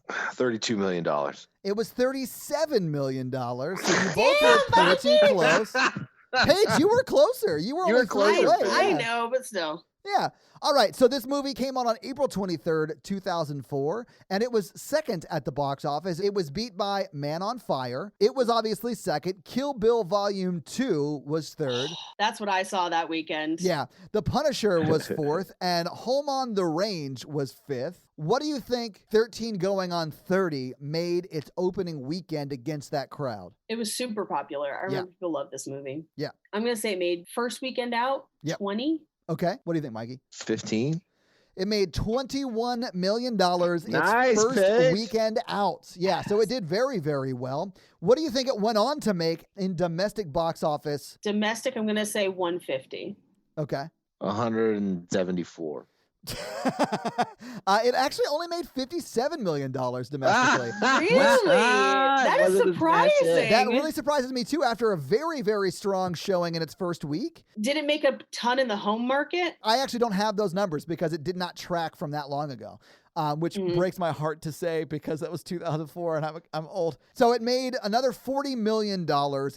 Speaker 4: $32 million.
Speaker 1: It was $37 million. So you both were pretty close. Paige, you were closer. You were only 3 away.
Speaker 3: I know, but still.
Speaker 1: Yeah. All right. So this movie came out on April 23rd, 2004, and it was second at the box office. It was beat by Man on Fire. It was obviously second. Kill Bill Volume 2 was third.
Speaker 3: That's what I saw that weekend.
Speaker 1: Yeah. The Punisher was fourth, and Home on the Range was fifth. What do you think 13 Going on 30 made its opening weekend against that crowd?
Speaker 3: It was super popular. I remember people love this movie.
Speaker 1: Yeah.
Speaker 3: I'm going to say it made first weekend out 20.
Speaker 1: Okay. What do you think, Mikey?
Speaker 4: 15.
Speaker 1: It made $21 million its first
Speaker 4: pitch.
Speaker 1: weekend out. Yeah, so it did very, very well. What do you think it went on to make in domestic box office?
Speaker 3: Domestic, I'm going to say 150.
Speaker 1: Okay.
Speaker 4: 174.
Speaker 1: It actually only made $57 million domestically.
Speaker 3: Really? That is surprising.
Speaker 1: That really surprises me too after a very, very strong showing in its first week.
Speaker 3: Did it make a ton in the home market?
Speaker 1: I actually don't have those numbers because it did not track from that long ago. Which breaks my heart to say because that was 2004 and I'm old. So it made another $40 million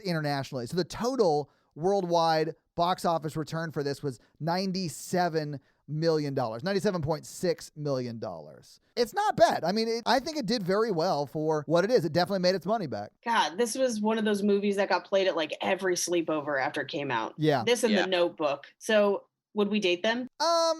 Speaker 1: internationally. So the total worldwide box office return for this was $97 million, $97.6 million. It's not bad. I mean, I think it did very well for what it is. It definitely made its money back.
Speaker 3: God, this was one of those movies that got played at like every sleepover after it came out.
Speaker 1: Yeah.
Speaker 3: This and The Notebook. So would we date them?
Speaker 1: I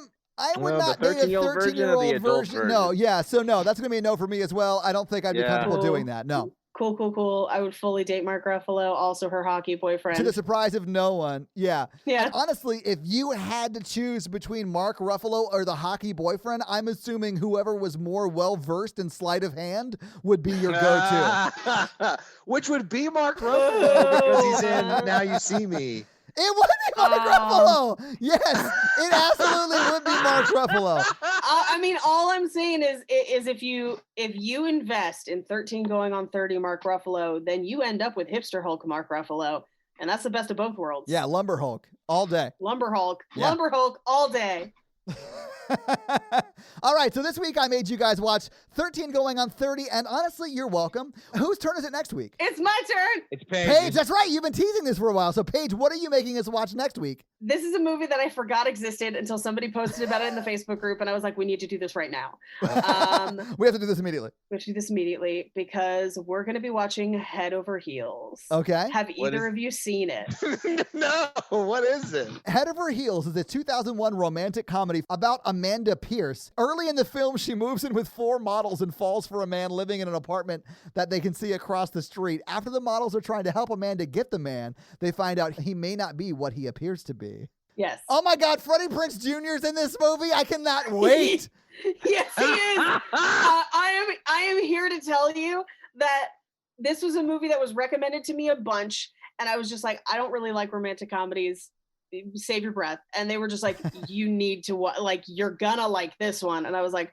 Speaker 1: would not date a 13-year-old version. No, yeah. So no, that's going to be a no for me as well. I don't think I'd be comfortable doing that. No.
Speaker 3: Cool. I would fully date Mark Ruffalo, also her hockey boyfriend.
Speaker 1: To the surprise of no one. Yeah.
Speaker 3: Yeah.
Speaker 1: And honestly, if you had to choose between Mark Ruffalo or the hockey boyfriend, I'm assuming whoever was more well-versed in sleight of hand would be your go-to.
Speaker 4: Which would be Mark Ruffalo because he's in Now You See Me.
Speaker 1: It would be Mark Ruffalo. Yes, it absolutely would be Mark Ruffalo.
Speaker 3: I mean, all I'm saying is if you invest in 13 Going on 30 Mark Ruffalo, then you end up with hipster Hulk Mark Ruffalo, and that's the best of both worlds.
Speaker 1: Yeah, Lumber Hulk all day.
Speaker 3: Lumber Hulk all day.
Speaker 1: All right, so this week I made you guys watch 13 Going on 30, and honestly, you're welcome. Whose turn is it next week?
Speaker 3: It's my turn.
Speaker 4: It's Paige.
Speaker 1: Paige, that's right. You've been teasing this for a while. So, Paige, what are you making us watch next week?
Speaker 3: This is a movie that I forgot existed until somebody posted about it in the Facebook group, and I was like, we need to do this right now.
Speaker 1: We have to do this immediately.
Speaker 3: We have to do this immediately because we're going to be watching Head Over Heels.
Speaker 1: Okay.
Speaker 3: Have either of you seen it?
Speaker 4: No. What is it?
Speaker 1: Head Over Heels is a 2001 romantic comedy about Amanda Pierce. Early in the film, she moves in with 4 models and falls for a man living in an apartment that they can see across the street. After the models are trying to help Amanda get the man, they find out he may not be what he appears to be.
Speaker 3: Yes.
Speaker 1: Oh my God, Freddie Prinze Jr. is in this movie. I cannot wait.
Speaker 3: Yes, he is. I am here to tell you that this was a movie that was recommended to me a bunch, and I was just like, I don't really like romantic comedies. Save your breath. And they were just like, you need to you're gonna like this one. And I was like,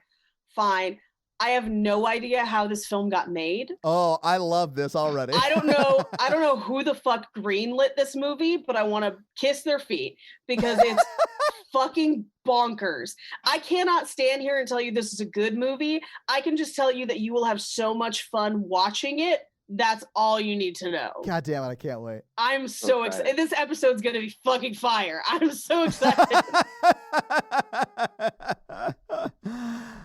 Speaker 3: fine. I have no idea how this film got made.
Speaker 1: Oh, I love this already.
Speaker 3: I don't know who the fuck greenlit this movie, but I want to kiss their feet because it's fucking bonkers. I cannot stand here and tell you this is a good movie. I can just tell you that you will have so much fun watching it. That's all you need to know.
Speaker 1: God damn it, I can't wait.
Speaker 3: I'm so excited. This episode's going to be fucking fire. I'm so excited.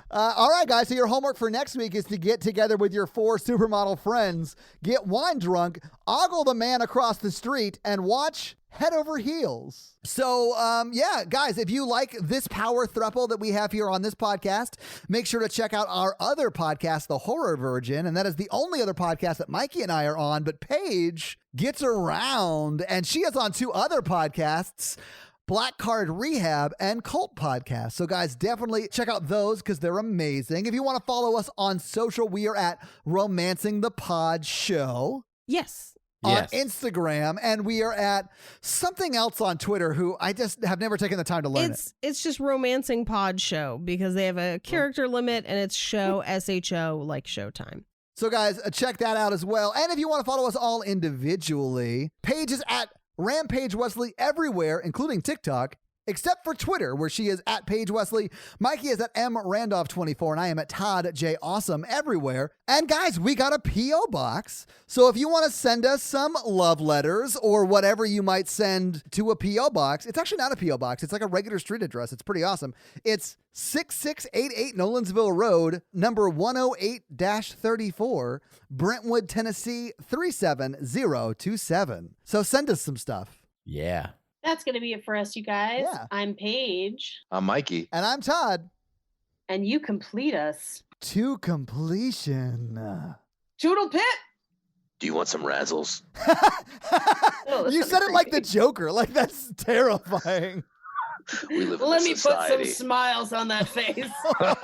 Speaker 1: All right, guys. So your homework for next week is to get together with your 4 supermodel friends, get wine drunk, ogle the man across the street, and watch Head Over Heels. So, yeah, guys, if you like this power throuple that we have here on this podcast, make sure to check out our other podcast, The Horror Virgin, and that is the only other podcast that Mikey and I are on, but Paige gets around, and she is on 2 other podcasts, Black Card Rehab and Cult Podcast. So guys, definitely check out those because they're amazing. If you want to follow us on social, we are at Romancing the Pod Show.
Speaker 5: Yes.
Speaker 1: On Instagram, and we are at something else on Twitter who I just have never taken the time to learn
Speaker 5: It's just Romancing Pod Show because they have a character limit and it's show, SHO, like Showtime.
Speaker 1: So guys, check that out as well. And if you want to follow us all individually, Paige is at Rampage Wesley everywhere, including TikTok. except for Twitter, where she is at Paige Wesley. Mikey is at mrandolph24, and I am at Todd J. Awesome everywhere. And guys, we got a P.O. box. So if you want to send us some love letters or whatever you might send to a P.O. box, it's actually not a P.O. box. It's like a regular street address. It's pretty awesome. It's 6688 Nolensville Road, number 108-34, Brentwood, Tennessee 37027. So send us some stuff.
Speaker 6: Yeah.
Speaker 7: That's going to be it for us, you guys.
Speaker 1: Yeah.
Speaker 7: I'm Paige.
Speaker 4: I'm Mikey.
Speaker 1: And I'm Todd.
Speaker 7: And you complete us.
Speaker 1: To completion.
Speaker 3: Toodle pip.
Speaker 4: Do you want some razzles?
Speaker 1: You said it like the Joker. Like, that's terrifying.
Speaker 4: We live
Speaker 3: Let me
Speaker 4: society.
Speaker 3: put some smiles on that face. Here are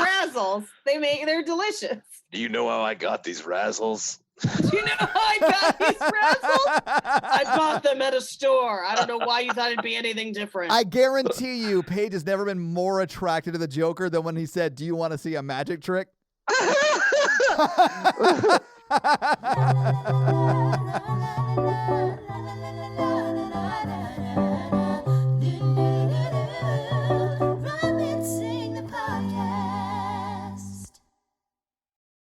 Speaker 3: razzles. They're delicious.
Speaker 4: Do you know how I got these razzles?
Speaker 3: Do you know how I got these razzles? I bought them at a store. I don't know why you thought it'd be anything different.
Speaker 1: I guarantee you, Paige has never been more attracted to the Joker than when he said, "Do you want to see a magic trick?"